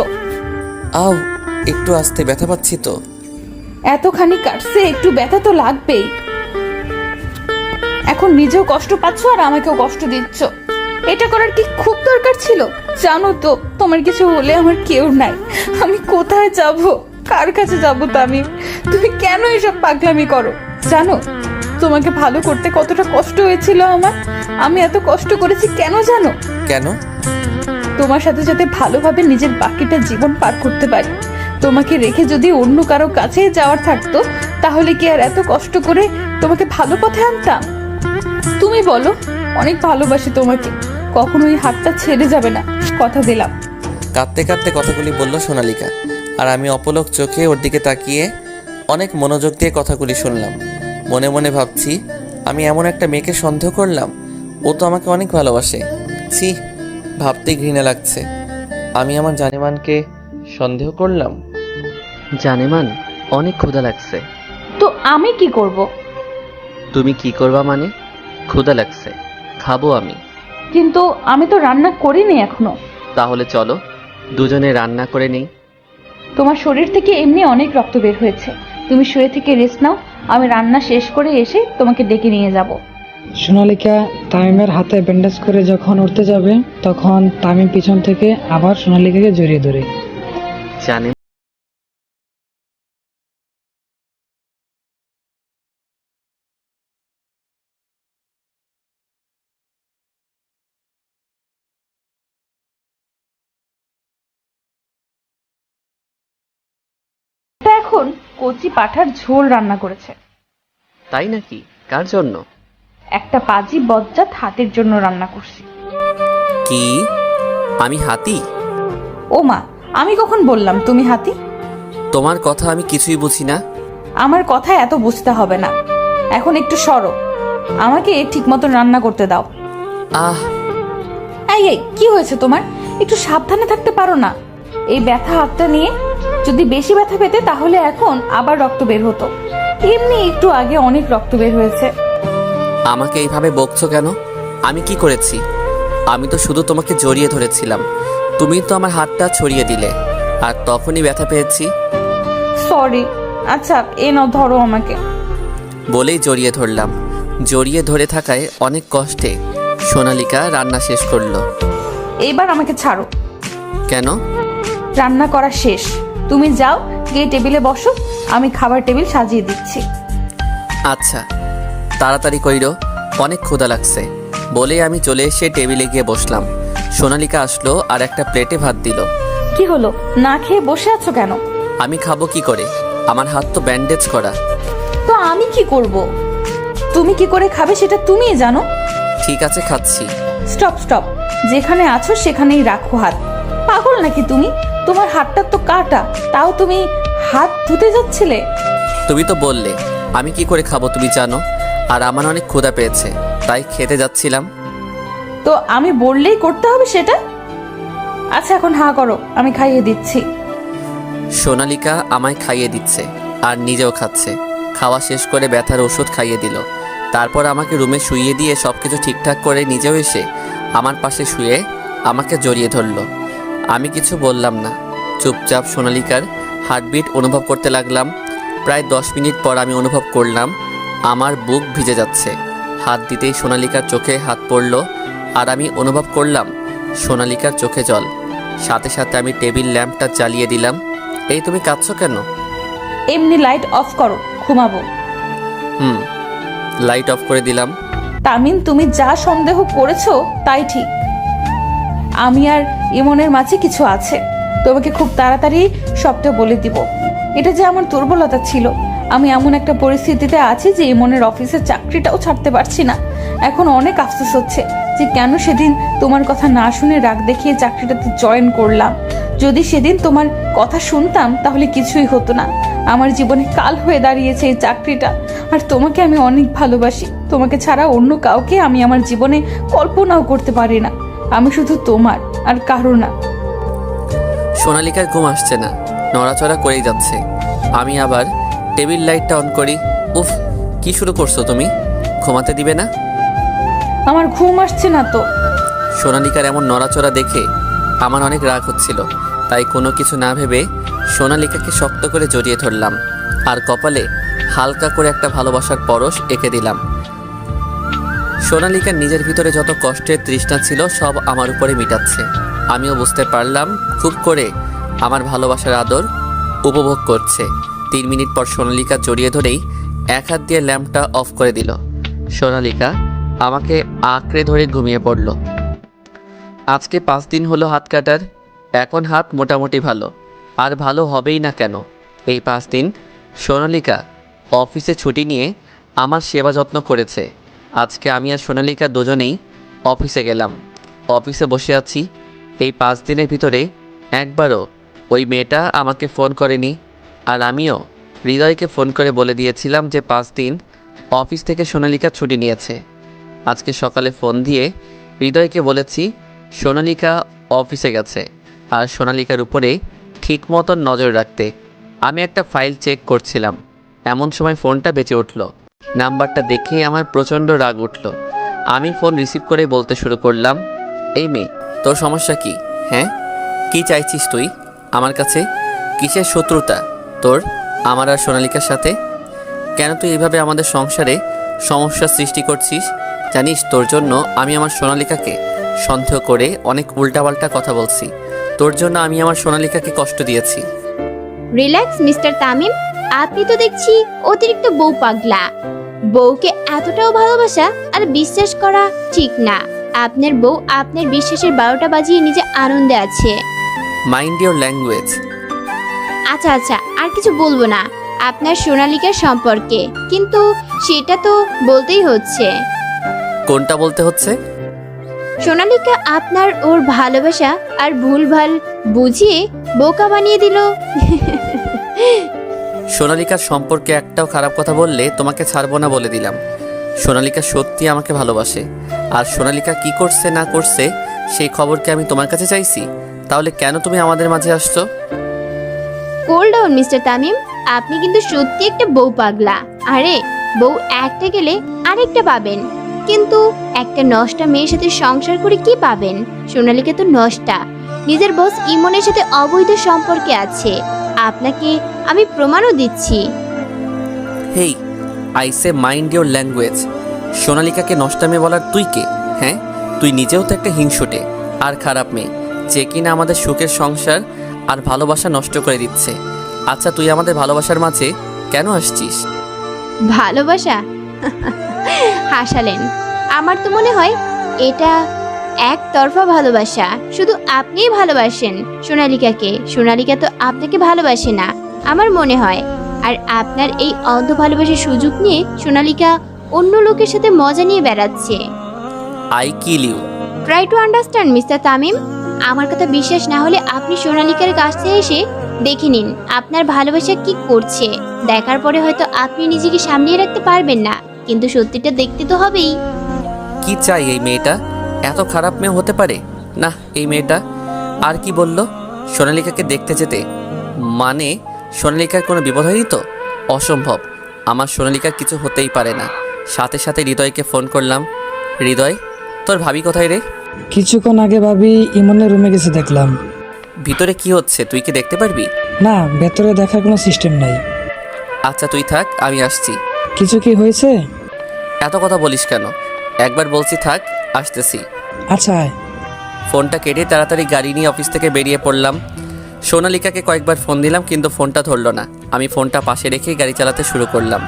আও, একটু আস্তে, ব্যথা পাচ্ছি তো। এতখানি কাটছে, একটু ব্যথা তো লাগবেই। এখন নিজেও কষ্ট পাচ্ছ আর আমাকেও কষ্ট দিচ্ছ। এটা করার কি খুব দরকার ছিল? জানো তো তোমার কিছু হলে আমার কেউ নাই। আমি কোথায় যাব, কার কাছে যাব? তামিম, তুমি কেন এসব পাগলামি করো? জানো তোমাকে ভালো করতে কতটা কষ্ট হয়েছিল আমার। আমি এত কষ্ট করেছি কেন জানো? কেন? তোমার সাথে সাথে ভালোভাবে নিজের বাকিটা জীবন পার করতে পারি। তোমাকে রেখে যদি অন্য কারো কাছে যাওয়ার থাকতো, তাহলে কি আর এত কষ্ট করে তোমাকে ভালো পথে আনতাম? তুমি বলো। অনেক ভালোবাসি তোমাকে, কখনোই হাতটা ছেড়ে যাবে না, কথা দিলাম। কাঁদতে কাঁদতে কথাগুলি বলল সোনালিকা, আর আমি অপলক চোখে ওর দিকে তাকিয়ে অনেক মনোযোগ দিয়ে কথাগুলি শুনলাম। মনে মনে ভাবছি আমি এমন একটা মেয়েকে সন্দেহ করলাম, ও তো আমাকে অনেক ভালোবাসে। ছি, ভাবতেই ঘৃণা লাগছে। আমি আমার জানেমানকে সন্দেহ করলাম। জানেমান, অনেক ক্ষুধা লাগছে। তো আমি কি করব? তুমি কি করবা মানে? ক্ষুধা লাগছে, খাবো আমি। কিন্তু আমি তো রান্না করিনি এখনো। তাহলে চলো দুজনে রান্না করে নেই। তোমার শরীর থেকে এমনি অনেক রক্ত বের হয়েছে, তুমি শুয়ে থেকে রেস্ট নাও, আমি রান্না শেষ করে এসে তোমাকে ডেকে নিয়ে যাব। সোনালিকা তামিমের হাতে ব্যান্ডেজ করে যখন উঠতে যাবে তখন তামিম পিছন থেকে আবার সোনালিকাকে জড়িয়ে ধরে। জানে তা এখন কচি পাঠার ঝোল রান্না করেছে। তাই নাকি? কার জন্য? একটা পাজি বজ্জাত হাতের জন্য রান্না করছি। কি? আমি হাতি? ও মা, আমি কখন বললাম তুমি হাতি? তোমার কথা আমি কিছুই বুঝি না। আমার কথা এত বুঝতে হবে না, এখন একটু সরো, আমাকে ঠিক মতো রান্না করতে দাও। আহ, এই এই, কি হয়েছে তোমার? একটু সাবধানে থাকতে পারো না? এই ব্যথা হাতটা নিয়ে, যদি বেশি ব্যথা পেতে তাহলে এখন আবার রক্ত বের হতো, এমনি একটু আগে অনেক রক্ত বের হয়েছে। আমাকে এইভাবে বকছো কেন? আমি কি করেছি? আমি তো শুধু তোমাকে জড়িয়ে ধরেছিলাম, তুমি তো আমার হাতটা ছড়িয়ে দিলে, আর তখনই ব্যথা পেয়েছি। সরি। আচ্ছা, এ নাও, ধরো আমাকে। বলেই জড়িয়ে ধরলাম। জড়িয়ে ধরে থাকায় অনেক কষ্টে সোনালিকা রান্না শেষ করলো। এইবার আমাকে ছাড়ো। কেন? রান্না করা শেষ, তুমি যাও, গিয়ে টেবিলে বসো, আমি খাবার টেবিল সাজিয়ে দিচ্ছি। আচ্ছা, তাড়াতাড়ি কইরো, অনেক ক্ষুধা লাগছে। বলেই আমি চলে এসে টেবিলে গিয়ে বসলাম। সোনালিকা আসলো আর একটা প্লেটে ভাত দিল। কি হলো, না খেয়ে বসে আছো কেন? আমি খাবো কি করে? আমার হাত তো ব্যান্ডেজ করা। তো আমি কি করব? তুমি কি করে খাবে সেটা তুমিই জানো। ঠিক আছে, খাচ্ছি। স্টপ স্টপ, যেখানে আছো সেখানেই রাখো হাত। পাগল নাকি তুমি? তোমার হাতটা তো কাটা, তাও তুমি হাত ধুতে যাচ্ছিলে। তুমি তো বললে আমি কি করে খাবো তুমি জানো, আর আমার অনেক ক্ষুধা পেয়েছে, তাই খেতে যাচ্ছিলাম। তো আমি বললেই করতে হবে সেটা? আচ্ছা, এখন হা করো, আমি খাইয়ে দিচ্ছি। সোনালিকা আমায় খাইয়ে দিচ্ছে আর নিজেও খাচ্ছে। খাওয়া শেষ করে ব্যথার ওষুধ খাইয়ে দিল। তারপর আমাকে রুমে শুইয়ে দিয়ে সবকিছু ঠিকঠাক করে নিজেও এসে আমার পাশে শুয়ে আমাকে জড়িয়ে ধরলো। আমি কিছু বললাম না, চুপচাপ সোনালিকার হার্টবিট অনুভব করতে লাগলাম। প্রায় 10 মিনিট পর আমি অনুভব করলাম আমার বুক ভিজে যাচ্ছে। হাত দিতেই সোনালিকার চোখে হাত পড়ল, আর আমি অনুভব করলাম সোনালিকার চোখে জল। সাথে সাথে আমি টেবিল ল্যাম্পটা জ্বালিয়ে দিলাম। এই, তুমি কাঁদছো কেন? এমনি লাইট অফ করো, ঘুমাবো। লাইট অফ করে দিলাম। তামিম, তুমি যা সন্দেহ করেছো তাই ঠিক। আমি আর ইমনের মাঝে কিছু আছে, তোমাকে খুব তাড়াতাড়ি সবটা বলে দিব। এটা যে আমার দুর্বলতা ছিল, আমি এমন একটা পরিস্থিতিতে আছি যে ইমনের অফিসের চাকরিটাও ছাড়তে পারছি না। এখন অনেক আফসোস হচ্ছে যে কেন সেদিন তোমার কথা না শুনে রাগ দেখিয়ে চাকরিটাতে জয়েন করলাম। যদি সেদিন তোমার কথা শুনতাম তাহলে কিছুই হতো না। আমার জীবনে কাল হয়ে দাঁড়িয়েছে এই চাকরিটা, আর তোমাকে আমি অনেক ভালোবাসি। তোমাকে ছাড়া অন্য কাউকে আমি আমার জীবনে কল্পনাও করতে পারি না। আমি শুধু তোমার, আর কারো না। সোনালিকার ঘুম আসছে না, নড়াচড়া করেই যাচ্ছে। আমি আবার টেবিল লাইটটা অন করি। উফ, কি শুরু করছো তুমি? ঘুমাতে দিবে না? আমার ঘুম আসছে না তো। সোনালিকার এমন নড়াচড়া দেখে আমার অনেক রাগ হচ্ছিল, তাই কোনো কিছু না ভেবে সোনালিকাকে শক্ত করে জড়িয়ে ধরলাম আর কপালে হালকা করে একটা ভালোবাসার পরশ এঁকে দিলাম। সোনালিকার নিজের ভিতরে যত কষ্টের তৃষ্ণা ছিল সব আমার উপরে মিটাচ্ছে। আমিও বুঝতে পারলাম খুব করে আমার ভালোবাসার আদর উপভোগ করছে। 3 মিনিট পর সোনালিকা জড়িয়ে ধরেই এক হাত দিয়ে ল্যাম্পটা অফ করে দিল। সোনালিকা আমাকে আঁকড়ে ধরে ঘুমিয়ে পড়ল। আজকে 5 দিন হলো হাত কাটার। এখন হাত মোটামুটি ভালো, আর ভালো হবেই না কেন। এই 5 দিন সোনালিকা অফিসে ছুটি নিয়ে আমার সেবা যত্ন করেছে। আজকে আমি আর সোনালিকা দুজনেই অফিসে গেলাম। অফিসে বসে আছি। এই 5 দিনের ভিতরে একবারও ওই মেয়েটা আমাকে ফোন করেনি, আর আমিও হৃদয়কে ফোন করে বলে দিয়েছিলাম যে 5 দিন অফিস থেকে সোনালিকা ছুটি নিয়েছে। আজকে সকালে ফোন দিয়ে হৃদয়কে বলেছি সোনালিকা অফিসে গেছে আর সোনালিকার উপরে ঠিক মতন নজর রাখতে। আমি একটা ফাইল চেক করছিলাম, এমন সময় ফোনটা বেঁচে উঠল। নাম্বারটা দেখেই আমার প্রচণ্ড রাগ উঠল। আমি ফোন রিসিভ করে বলতে শুরু করলাম, এই মেয়ে, তোর সমস্যা কি? হ্যাঁ, কি চাইছিস তুই আমার কাছে? কিসের শত্রুতা তোর আমার আর সোনালিকার সাথে? কেন তুই এইভাবে আমাদের সংসারে সমস্যা সৃষ্টি করছিস? জানিস তোর জন্য আমি আমার সোনালিকাকে সন্দেহ করে অনেক উল্টাপাল্টা কথা বলছি। তোর জন্য আমি আমার সোনালিকাকে কষ্ট দিয়েছি। রিল্যাক্স মিস্টার তামিম, আপনি তো দেখছি অতিরিক্ত বউ পাগলা। বউকে এতটাও ভালোবাসা আর বিশ্বাস করা ঠিক না। আপনার বউ আপনার বিশ্বাসের 12টা বাজিয়ে নিজে আনন্দে আছে। Mind your language. আচ্ছা আচ্ছা, আর কিছু বলবো না আপনার সোনালিকার সম্পর্কে, কিন্তু সেটা তো বলতেই হচ্ছে। কোনটা বলতে হচ্ছে? সোনালিকা আপনার ওর ভালোবাসা আর ভুলভাল বুঝিয়ে বোকা বানিয়ে দিল। সোনালিকার সম্পর্কে একটাও খারাপ কথা বললে তোমাকে ছাড়বো না বলে দিলাম। সোনালিকা সত্যি আমাকে ভালোবাসে, আর সোনালিকা কি করছে না করছে সেই খবরকে আমি তোমার কাছে চাইছি। তাহলে কেন তুমি আমাদের মাঝে আসছো? কোল ডাউন মিস্টার তামিম, আপনি কিন্তু সত্যি একটা বউ পাগলা। আরে বউ একটা গেলে আরেকটা পাবেন, কিন্তু একটা নষ্টা মেয়ের সাথে সংসার করে কি পাবেন? সোনালিকা তো নষ্টা, নিজের বস ইমনের সাথে অবৈধ সম্পর্কে আছে। আপনাকে আমি প্রমাণও দিচ্ছি। Hey, I say mind your language. সোনালিকাকে নষ্টামে বলার তুই কে? হ্যাঁ, তুই নিজেও তো একটা হিংসুটে আর খারাপ মেয়ে, যে কিনা আমাদের সুখের সংসার আর ভালোবাসা নষ্ট করে দিচ্ছে। আচ্ছা, তুই আমাদের ভালোবাসার মাঝে কেন আসছিস? ভালোবাসা? হাসালেন। আমার তো মনে হয় এটা একতরফা ভালোবাসা। শুধু আপনিই ভালোবাসেন সোনালিকাকে, সোনালিকা তো আপনাকে ভালোবাসে না আমার মনে হয়। আর আপনার এই অন্ধ ভালোবাসার সুযোগ নিয়ে সোনালিকা অন্য লোকের সাথে মজা নিয়ে বেড়াচ্ছে। I kill you. Try to understand mister Tamim. আমার কথা বিশ্বাস না হলে আপনি সোনালিকার কাছে এসে দেখে নিন আপনার ভালোবাসা কি করছে। দেখার পরে হয়তো আপনি নিজেকে সামলিয়ে রাখতে পারবেন না, কিন্তু সত্যিটা দেখতে তো হবেই। কি চাই এই মেয়েটা? এত খারাপ মেয়ে হতে পারে না এই মেয়েটা। আর কি বলল? সোনালিকাকে দেখতে যেতে, মানে সোনালিকার কোনো বিপদ হয়নি তো? অসম্ভব, আমার সোনালিকার কিছু হতেই পারে না। সাথে সাথে হৃদয়কে ফোন করলাম। হৃদয়, তোর ভাবি কোথায় রে? কিছুক্ষণ আগে ভাবি ইমনের রুমে গেছে দেখলাম। ভিতরে কি হচ্ছে তুই কি দেখতে পারবি? না, ভেতরে দেখার কোনো সিস্টেম নাই। আচ্ছা তুই থাক, আমি আসছি। কিছু কি হয়েছে? এত কথা বলিস কেন? একবার বলছি থাক, আসতেছি। আচ্ছা আয়। ফোনটা কেটে তাড়াতাড়ি গাড়ি নিয়ে অফিস থেকে বেরিয়ে পড়লাম। সোনালিকাকে কয়েকবার ফোন দিলাম কিন্তু ফোনটা ধরলো না। আমি ফোনটা পাশে রেখেই গাড়ি চালাতে শুরু করলাম।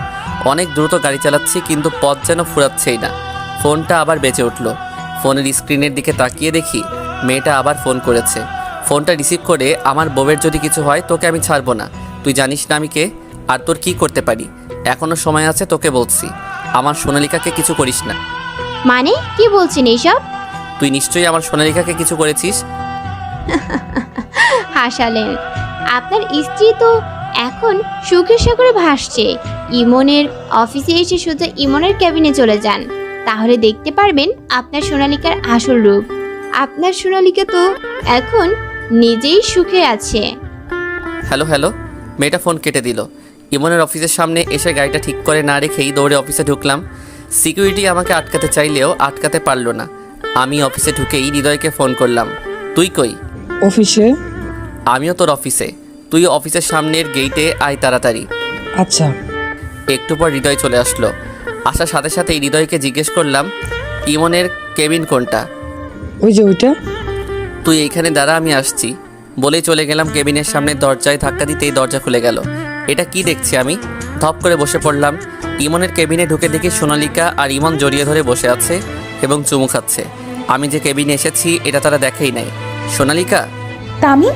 অনেক দ্রুত গাড়ি চালাচ্ছি কিন্তু পথ যেন ফুরাচ্ছেই না। ফোনটা আবার বেজে উঠলো। ফোনের স্ক্রিনের দিকে তাকিয়ে দেখি মেয়েটা আবার ফোন করেছে। ফোনটা রিসিভ করে, আমার বউয়ের যদি কিছু হয় তোকে আমি ছাড়বো না। তুই জানিস না আমি কে আর তোর কি করতে পারি। এখনো সময় আছে, তোকে বলছি আমার সোনালিকাকে কিছু করিস না। মানে কি বলছেন এইসব? তুই নিশ্চয়ই আমার সোনালিকাকে কিছু করেছিস। হাসালেন। আপনার স্ত্রী তো এখন সুখের সাগরে ভাসছে। ইমনের অফিসে এসে শুধু ইমনের ক্যাবিনে চলে যান, তাহলে দেখতে পারবেন আপনার সোনালিকার আসল রূপ। আপনার সোনালিকা তো এখন নিজেই সুখে আছে। হ্যালো হ্যালো, মেয়েটা ফোন কেটে দিল। ইমনের অফিসের সামনে এসে গাড়িটা ঠিক করে না রেখেই দৌড়ে অফিসে ঢুকলাম। সিকিউরিটি আমাকে আটকাতে চাইলেও আটকাতে পারলো না। আমি অফিসে ঢুকেই হৃদয়কে ফোন করলাম। তুই কই? অফিসে। আমিও তোর অফিসে। তুই অফিসের সামনের গেইটে আয় তাড়াতাড়ি। আচ্ছা। একটু পর হৃদয় চলে আসলো। আসার সাথে সাথেই হৃদয়কে জিজ্ঞেস করলাম, ইমনের কেবিন কোনটা? ওই যে ওইটা। তুই এইখানে দাঁড়া, আমি আসছি বলেই চলে গেলাম কেবিনের সামনে। দরজায় ধাক্কা দিতেই দরজা খুলে গেল। এটা কি দেখছি আমি? ধপ করে বসে পড়লাম। ইমনের কেবিনে ঢুকে দেখি সোনালিকা আর ইমন জড়িয়ে ধরে বসে আছে এবং চুমু খাচ্ছে। আমি যে কেবিনে এসেছি এটা তারা দেখেই নাই। সোনালিকা। তামিম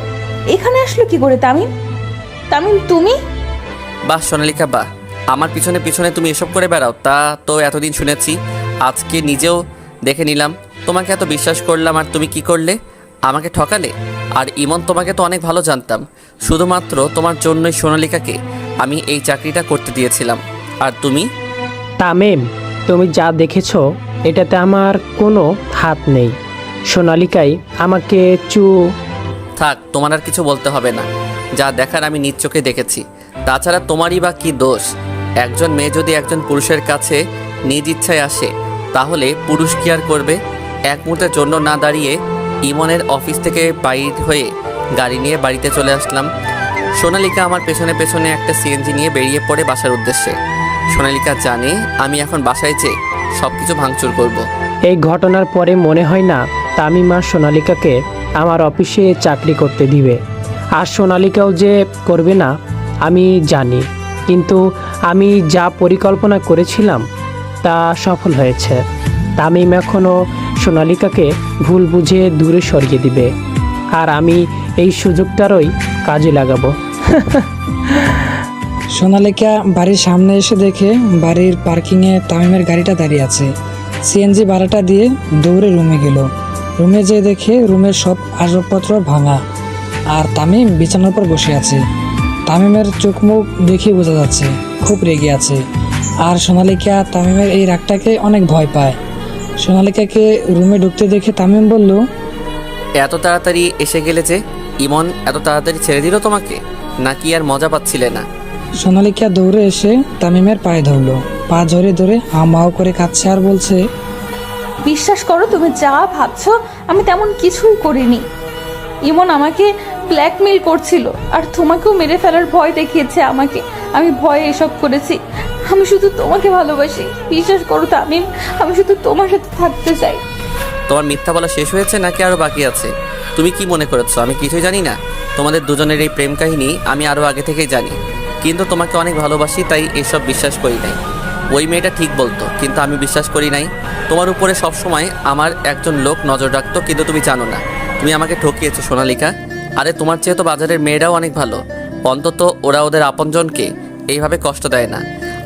এখানে আসলো কি করে? তামিম, তামিম তুমি? বাহ সোনালিকা বাহ, আমার পিছনে পিছনে তুমি এসব করে বেড়াও তা তো এতদিন শুনেছি, আজকে নিজেও দেখে নিলাম। তোমাকে এত বিশ্বাস করলাম আর তুমি কি করলে? আমাকে ঠকালে। আর ইমন তোমাকে তো অনেক ভালো জানতাম, শুধুমাত্র তোমার জন্যই সোনালিকাকে আমি এই চাকরিটা করতে দিয়েছিলাম। আর তুমি? তামিম, তুমি যা দেখেছো এটাতে আমার কোনো হাত নেই। সোনালিকাই আমাকে থাক, তোমার আর কিছু বলতে হবে না। যা দেখার আমি নিজ চোখে দেখেছি। তাছাড়া তোমারই বা কী দোষ? একজন মেয়ে যদি একজন পুরুষের কাছে নিজ ইচ্ছায় আসে, তাহলে পুরুষ কি আর করবে? এক মুহূর্তের জন্য না দাঁড়িয়ে ইমনের অফিস থেকে বাইর হয়ে গাড়ি নিয়ে বাড়িতে চলে আসলাম। সোনালিকা আমার পেছনে পেছনে একটা সিএনজি নিয়ে বেরিয়ে পড়ে বাসার উদ্দেশ্যে। সোনালিকা জানে আমি এখন বাসায় যেয়ে সব কিছু ভাঙচুর করব। এই ঘটনার পরে মনে হয় না তামিম আর সোনালিকাকে আমার অফিসে চাকরি করতে দিবে। আর সোনালিকাও যে করবে না আমি জানি, কিন্তু আমি যা পরিকল্পনা করেছিলাম তা সফল হয়েছে। তামিম এখনও সোনালিকাকে ভুল বুঝে দূরে সরিয়ে দিবে, আর আমি এই সুযোগটারই কাজে লাগাবো। সোনালিকা বাড়ির সামনে এসে দেখে বাড়ির পার্কিংয়ে তামিমের গাড়িটা দাঁড়িয়ে আছে। সিএনজি ভাড়াটা দিয়ে দৌড়ে রুমে গেল। রুমে যেয়ে দেখে রুমের সব আসবাবপত্র ভাঙা, আর তামিম বিছানার উপর বসে আছে। তামিমের চোখ মুখ দেখে বোঝা যাচ্ছে খুব রেগে আছে। আর সোনালিকা তামিমের এই রাগটাকে অনেক ভয় পায়। সোনালিকাকে রুমে ঢুকতে দেখে তামিম বলল, এত তাড়াতাড়ি এসে গেলে যে? ইমন এত তাড়াতাড়ি ছেড়ে দিল তোমাকে, নাকি আর মজা পাচ্ছিলে না? সোনালিকা দৌড়ে এসে তামিমের পায়ে ধরলো। পা ধরে ধরে হামাও করে কাঁদছে আর বলছে, বিশ্বাস করো, তুমি যা ভাবছো আমি তেমন কিছুই করিনি। ইমন আমাকে ব্ল্যাকমেল করছিল আর তোমাকেও মেরে ফেলার ভয় দেখিয়েছে আমাকে। আমি ভয়ে এসব করেছি। আমি শুধু তোমাকে ভালোবাসি। বিশ্বাস করো তামিম, আমি শুধু তোমার সাথে থাকতে চাই। তোমার মিথ্যা বলা শেষ হয়েছে নাকি আরও বাকি আছে? তুমি কি মনে করেছো আমি কিছুই জানি না? তোমাদের দুজনের এই প্রেম কাহিনী আমি আরও আগে থেকেই জানি, কিন্তু তোমাকে অনেক ভালোবাসি তাই এসব বিশ্বাস করি নাই। ওই মেয়েটা ঠিক বলতো, কিন্তু আমি বিশ্বাস করি নাই। তোমার উপরে সবসময় আমার একজন লোক নজর রাখতো, কিন্তু তুমি জানো না, তুমি আমাকে ঠকিয়েছো সোনালিকা। আরে তোমার চেয়ে তো বাজারের মেয়েরাও অনেক ভালো, অন্তত ওরা ওদের আপনজনকে এইভাবে কষ্ট দেয় না।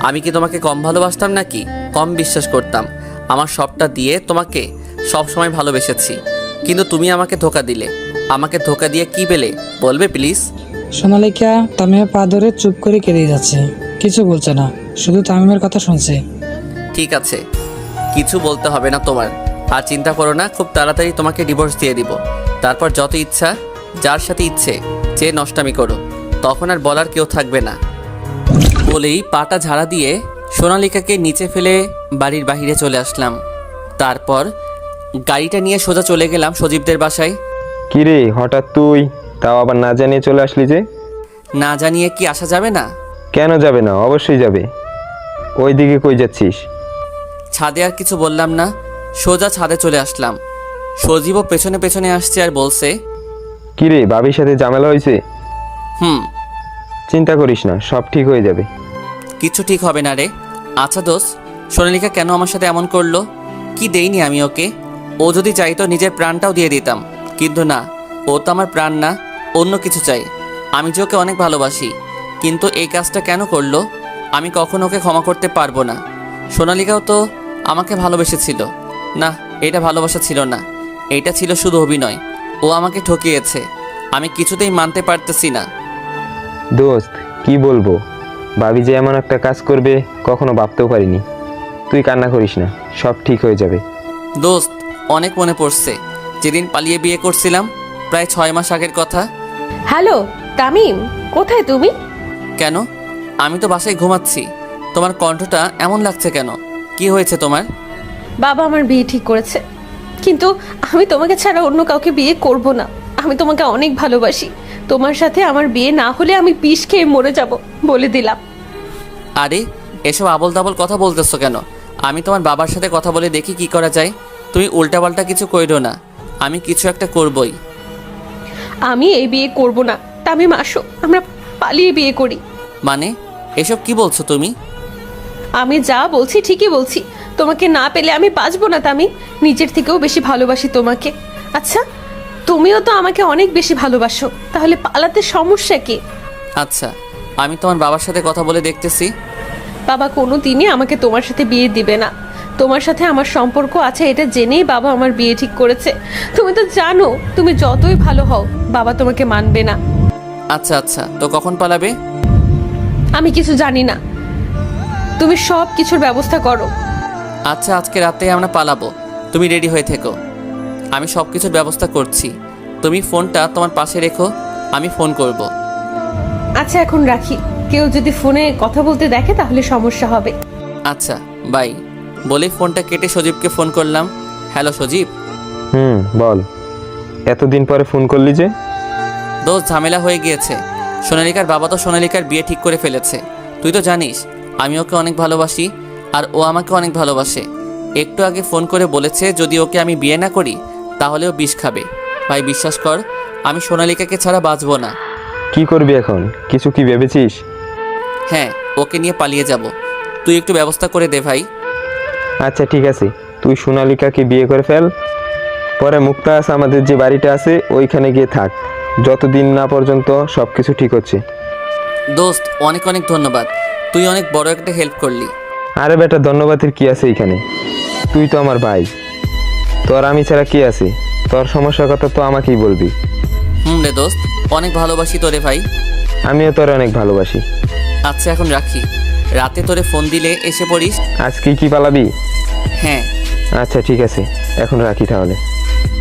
আমি কি তোমাকে কম ভালোবাসতাম নাকি কম বিশ্বাস করতাম? আমার সবটা দিয়ে তোমাকে সবসময় ভালোবেসেছি, কিন্তু তুমি আমাকে ধোকা দিলে। আমাকে ধোকা দিয়ে কি পেলে বলবে প্লিজ? সোনালিকা তামিমের পা ধরে চুপ করে কেঁদে যাচ্ছে, কিছু বলছে না, শুধু তামিমের কথা শুনছে। ঠিক আছে, কিছু বলতে হবে না তোমার। আর চিন্তা করো না, খুব তাড়াতাড়ি তোমাকে ডিভোর্স দিয়ে দিব। তারপর যত ইচ্ছা যার সাথে ইচ্ছে যে নষ্টামি করো, তখন আর বলার কেউ থাকবে না। বলেই পাটা ঝাড়া দিয়ে সোনালিকাকে নিচে ফেলে বাড়ির বাইরে চলে আসলাম। তারপর গাড়িটা নিয়ে সোজা চলে গেলাম সজীবদের বাসায়। কিরে হঠাৎ তুই, তাও আবার না জানিয়ে চলে আসলি যে? না জানিয়ে কি আসা যাবে না? কেন যাবে না? অবশ্যই যাবে। ওই দিকে কই যাচ্ছিস? ছাদে আর কিছু বললাম না, সোজা ছাদে চলে আসলাম। সজীবও পেছনে পেছনে আসছে আর বলছে, কিরে ভাবির সাথে ঝামেলা হয়েছে? হুম। চিন্তা করিস না, সব ঠিক হয়ে যাবে। কিছু ঠিক হবে না রে। আচ্ছা দোস্ত, সোনালিকা কেন আমার সাথে এমন করলো? কি দেইনি আমি ওকে? ও যদি চাইতো নিজের প্রাণটাও দিয়ে দিতাম, কিন্তু না, ও তো আমার প্রাণ না, অন্য কিছু চাই। আমি যে ওকে অনেক ভালোবাসি, কিন্তু এই কাজটা কেন করলো? আমি কখনো ওকে ক্ষমা করতে পারবো না। সোনালিকাও তো আমাকে ভালোবেসেছিল। না, এটা ভালোবাসা ছিল না, এটা ছিল শুধু অভিনয়। ও আমাকে ঠকিয়েছে, আমি কিছুতেই মানতে পারতেছি না। দোস্ত কি বলবো, ভাবি যে এমন একটা কাজ করবে কখনো ভাবতেও পারিনি। তুই কান্না করিস না, সব ঠিক হয়ে যাবে। দোস্ত, অনেক মনে পড়ছে যেদিন পালিয়ে বিয়ে করছিলাম, প্রায় 6 মাস আগের কথা। হ্যালো তামিম, কোথায় তুমি? কেন? আমি তো বাসায় ঘুমাচ্ছি। তোমার কণ্ঠটা এমন লাগছে কেন? কি হয়েছে তোমার? বাবা আমার বিয়ে ঠিক করেছে, কিন্তু আমি তোমাকে ছাড়া অন্য কাউকে বিয়ে করব না। আমি তোমাকে অনেক ভালোবাসি। তোমার সাথে আমার বিয়ে না হলে আমি বিষ খেয়ে মরে যাব, বলে দিলাম। আরে এসব আবল তাবল কথা বলতেছো কেন? আমি তোমার বাবার সাথে কথা বলে দেখি কি করা যায়। তুমি উল্টাপাল্টা কিছু কইরো না, আমি কিছু একটা করবই। আমি এই বিয়ে করব না। তামিম আসো, আমরা পালিয়ে বিয়ে করি। মানে এসব কি বলছো তুমি? আমি যা বলছি ঠিকই বলছি। তোমাকে না পেলে আমি বাঁচবো না তামিম। নিজের থেকেও বেশি ভালোবাসি তোমাকে। আচ্ছা, তুমিও তো আমাকে অনেক বেশি ভালোবাসো, তাহলে পালাতে সমস্যা কি? আচ্ছা, আমি তোমার বাবার সাথে কথা বলে দেখতেছি। বাবা কোনো দিনই আমাকে তোমার সাথে বিয়ে দিবে না। তোমার সাথে আমার সম্পর্ক আছে এটা জেনেই বাবা আমার বিয়ে ঠিক করেছে। তুমি তো জানো, তুমি যতই ভালো হও বাবা তোমাকে মানবে না। আচ্ছা আচ্ছা, তো কখন পালাবে? আমি কিছু জানি না। তুমি সব কিছুর ব্যবস্থা করো। আচ্ছা, আজকে রাতে আমরা পালাবো, তুমি রেডি হয়ে থেকো। আমি সব কিছুর ব্যবস্থা করছি, তুমি ফোনটা তোমার পাশে রেখো, আমি ফোন করব। আচ্ছা এখন রাখি, কেউ যদি ফোনে কথা বলতে দেখে তাহলে সমস্যা হবে। আচ্ছা বাই বলে ফোনটা কেটে সজীবকে ফোন করলাম। হ্যালো সজীব। বল, এতদিন পরে ফোন করলি যে? দোস্ত, ঝামেলা হয়ে গিয়েছে। সোনালিকার বাবা তো সোনালিকার বিয়ে ঠিক করে ফেলেছে। তুই তো জানিস আমি ওকে অনেক ভালোবাসি আর ও আমাকে অনেক ভালোবাসে। একটু আগে ফোন করে বলেছে যদি ওকে আমি বিয়ে না করি তাহলে ও বিষ খাবে। ভাই বিশ্বাস কর, আমি সোনালিকাকে ছাড়া বাঁচবো না। কি করবি এখন, কিছু কি ভেবেছিস? হ্যাঁ, ওকে নিয়ে পালিয়ে যাব। তুই একটু ব্যবস্থা করে দে ভাই। আচ্ছা ঠিক আছে, তুই সোনালিকাকে বিয়ে করে ফেল, পরে মুক্তাস আমাদের যে বাড়িটা আছে ওইখানে গিয়ে থাক, যতদিন না পর্যন্ত সব কিছু ঠিক হচ্ছে। দোস্ত অনেক অনেক ধন্যবাদ, তুই অনেক বড় একটা হেল্প করলি। আরে বেটা, ধন্যবাদের কি আছে এইখানে? তুই তো আমার ভাই, তোর আমি ছাড়া কি আছে? তোর সমস্যার কথা তো আমাকেই বলবি। রে দোস্ত, অনেক ভালোবাসি তোরে ভাই। আমিও তোরে অনেক ভালোবাসি। আচ্ছা এখন রাখি, রাতে তোরে ফোন দিলে এসে পড়িস। আজকে কি পালাবি? হ্যাঁ। আচ্ছা ঠিক আছে, এখন রাখি তাহলে।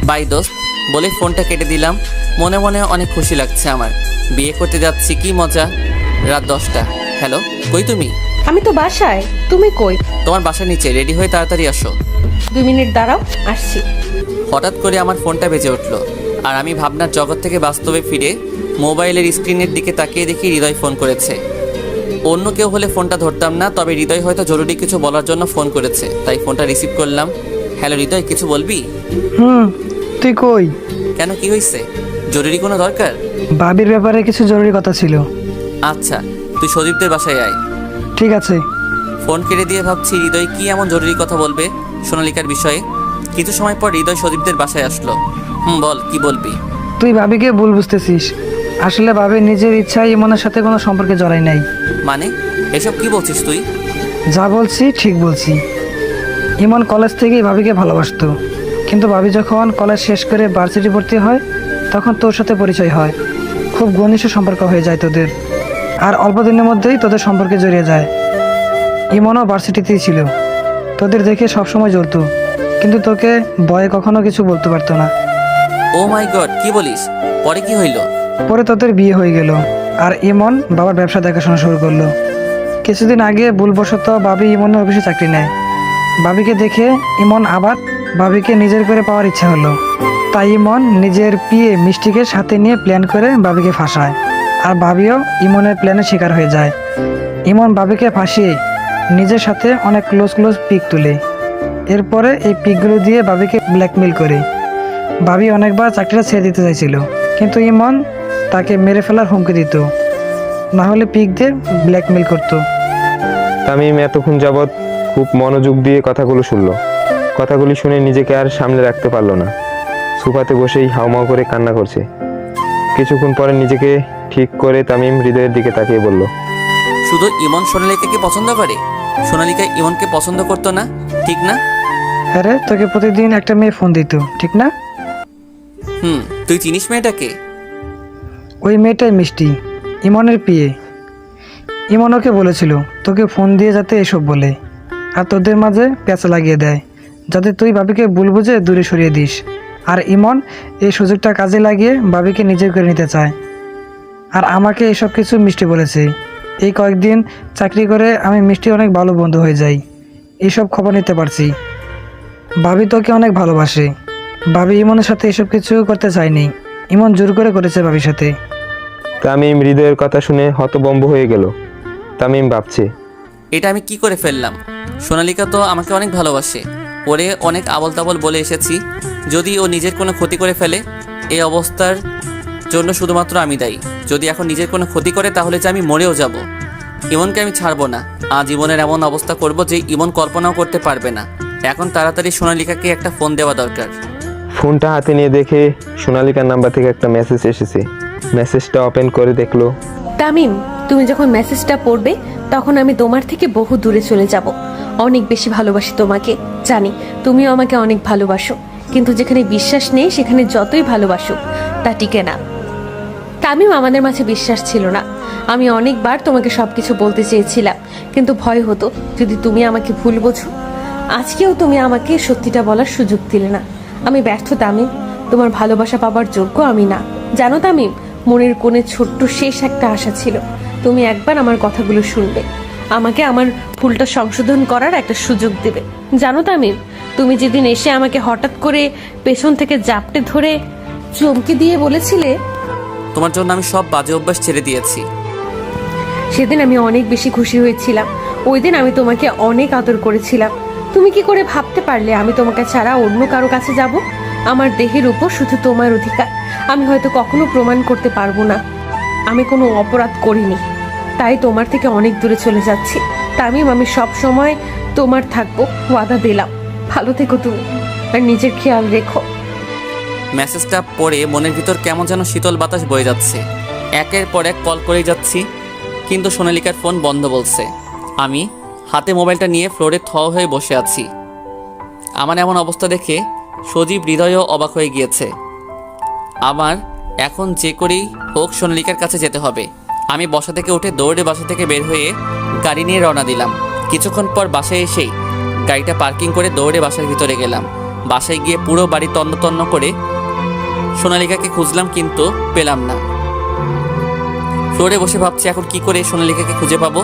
বাই দোস্ত বলে ফোনটা কেটে দিলাম। মনে মনে অনেক খুশি লাগছে আমার, বিয়ে করতে যাচ্ছি, কি মজা। রাত 10টা। হ্যালো, কই তুমি? আমি তো বাসায়, তুমি কই? তোমার বাসার নিচে, রেডি হয়ে তাড়াতাড়ি আসো। 2 মিনিট দাঁড়াও, আসছি। হঠাৎ করে আমার ফোনটা বেজে উঠলো আর আমি ভাবনার জগৎ থেকে বাস্তবে ফিরে মোবাইলের স্ক্রিনের দিকে তাকিয়ে দেখি হৃদয় ফোন করেছে। অন্য কেউ হলে ফোনটা ধরতাম না, তবে হৃদয় হয়তো জরুরি কিছু বলার জন্য ফোন করেছে, তাই ফোনটা রিসিভ করলাম। হ্যালো হৃদয়, কিছু বলবি? তুই কই? কেন, কি হয়েছে? জরুরি কোনো দরকার? ভাবির ব্যাপারে কিছু জরুরি কথা ছিল। আচ্ছা, তুই সজীবদের বাসায় আয়। ঠিক আছে। ফোন কেটে দিয়ে ভাবছি হৃদয় কি এমন জরুরি কথা বলবে সোনালিকার বিষয়ে। কিছু সময় পর হৃদয় সজীবদের বাসায় আসলো। বল, কি বলবি? তুই ভাবিকে ভুল বুঝতেছিস, আসলে ভাবি নিজের ইচ্ছায় ইমনের সাথে কোনো সম্পর্কে জড়াই নাই। মানে এসব কি বলছিস তুই? যা বলছি ঠিক বলছি। ইমন কলেজ থেকেই ভাবিকে ভালোবাসতো, কিন্তু ভাবি যখন কলেজ শেষ করে ভার্সিটি ভর্তি হয় তখন তোর সাথে পরিচয় হয়, খুব ঘনিষ্ঠ সম্পর্ক হয়ে যায় তোদের, আর অল্প দিনের মধ্যেই তোদের সম্পর্কে জড়িয়ে যায়। ইমনও ভার্সিটিতেই ছিল, তোদের দেখে সবসময় জ্বলতো, কিন্তু তোকে ভয়ে কখনো কিছু বলতে পারতো না। ও মাই গড, কি বলিস? পরে কি হইল? পরে তোদের বিয়ে হয়ে গেল আর ইমন বাবার ব্যবসা দেখাশোনা শুরু করলো। কিছুদিন আগে ভুলবশত ভাবি ইমনের অফিসে চাকরি নেয়। ভাবিকে দেখে ইমন আবার ভাবিকে নিজের করে পাওয়ার ইচ্ছা হলো, তাই ইমন নিজের পিয়ে মিষ্টিকে সাথে নিয়ে প্ল্যান করে ভাবিকে ফাঁসায়, আর ভাবিও ইমনের প্ল্যানে শিকার হয়ে যায়। ইমন ভাবিকে ফাঁসিয়ে নিজের সাথে অনেক ক্লোজ পিক তুলে, এরপরে এই পিকগুলো দিয়ে ভাবিকে ব্ল্যাকমেল করে। ভাবি অনেকবার চাকরিটা ছেড়ে দিতে চাইছিল, কিন্তু ইমন তাকে মেরে ফেলার হুমকি দিত, না হলে পিক দিয়ে ব্ল্যাকমেল করতো। তামিম এতক্ষণ যাবৎ খুব মনোযোগ দিয়ে কথাগুলো শুনলো। কথাগুলি শুনে নিজেকে আর সামনে রাখতে পারলো না, সোফাতে বসেই হাউমাউ করে কান্না করছে। কিছুক্ষণ পরে নিজেকে ঠিক করে তামিম হৃদয়ের দিকে তাকিয়ে বলল, শুধু ইমন সোনালিকাকে পছন্দ করে? সোনালিকা ইমনকে পছন্দ করতো না, ঠিক না? আরে তোকে প্রতিদিন একটা মেয়ে ফোন দিত, ঠিক না? তুই চিনিস মেয়েটাকে? ওই মেয়েটাই মিষ্টি, ইমনের পিয়ে। ইমন ওকে বলেছিল তোকে ফোন দিয়ে যাতে এসব বলে, আর তোদের মাঝে প্যাঁচা লাগিয়ে দেয়, যাতে তুই ভাবিকে ভুল বুঝে দূরে সরিয়ে দিস। আর ইমন এই সুযোগটা কাজে লাগিয়ে ভাবিকে নিজের করে নিতে চায়, আর আমাকে এসব কিছু মিষ্টি বলেছে। এই কয়েকদিন চাকরি করে আমি মিষ্টি অনেক ভালো বন্ধু হয়ে যাই, এইসব খবর নিতে পারছি। ভাবি তোকে অনেক ভালোবাসে, ভাবি ইমনের সাথে এসব কিছু করতে চায়নি, ইমন জোর করে করেছে ভাবির সাথে। তামিম হৃদয়ের কথা শুনে হতভম্ব হয়ে গেল। তামিম ভাবছে, এটা আমি কি করে ফেললাম? সোনালিকা তো আমাকে অনেক ভালোবাসে, ওরে অনেক আবল তাবল বলে এসেছি। যদি ও নিজের কোনো ক্ষতি করে ফেলে, এই অবস্থার জন্য শুধুমাত্র আমি দায়ী। যদি এখন নিজের কোনো ক্ষতি করে তাহলে যে আমি মরেও যাব। ইমনকে আমি ছাড়বো না, আজ ইমনের এমন অবস্থা করব যে ইমন কল্পনাও করতে পারবে না। এখন তাড়াতাড়ি সোনালিকাকে একটা ফোন দেওয়া দরকার। ফোনটা হাতে নিয়ে দেখে সোনালিকার নাম্বার থেকে একটা মেসেজ এসেছে। মেসেজটা ওপেন করে দেখলো, তামিম, তুমি যখন মেসেজটা পড়বে তখন আমি তোমার থেকে বহু দূরে চলে যাব। অনেক বেশি ভালোবাসি তোমাকে, জানি তুমিও আমাকে অনেক ভালোবাসো, কিন্তু যেখানে বিশ্বাস নেই সেখানে যতই ভালোবাসো তা টিকে না। তামিম, আমাদের মাঝে বিশ্বাস ছিল না, আমি অনেকবার তোমাকে সব কিছু বলতে চেয়েছিলাম, কিন্তু ভয় হতো যদি তুমি আমাকে ভুল বোঝো। আজকেও তুমি আমাকে সত্যিটা বলার সুযোগ দিলে না। আমি ব্যর্থ তামিম, তোমার ভালোবাসা পাবার যোগ্য আমি না। জানো তামিম, মনের কোণে ছোট্ট শেষ একটা আশা ছিল, তুমি একবার আমার কথাগুলো শুনবে, আমাকে আমার ভুলটা সংশোধন করার একটা সুযোগ দেবে। জানো তামিম, তুমি যেদিন এসে আমাকে হঠাৎ করে পেছন থেকে জাপটে ধরে চমকে দিয়ে বলেছিলে তোমার জন্য আমি সব বাজে অভ্যাস ছেড়ে দিয়েছি। সেদিন আমি অনেক বেশি খুশি হয়েছিলাম। ওই দিন আমি তোমাকে অনেক আদর করেছিলাম। তুমি কি করে ভাবতে পারলে আমি তোমাকে ছাড়া অন্য কারো কাছে যাব? আমার দেহের উপর শুধু তোমার অধিকার। আমি হয়তো কখনো প্রমাণ করতে পারবো না আমি কোনো অপরাধ করিনি, তাই তোমার থেকে অনেক দূরে চলে যাচ্ছি। তামিম, আমি সব সময় তোমার থাকবো, ওয়াদা দিলাম। ভালো থেকো তুমি, আর নিজের খেয়াল রেখো। মেসেজটা পড়ে মনের ভিতর কেমন যেন শীতল বাতাস বয়ে যাচ্ছে। একের পর এক কল করেই যাচ্ছি, কিন্তু সোনালিকার ফোন বন্ধ বলছে। আমি হাতে মোবাইলটা নিয়ে ফ্লোরে থ হয়ে বসে আছি। আমার এমন অবস্থা দেখে সজীব হৃদয়ও অবাক হয়ে গিয়েছে। আমার এখন যে করেই হোক সোনালিকার কাছে যেতে হবে। আমি বসা থেকে উঠে দৌড়ে বাসা থেকে বের হয়ে গাড়ি নিয়ে রওনা দিলাম। কিছুক্ষণ পর বাসায় এসেই গাড়িটা পার্কিং করে দৌড়ে বাসার ভিতরে গেলাম। বাসায় গিয়ে পুরো বাড়ি তন্ন তন্ন করে সোনালিকাকে খুঁজলাম, কিন্তু পেলাম না। ফ্লোরে বসে ভাবছি এখন কি করে সোনালিকাকে খুঁজে পাবো।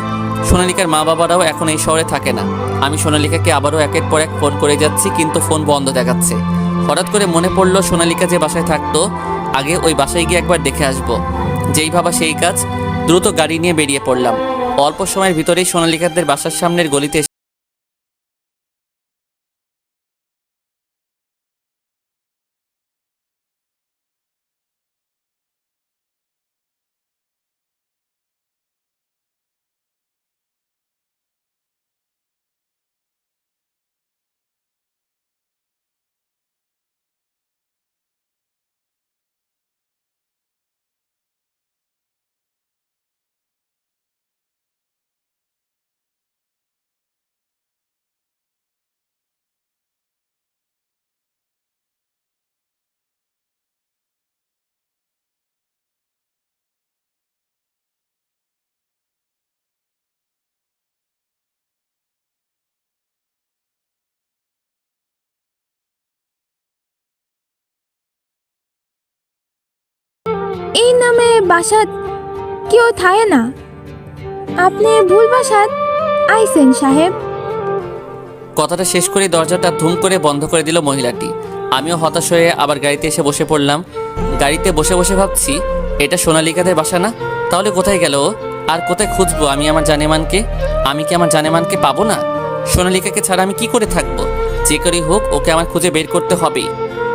সোনালিকার মা বাবারাও এখন এই শহরে থাকে না। আমি সোনালিকাকে আবারও একের পর এক ফোন করে যাচ্ছি, কিন্তু ফোন বন্ধ দেখাচ্ছে। হঠাৎ করে মনে পড়লো সোনালিকা যে বাসায় থাকতো, আগে ওই বাসায় গিয়ে একবার দেখে আসবো। যেই ভাবা সেই কাজ, দ্রুত গাড়ি নিয়ে বেরিয়ে পড়লাম। অল্প সময়ের ভিতরেই সোনালিকাদের বাসার সামনের গলিতে এই নামে বাসাত কেউ থাকে না। আপনি ভুল বাসাত আইসেন সাহেব। কথাটা শেষ করে দরজাটা ধুম করে বন্ধ করে দিল মহিলাটি। আমিও হতাশ হয়ে আবার গাড়িতে এসে বসে পড়লাম। গাড়িতে বসে বসে ভাবছি, এটা সোনালিকাদের বাসা না? তাহলে কোথায় গেল ও? আর কোথায় খুঁজবো আমি আমার জানেমানকে? আমি কি আমার জানেমানকে পাবো না? সোনালিকাকে ছাড়া আমি কি করে থাকবো? যে করেই হোক ওকে আমার খুঁজে বের করতে হবেই।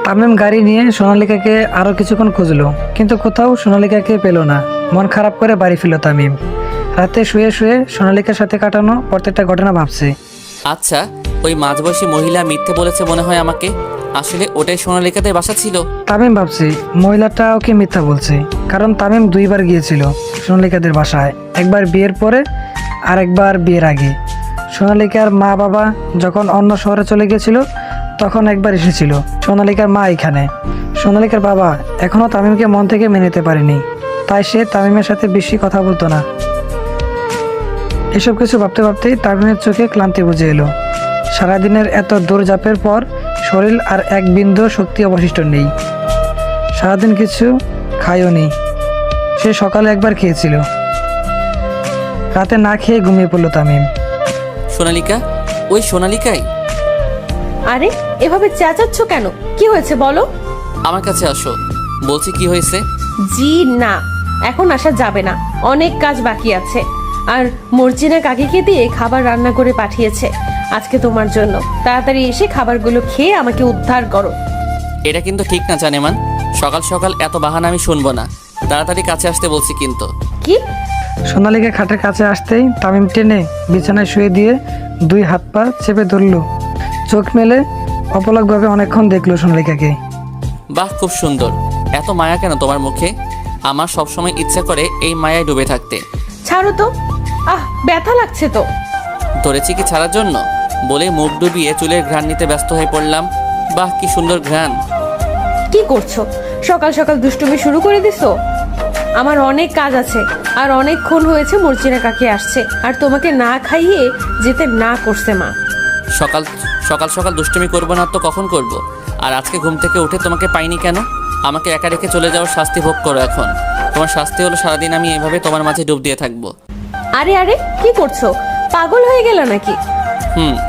তামিম গাড়ি নিয়ে সোনালিকাকে আরো কিছুক্ষণ খুঁজলো, কিন্তু কোথাও সোনালিকাকে পেল না। মন খারাপ করে বাড়ি ফিরল তামিম। রাতে শুয়ে শুয়ে সোনালিকার সাথে কাটানো প্রত্যেকটা ঘটনা ভাবছে। আচ্ছা, ওই মাঝবয়সী মহিলা মিথ্যে বলেছে মনে হয় আমাকে। আসলে ওটাই সোনালিকাদের বাসা ছিল। তামিম ভাবছে মহিলাটা ওকে মিথ্যা বলছে, কারণ তামিম দুইবার গিয়েছিল সোনালিকাদের বাসায়, একবার বিয়ের পরে আর একবার বিয়ের আগে। সোনালিকার মা বাবা যখন অন্য শহরে চলে গিয়েছিল তখন একবার এসেছিল সোনালিকার মা এখানে। সোনালিকার বাবা এখনও তামিমকে মন থেকে মেনে নিতে পারেনি, তাই সে তামিমের সাথে বেশি কথা বলতো না। এসব কিছু ভাবতে ভাবতেই তামিমের চোখে ক্লান্তি বুঝে এলো। সারাদিনের এত দৌড়ঝাঁপের পর শরীর আর এক বিন্দু শক্তি অবশিষ্ট নেই। সারাদিন কিছু খায়ও নি। সে সকালে একবার খেয়েছিল, রাতে না খেয়ে ঘুমিয়ে পড়লো তামিম। সোনালিকা, ওই সোনালিকাই। আরে এভাবে চেঁচাচ্ছ কেন? কি হয়েছে বলো? আমার কাছে আসো, বলছি কি হয়েছে। জি না, এখন আসা যাবে না, অনেক কাজ বাকি আছে। আর মর্জিনা কাকিকে দিয়ে খাবার রান্না করে পাঠিয়েছে আজকে তোমার জন্য। তাড়াতাড়ি এসে খাবারগুলো খেয়ে আমাকে উদ্ধার করো। এটা কিন্তু ঠিক না জানেমান, সকাল সকাল এত বাহানা আমি শুনবো না। তাড়াতাড়ি কাছে আসতে বলছি কিন্তু। কি? সোনালিকা খাটের কাছে আসতেই তামিম টেনে বিছানায় শুয়ে দিয়ে দুই হাত পা চেপে ধরল। চোখ মেলে অপলকভাবে অনেকক্ষণ দেখলো সোনালিকাকে। বাহ, খুব সুন্দর। এত মায়া কেন তোমার মুখে? আমার সবসময় ইচ্ছা করে এই মায়ায় ডুবে থাকতে। ছাড়ো তো, ব্যথা লাগছে তো। ধরেছি কি ছাড়ার জন্য? বলে মুখ ডুবিয়ে চুলের ঘ্রাণ নিতে ব্যস্ত হয়ে পড়লাম। বাহ, কি সুন্দর ঘ্রাণ। কি করছো? সকাল সকাল দুষ্টুমি শুরু করে দিছো? আমার অনেক কাজ আছে, আর অনেকক্ষণ হয়েছে মর্জিনা কাকি আসছে, আর তোমাকে না খাইয়ে যেতে না করছে মা। সকাল সকাল সকাল দুষ্টুমি করবো না তো কখন করব? আর আজকে ঘুম থেকে উঠে তোমাকে পাইনি কেন? আমাকে একা রেখে চলে যাওয়ার শাস্তি ভোগ করো এখন। তোমার শাস্তি হলো সারাদিন আমি এইভাবে তোমার মাঝে ডুব দিয়ে থাকবো। আরে আরে, কি করছো? পাগল হয়ে গেল নাকি?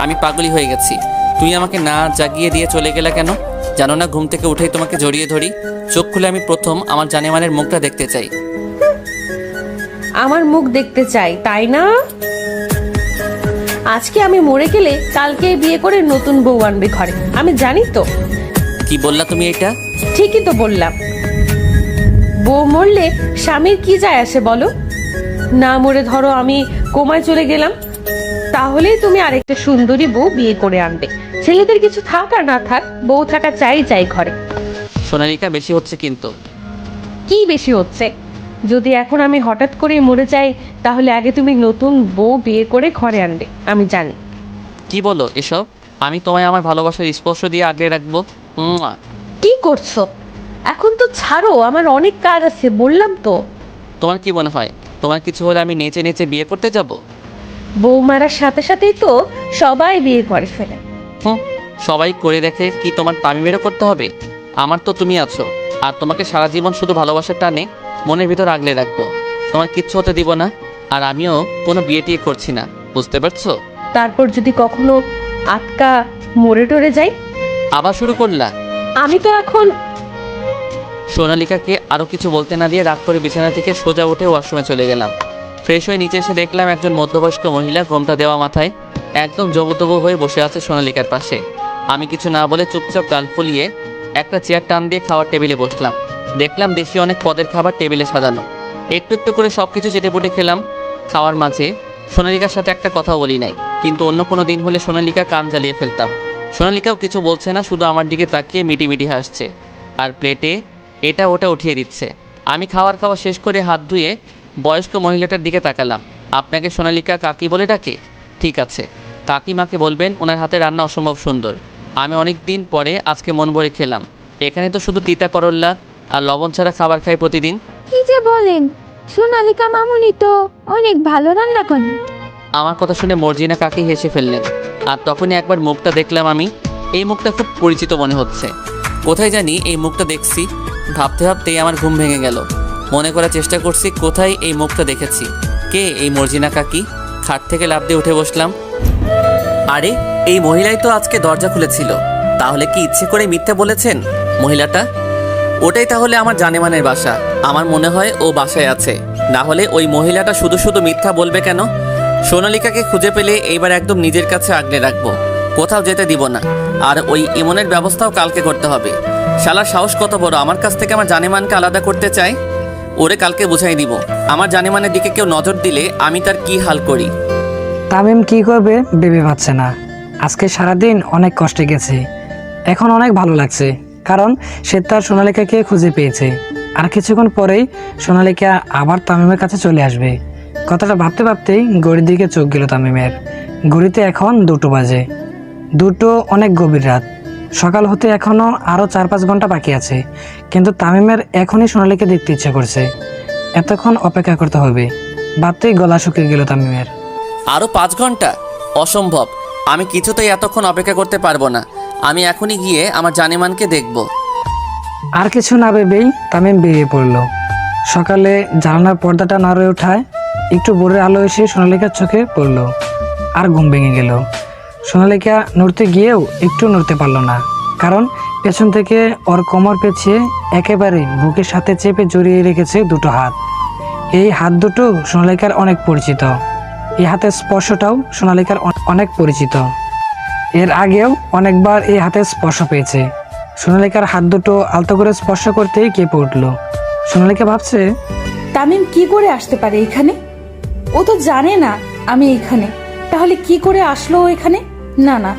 আমি পাগলই হয়ে গেছি। তুই আমাকে না জাগিয়ে দিয়ে চলে গেলে কেন? জানো না ঘুম থেকে উঠেই তোমাকে জড়িয়ে ধরি। চোখ খুলে আমি প্রথম আমার জানেমানের মুখটা দেখতে চাই। আমার মুখ দেখতে চাই, তাই না? আজকে আমি মরে গেলে কালকে বিয়ে করে নতুন বউ আনবে ঘরে, আমি জানি তো। কি বললা তুমি এটা? ঠিকই তো বললাম। বউ মরলে স্বামীর কি যায় আসে বলো? না মরে ধরো আমি কোমায় চলে গেলাম, তাহলেই তুমি আরেকটা সুন্দরী বউ বিয়ে করে আনবে। ছেলেদের কিছু থাক আর না থাক, বউ থাকা চাই ঘরে। সোনালিকা, বেশি হচ্ছে কিন্তু। কি বেশি হচ্ছে? যদি এখন আমি হঠাৎ করে মরে যাই, তাহলে আগে তুমি নতুন বউ বিয়ে করে ঘরে আনবে, আমি জানি। কি বলো এসব? আমি তোমায় আমার ভালোবাসার স্পর্শ দিয়ে আগলে রাখবো। কি করছো এখন? তো ছাড়ো, আমার অনেক কাজ আছে, বললাম তো। তোমার কি মনে হয় তোমার কিছু হলে আমি নেচে নেচে বিয়ে করতে যাব? বউ মারার সাথে সাথেই তো সবাই বিয়ে করে ফেলে। সবাই করে দেখে কি তোমার তামিমেরও করতে হবে? আমার তো তুমি আছো, আর তোমাকে সারা জীবন শুধু ভালোবাসার টানে মনের ভিতর আগলে রাখবো। তোমার কিচ্ছু হতে দিব না, আর আমিও কোনো বিয়ে টিয়ে করছি না, বুঝতে পারছো? তারপর যদি কখনো আটকা মরে টরে যাই? আবার শুরু করলা? আমি তো এখন। সোনালিকাকে আরও কিছু বলতে না দিয়ে রাগ করে বিছানা থেকে সোজা উঠে ওয়াশরুমে চলে গেলাম। ফ্রেশ হয়ে নিচে এসে দেখলাম একজন মধ্যবয়স্ক মহিলা ঘোমটা দেওয়া মাথায় একদম জবতবু হয়ে বসে আছে সোনালিকার পাশে। আমি কিছু না বলে চুপচাপ গাল ফুলিয়ে একটা চেয়ার টান দিয়ে খাওয়ার টেবিলে বসলাম। দেখলাম দেশি অনেক পদের খাবার টেবিলে সাজানো। একটু একটু করে সব কিছু চেটেপুটে খেলাম। খাওয়ার মাঝে সোনালিকার সাথে একটা কথাও বলি নাই, কিন্তু অন্য কোনো দিন হলে সোনালিকা কান জ্বালিয়ে ফেলতাম। সোনালিকাও কিছু বলছে না, শুধু আমার দিকে তাকিয়ে মিটি মিটি হাসছে আর প্লেটে এটা ওটা উঠিয়ে দিচ্ছে। আমি খাওয়া শেষ করে হাত ধুয়ে বয়স্ক মহিলাটার দিকে তাকালাম। আপনাকে সোনালিকা কাকি বলে ডাকে? ঠিক আছে, কাকিমাকে বলবেন ওনার হাতে রান্না অসম্ভব সুন্দর। আমি অনেক দিন পরে আজকে মন ভরে খেলাম। এখানে তো শুধু তিতা করল্লা আর লবণ ছাড়া খাবার খাই প্রতিদিন। কি যে বলেন, সোনালিকা মামুনি তো অনেক ভালো রান্না করেন। আমার কথা শুনে মর্জিনা কাকি হেসে ফেললেন, আর তখনই একবার মুখটা দেখলাম আমি। এই মুখটা খুব পরিচিত মনে হচ্ছে, কোথায় জানি এই মুখটা দেখছি। ভাবতে ভাবতেই আমার ঘুম ভেঙে গেল। মনে করার চেষ্টা করছি কোথায় এই মুখটা দেখেছি। কে এই মর্জিনা কাকি? খাট থেকে লাফ দিয়ে উঠে বসলাম। আরে, এই মহিলাই তো আজকে দরজা খুলেছিল। তাহলে কি ইচ্ছে করে মিথ্যা বলেছেন মহিলাটা? ওটাই তাহলে আমার জানেমানের বাসা। আমার মনে হয় ও বাসায় আছে, না হলে ওই মহিলাটা শুধু শুধু মিথ্যা বলবে কেন? সোনালিকাকে খুঁজে পেলে এইবার একদম নিজের কাছে আগলে রাখবো, কোথাও যেতে দিব না। আর ওই ইমনের ব্যবস্থাও কালকে করতে হবে। শালার সাহস কত বড়, আমার কাছ থেকে আমার জানেমানকে আলাদা করতে চায়। ওরে কালকে বুঝাই দিব, আমার জানেমানের দিকে কেউ নজর দিলে আমি তার কি হাল করি। তামিম কি করবে ভেবে পাচ্ছে না। আজকে সারাদিন অনেক কষ্টে গেছে, এখন অনেক ভালো লাগছে, কারণ সে তার সোনালিকাকে খুঁজে পেয়েছে। আর কিছুক্ষণ পরেই সোনালিকা আবার তামিমের কাছে চলে আসবে। কথাটা ভাবতে ভাবতেই ঘড়ির দিকে চোখ গেল তামিমের। ঘড়িতে এখন 2টো বাজে। 2টো অনেক গভীর রাত। সকাল হতে এখনও আরও 4-5 ঘন্টা বাকি আছে, কিন্তু তামিমের এখনই সোনালিকে দেখতে ইচ্ছে করছে। এতক্ষণ অপেক্ষা করতে হবে ভাবতেই গলা শুকিয়ে গেল তামিমের। আরও 5 ঘন্টা? অসম্ভব, আমি কিছুতেই এতক্ষণ অপেক্ষা করতে পারবো না। আমি এখনই গিয়ে আমার জানেমানকে দেখব। আর কিছু না ভেবেই তামিম বেরিয়ে পড়ল। সকালে জানালার পর্দাটা নাড়ে ওঠায় একটু ভোরের আলো এসে সোনালিকার চোখে পড়ল, আর ঘুম ভেঙে গেল। সোনালিকা নড়তে গিয়েও একটু নড়তে পারল না, কারণ পেছন থেকে ওর কোমর পেঁচিয়ে একেবারে বুকের সাথে চেপে জড়িয়ে রেখেছে 2টো হাত। এই হাত দুটো সোনালিকার অনেক পরিচিত। এই হাতের স্পর্শটাও সোনালিকার অনেক পরিচিত। এর আগেও অনেকবার এই হাতের স্পর্শ পেয়েছে। সোনালিকার হাত দুটো আলতো করে স্পর্শ করতেই কেঁপে উঠল। সোনালিকা ভাবছে, তামিম কি করে আসতে পারে এখানে? ও তো জানে না আমি এখানে, তাহলে কি করে আসলো ও এখানে? না না,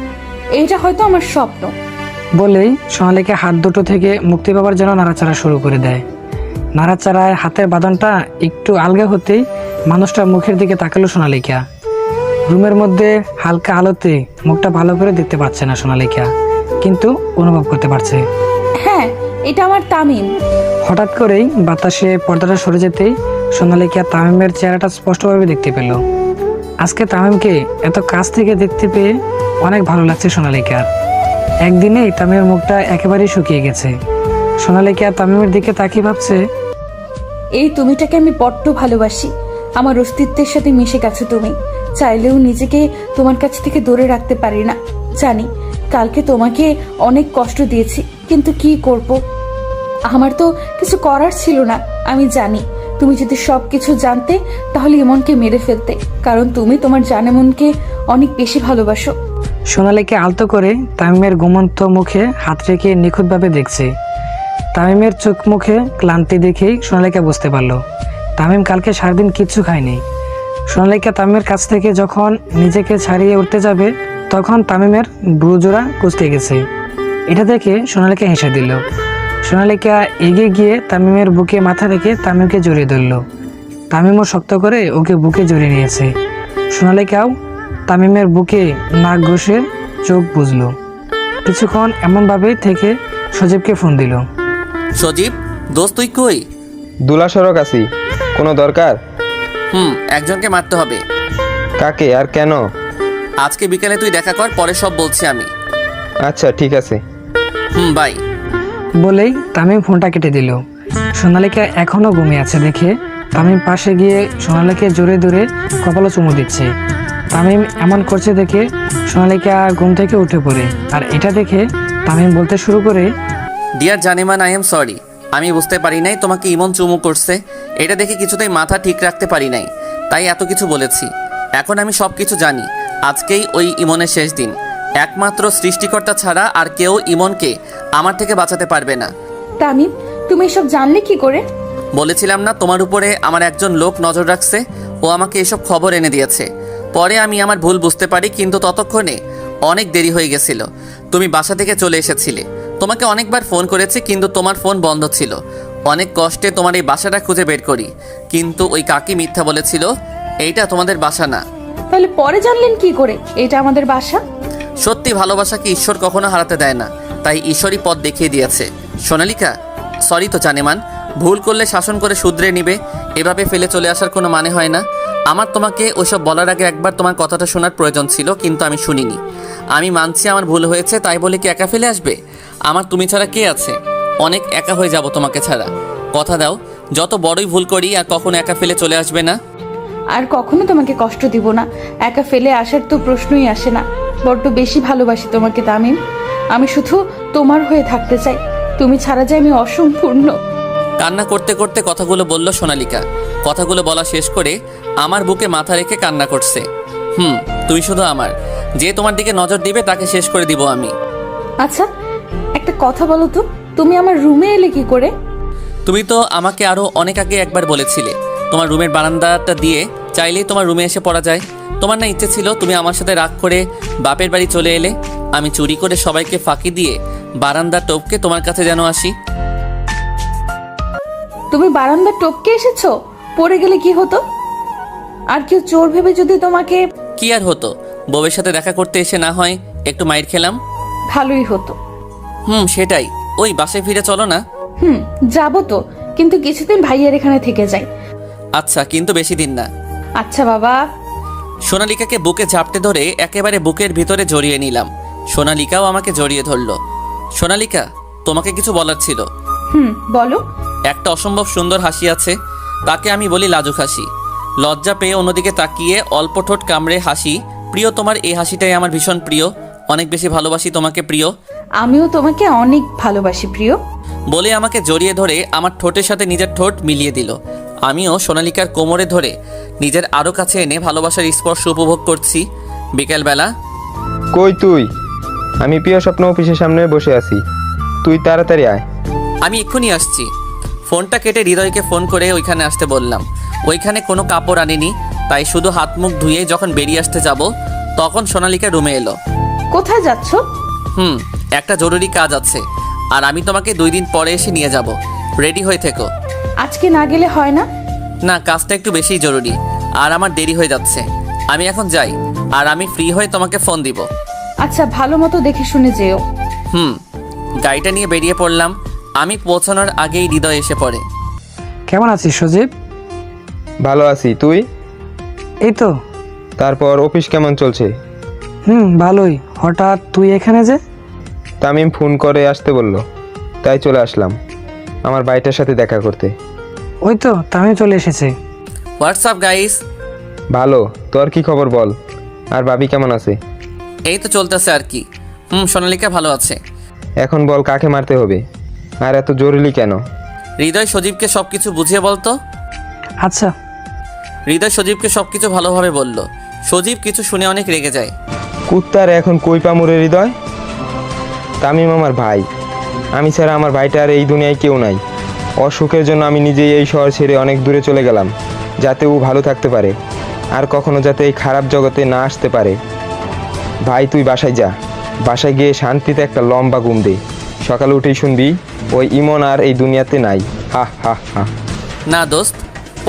এটা হয়তো আমার স্বপ্ন। বলেই সোনালিকা হাত দুটো থেকে মুক্তি পাওয়ার জন্য নাড়াচাড়া শুরু করে দেয়। নাড়াচাড়ায় হাতের বাঁধনটা একটু আলগা হতেই মানুষটার মুখের দিকে তাকালো সোনালিকা। রুমের মধ্যে হালকা আলোতে মুখটা ভালো করে দেখতে পাচ্ছে না সোনালিকা, কিন্তু অনুভব করতে পারছে। হ্যাঁ, এটা আমার তামিম। হঠাৎ করেই বাতাসে পর্দাটা সরে যেতেই সোনালিকা তামিমের চেহারাটা স্পষ্টভাবে দেখতে পেল। আজকে তামিমকে এত কাছ থেকে দেখতে পেয়ে অনেক ভালো লাগছে সোনালিকার। একদিনেই তামিমের মুখটা একেবারেই শুকিয়ে গেছে। সোনালিকা তামিমের দিকে তাকিয়ে ভাবছে, এই তুমিটাকে আমি বড্ড ভালোবাসি। আমার অস্তিত্বের সাথে মিশে গেছো তুমি। চাইলেও নিজেকে তোমার কাছ থেকে দূরে রাখতে পারি না। জানি কালকে তোমাকে অনেক কষ্ট দিয়েছি, কিন্তু কি করব, আমার তো কিছু করার ছিল না। আমি জানি তুমি যদি সব কিছু জানতে তাহলে ইমনকে মেরে ফেলতে, কারণ তুমি তোমার জানেমনকে অনেক বেশি ভালোবাসো। সোনালিকা আলতো করে তামিমের ঘুমন্ত মুখে হাত রেখে নিখুঁতভাবে দেখছে। তামিমের চোখ মুখে ক্লান্তি দেখেই সোনালিকা বুঝতে পারলো তামিম কালকে সারাদিন কিচ্ছু খায়নি। সোনালিকা তামিমের কাছ থেকে যখন নিজেকে ছাড়িয়ে উঠতে যাবে তখন তামিমের ব্রুজোড়া কুঁচকে গেছে। এটা দেখে সোনালিকা হেসে দিল। সোনালিকা এগিয়ে গিয়ে তামিমের বুকে মাথা রেখে তামিমকে জড়িয়ে ধরল। তামিমও শক্ত করে ওকে বুকে জড়িয়ে নিয়েছে। সোনালিকাও তামিমের বুকে নাক ঘষে চোখ বুঝলো। কিছুক্ষণ এমনভাবে থেকে সজীবকে ফোন দিল। সজীব, দোস্ত তুই কই? দুলা সড়ক আছি। কোনো দরকার? একজনকে মারতে হবে। কাকে আর কেন? আজকে বিকেলে তুই দেখা কর, পরে সব বলছি আমি। আচ্ছা ঠিক আছে। বাই। বলেই তামিম ফোনটা কেটে দিল। সোনালিকা এখনো ঘুমিয়ে আছে দেখে তামিম পাশে গিয়ে সোনালিকে জোরে ধরে কপালে চুমু দিচ্ছে। তামিম এমন করছে দেখে সোনালিকা ঘুম থেকে উঠে পড়ে। আর এটা দেখে তামিম বলতে শুরু করে, ডিয়ার জানেমান, আই এম সরি। আমি বুঝতে পারি নাই তোমাকে ইমন চুমু করছে। এটা দেখে কিছুতেই মাথা ঠিক রাখতে পারি নাই, তাই এত কিছু বলেছি। এখন আমি সব কিছু জানি। আজকেই ওই ইমনের শেষ দিন। একমাত্র সৃষ্টিকর্তা ছাড়া আর কেউ ইমনকে আমার থেকে বাঁচাতে পারবে না। তামিম, তুমি এসব জানলে কি করে? বলেছিলাম না তোমার উপরে আমার একজন লোক নজর রাখছে, ও আমাকে এসব খবর এনে দিয়েছে। পরে আমি আমার ভুল বুঝতে পারি, কিন্তু ততক্ষণে অনেক দেরি হয়ে গেছিল। তুমি বাসা থেকে চলে এসেছিলে। তোমাকে অনেকবার ফোন করেছি, কিন্তু তোমার ফোন বন্ধ ছিল। অনেক কষ্টে তোমার এই বাসাটা খুঁজে বের করি, কিন্তু ওই কাকি মিথ্যা বলেছিল এইটা তোমাদের বাসা না। তাহলে পরে জানলেন কি করে এটা আমাদের বাসা? সত্যি ভালোবাসাকে ঈশ্বর কখনো হারাতে দেয় না, তাই ঈশ্বরই পথ দেখিয়ে দিয়েছে। সোনালিকা, সরি তো জানেমান। ভুল করলে শাসন করে শুধরে নিবে, এভাবে ফেলে চলে আসার কোনো মানে হয় না। আমার তোমাকে ওইসব বলার আগে একবার তোমার কথাটা শোনার প্রয়োজন ছিল, কিন্তু আমি শুনিনি। আমি মানছি আমার ভুল হয়েছে, তাই বলে কি একা ফেলে আসবে? আমার তুমি ছাড়া কে আছে? অনেক একা হয়ে যাব তোমাকে ছাড়া। কথা দাও, যত বড়ই ভুল করি আর কখনো একা ফেলে চলে আসবে না। আর কখনো তোমাকে কষ্ট দিব না। একা ফেলে আসার তো প্রশ্নই আসে না। বড্ড বেশি ভালোবাসি তোমাকে তামিম। আমি শুধু তোমার হয়ে থাকতে চাই। তুমি ছাড়া যে আমি অসম্পূর্ণ। কান্না করতে করতে কথাগুলো বলল সোনালিকা। কথাগুলো বলা শেষ করে আমার বুকে মাথা রেখে কান্না করছে। তুমি শুধু আমার। যে তোমার দিকে নজর দিবে তাকে শেষ করে দিব আমি। আচ্ছা, একটা কথা বলো তো, তুমি আমার রুমে এলে কি করে? তুমি তো আমাকে আরও অনেক আগে একবার বলেছিলে তোমার রুমের বারান্দাটা দিয়ে চাইলেই তোমার রুমে এসে পড়া যায়। তোমার না ইচ্ছে ছিল, তুমি আমার সাথে রাগ করে বাপের বাড়ি চলে এলে। আমি চুরি করে সবাইকে ফাঁকি দিয়ে বারান্দা টপকে তোমার কাছে যেন আসি। তুমি বারান্দা টপকে এসেছো? পড়ে গেলে কি হতো? আর কেউ চোর ভেবে যদি তোমাকে... কি আর হতো, বউয়ের সাথে দেখা করতে এসে না হয় একটু মাইর খেলাম। ভালোই হতো। সেটাই। ওই বাসায় ফিরে চলো না। যাবো তো, কিন্তু কিছুদিন ভাইয়ার এখানে থেকে যাই। আচ্ছা, কিন্তু বেশি দিন না। আচ্ছা বাবা। সোনালিকাকে বুকে ঝাপটে ধরে একেবারে বুকের ভিতরে জড়িয়ে নিলাম। সোনালিকাও আমাকে জড়িয়ে ধরলো। সোনালিকা, তোমাকে কিছু বলার ছিল। বলো। একটা অসম্ভব সুন্দর হাসি আছে, তাকে আমি বলি লাজুক হাসি। লজ্জা পেয়ে অন্যদিকে তাকিয়ে অল্প ঠোঁট কামড়ে হাসি। প্রিয়, তোমার এই হাসিটাই আমার ভীষণ প্রিয়। অনেক বেশি ভালোবাসি তোমাকে প্রিয়। আমিও তোমাকে অনেক ভালোবাসি প্রিয়। বলে আমাকে জড়িয়ে ধরে আমার ঠোঁটের সাথে নিজের ঠোঁট মিলিয়ে দিল। আমিও সোনালিকার কোমরে ধরে নিজের আরও কাছে এনে ভালোবাসার স্পর্শ উপভোগ করছি। বিকেলবেলা। কই তুই? আমি প্রিয় স্বপ্ন অফিসের সামনে বসে আছি, তুই তাড়াতাড়ি আয়। আমি এক্ষুনি আসছি। ফোনটা কেটে হৃদয়কে ফোন করে ওইখানে আসতে বললাম। ওইখানে কোনো কাপড় আনিনি, তাই শুধু হাত মুখ ধুয়ে যখন বেরিয়ে আসতে যাব তখন সোনালিকা রুমে এলো। কোথায় যাচ্ছ? একটা জরুরি কাজ আছে, আর আমি তোমাকে 2 দিন পরে এসে নিয়ে যাব। রেডি হয়ে থেকো। আজকে না গেলে হয় না? না, কাজটা একটু বেশিই জরুরি, আর আমার দেরি হয়ে যাচ্ছে। আমি এখন যাই, আর আমি ফ্রি হয়ে তোমাকে ফোন দিব। আচ্ছা, ভালো মতো দেখে শুনে যেও। গাড়িটা নিয়ে বেরিয়ে পড়লাম। আমি পৌঁছানোর আগেই হৃদয় এসে পড়ে। কেমন আছিস সজীব? ভালো আছি, তুই? এই তো। তারপর অফিস কেমন চলছে? ভালোই। হঠাৎ তুই এখানে যে? তামিম ফোন করে আসতে বলল, তাই চলে আসলাম আমার ভাইটার সাথে দেখা করতে। ওই তো তামিম চলে এসেছে। WhatsApp guys. ভালো, তোর কি খবর বল? আর ভাবি কেমন আছে? এই তো চলতেছে আর কি। সোনালিকা ভালো আছে। এখন বল কাকে মারতে হবে, আর এত জরুরি কেন? হৃদয় সজীবকে সব কিছু বুঝিয়ে বলতো। আচ্ছা। হৃদয় সজীবকে সব কিছু ভালোভাবে বলল। সজীব কিছু শুনে অনেক রেগে যায়। কুত্তার এখন কই পামুরে হৃদয়? তামিম আমার ভাই, আমি ছাড়া আমার ভাইটার এই দুনিয়ায় কেউ নাই। অসুখের জন্য আমি নিজেই এই শহর ছেড়ে অনেক দূরে চলে গেলাম, যাতে ও ভালো থাকতে পারে, আর কখনো যাতে এই খারাপ জগতে না আসতে পারে। ভাই তুই বাসায় যা, বাসায় গিয়ে শান্তিতে একটা লম্বা ঘুম দে। সকালে উঠেই শুনবি ওই ইমন আর এই দুনিয়াতে নাই। হা হা হা। না দোস্ত,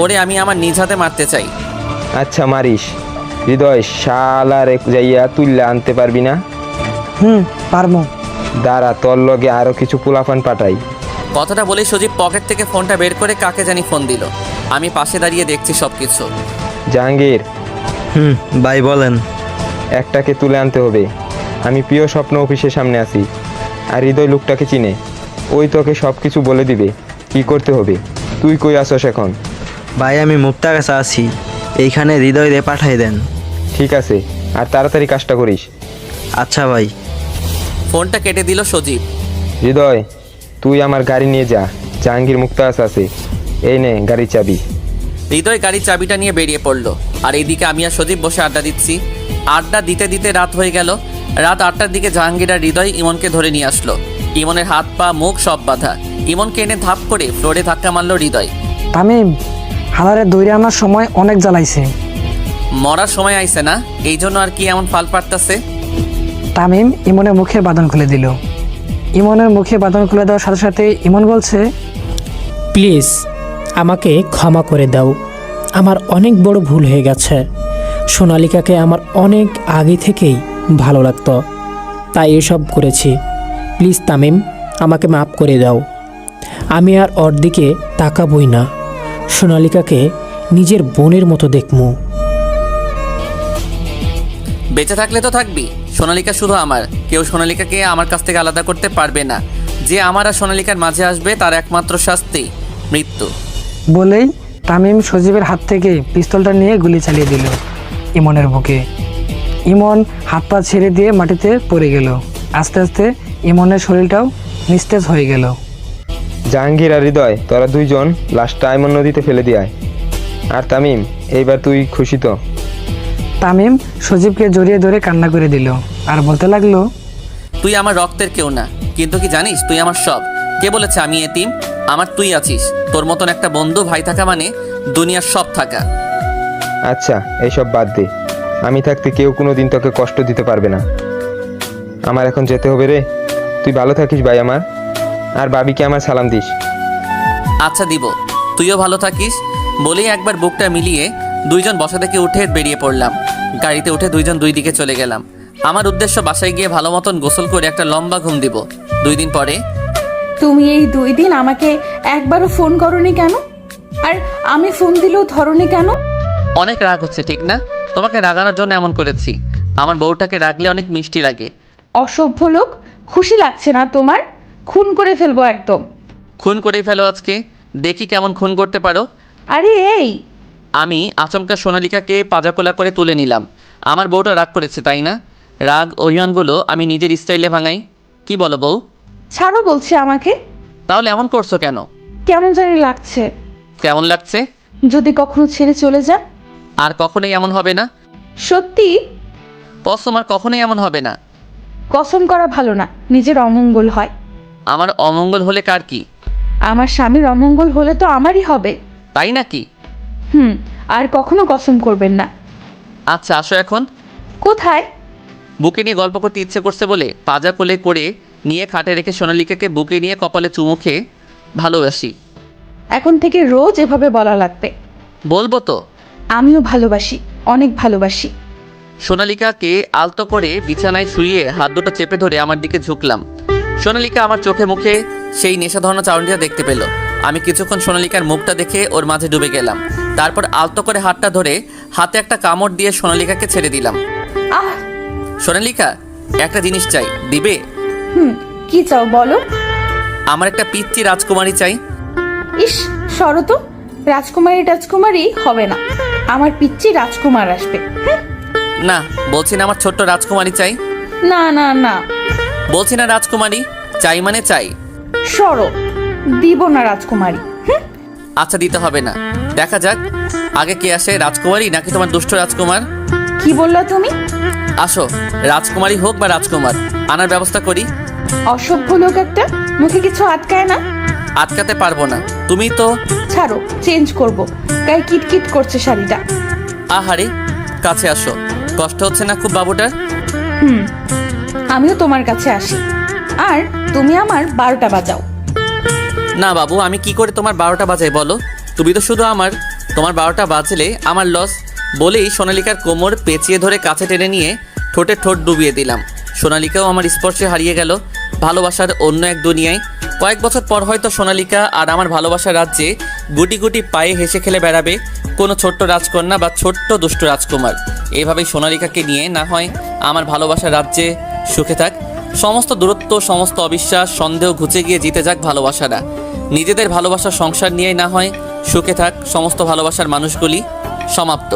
ওরে আমি আমার নিজ হাতে মারতে চাই। আচ্ছা মারিস। হৃদয় শালার এক যাইয়া তুললে আনতে পারবি না? পারবো। দাঁড়া, তোর লগে আরো কিছু পোলাপান পাঠাই। কথাটা বলে সজীব পকেট থেকে ফোনটা বের করে কাকে জানি ফোন দিল। আমি পাশে দাঁড়িয়ে দেখছি সব কিছু। জাহাঙ্গীর। ভাই বলেন। একটাকে তুলে আনতে হবে। আমি প্রিয় স্বপ্ন অফিসের সামনে আছি, আর হৃদয় লোকটাকে চিনে। ওই তোকে সব কিছু বলে দিবে কি করতে হবে। তুই কই আসস এখন? ভাই আমি মুক্তার কাছে আছি, এইখানে হৃদয় দিয়ে পাঠাই দেন। ঠিক আছে, আর তাড়াতাড়ি কাজটা করিস। আচ্ছা ভাই। ফোনটা কেটে দিল সজীব। হৃদয় তুই আমার গাড়ি নিয়ে যা, জাহাঙ্গীর মুক্তাগাছ আছে। এই নে গাড়ির চাবি। হৃদয় গাড়ির চাবিটা নিয়ে বেরিয়ে পড়লো, আর এইদিকে আমি আর সজীব বসে আড্ডা দিচ্ছি। আড্ডা দিতে দিতে রাত হয়ে গেল। রাত 8টার দিকে জাহাঙ্গীর আর হৃদয় ইমনকে ধরে নিয়ে আসলো। ইমনের হাত পা মুখ সব বাঁধা। ইমনকে এনে ধাপ করে ফ্লোরে ধাক্কা মারলো হৃদয়। তামিম, হালারে দৌড়ে আনার সময় অনেক জ্বালাইছে। মরার সময় আইছে না, এই জন্য আর কি এমন ফাল পারতাছে। তামিম ইমনের মুখের বাঁধন খুলে দিল। ইমনের মুখে বাঁধন খুলে দেওয়ার সাথে সাথে ইমন বলছে, প্লিজ আমাকে ক্ষমা করে দাও, আমার অনেক বড় ভুল হয়ে গেছে। সোনালিকাকে আমার অনেক আগে থেকেই ভালো লাগতো, তাই এসব করেছি। প্লিজ তামিম, আমাকে মাফ করে দাও। আমি আর ওর দিকে তাকাবই না। সোনালিকাকে নিজের বোনের মতো দেখমু। বেঁচে থাকলে তো থাকবি। সোনালিকা শুধু আমার, কেউ সোনালিকাকে আমার কাছ থেকে আলাদা করতে পারবে না। যে আমার আর সোনালিকার মাঝে আসবে তার একমাত্র শাস্তি মৃত্যু। বলেই তামিম সজীবের হাত থেকে পিস্তলটা নিয়ে গুলি চালিয়ে দিল ইমনের বুকে। ইমন হাত পা ছেড়ে দিয়ে মাটিতে পড়ে গেল। আস্তে আস্তে ইমনের শরীরটাও নিস্তেজ হয়ে গেল। জাহাঙ্গীর আর হৃদয় তোরা দুইজন লাশটা আইমন নদীতে ফেলে দিয়ায়। আর তামিম, এইবার তুই খুশি তো? তামিম সজীবকে জড়িয়ে ধরে কান্না করে দিল আর বলতে লাগলো, তুই আমার রক্তের কেউ না, কিন্তু কি জানিস তুই আমার সব। কে বলেছে আমি এতিম? আমার তুই আছিস। তোর মতন একটা বন্ধু ভাই থাকা মানে দুনিয়ার সব থাকা। আচ্ছা এইসব বাদ দে, আমি থাকতে কেউ কোনো দিন তোকে কষ্ট দিতে পারবে না। আমার এখন যেতে হবে রে। তুই ভালো থাকিস ভাই আমার, আর বাবিকে আমার সালাম দিস। আচ্ছা দিব, তুইও ভালো থাকিস। বলেই একবার বুকটা মিলিয়ে দুইজন বসা থেকে উঠে বেরিয়ে পড়লাম। গাড়িতে উঠে দুইজন দুই দিকে চলে গেলাম। আমার উদ্দেশ্য বাসায় গিয়ে ভালো মতন গোসল করে একটা লম্বা ঘুম দিব। 2 দিন পরে। তুমি এই 2 দিন আমাকে একবারও ফোন করনি কেন? আর আমি ফোন দিলেও ধরনি কেন? অনেক রাগ হচ্ছে ঠিক না? তোমাকে রাগানোর জন্য এমন করেছি। আমার বউটাকে রাগলে অনেক মিষ্টি লাগে। অসভ্য লোক, খুশি লাগছে না তোমার? খুন করে ফেলবো একদম। খুন করেই ফেলো আজকে, দেখি কেমন খুন করতে পারো। আরে এই, আমি আচমকা সোনালিকাকে পাজাকোলা করে তুলে নিলাম। আমার বউটা রাগ করেছে তাই না? রাগ অভিমানগুলো আমি নিজের স্টাইলে ভাঙাই। কি বলো বউ? ছাড়ো বলছে আমাকে। তাহলে এমন করছো কেন? কেমন জানি লাগছে। কেমন লাগছে? যদি কখনো ছেড়ে চলে যা। আর কখনোই এমন হবে না। সত্যি? কসম, আর কখনোই এমন হবে না। কসম করা ভালো না, নিজের অমঙ্গল হয়। আমার অমঙ্গল হলে কার কি? আমার স্বামীর অমঙ্গল হলে তো আমারই হবে। তাই নাকি? আর কখনো কসম করবেন না। আচ্ছা আসো এখন। কোথায়? বুকে নিয়ে গল্প করতে ইচ্ছে করছে বলে পাজা কোলে করে নিয়ে খাটে রেখে সোনালিকাকে বুকে নিয়ে কপালে চুমু খেয়ে ভালোবাসি। এখন থেকে রোজ এভাবে বলা লাগবে। বলবো তো। আমিও ভালোবাসি, অনেক ভালোবাসি। সোনালিকাকে আলতো করে বিছানায় শুইয়ে হাত দুটো চেপে ধরে আমার দিকে ঝুঁকলাম। সোনালিকা আমার চোখে মুখে সেই নেশা ধরানো চাউনিটা দেখতে পেল। আমি কিছুক্ষণ সোনালিকার মুখটা দেখে ওর মাঝে ডুবে গেলাম। তারপর আলতো করে হাতটা ধরে হাতে একটা কামড় দিয়ে সোনালিকাকে ছেড়ে দিলাম। আহ সোনালিকা, একটা জিনিস চাই, দিবে? কি চাও বলো? আমার একটা পিচ্চি রাজকুমারী চাই। ইস সরো তো, রাজকুমারী হবে না, আমার পিচ্চি রাজকুমার আসবে। না, বলছি না আমার ছোট্ট রাজকুমারী চাই। না না না, বলছি না রাজকুমারী চাই মানে চাই। সরো, দিব না রাজকুমারী। আচ্ছা, দিতে হবে না, দেখা যাক আগে কে আসে, রাজকুমারী নাকি তোমার দুষ্ট রাজকুমার। কি বললা তুমি? আসো, রাজকুমারী হোক বা রাজকুমার, আনার ব্যবস্থা করি। অসভ্য লোক একটা, মুখে কিছু আটকায় না। আটকাতে পারবো না, তুমি তো। ছাড়ো, চেঞ্জ করব, গায়ে কিটকিট করছে শাড়িটা। আহারে, কাছে আসো, কষ্ট হচ্ছে না খুব বাবুটার? আমিও তোমার কাছে আসি, আর তুমি আমার 12টা বাজাও। না বাবু, আমি কি করে তোমার 12টা বাজাই বলো? তুমি তো শুধু তোমার 12টা বাজলে আমার লস। বলেই সোনালিকার কোমর পেঁচিয়ে ধরে কাছে টেনে নিয়ে ঠোঁটে ঠোঁট ডুবিয়ে দিলাম। সোনালিকাও আমার স্পর্শে হারিয়ে গেল ভালোবাসার অন্য এক দুনিয়ায়। কয়েক বছর পর হয়তো সোনালিকা আর আমার ভালোবাসার রাজ্যে গুটি গুটি পায়ে হেসে খেলে বেড়াবে কোনো ছোট্ট রাজকন্যা বা ছোট্ট দুষ্ট রাজকুমার। এভাবেই সোনালিকাকে নিয়ে না হয় আমার ভালোবাসার রাজ্যে সুখে থাক। সমস্ত দূরত্ব, সমস্ত অবিশ্বাস, সন্দেহ ঘুচে গিয়ে জিতে যাক ভালোবাসারা। নিজেদের ভালোবাসার সংসার নিয়েই না হয় সুখে থাক সমস্ত ভালোবাসার মানুষগুলি। সমাপ্ত।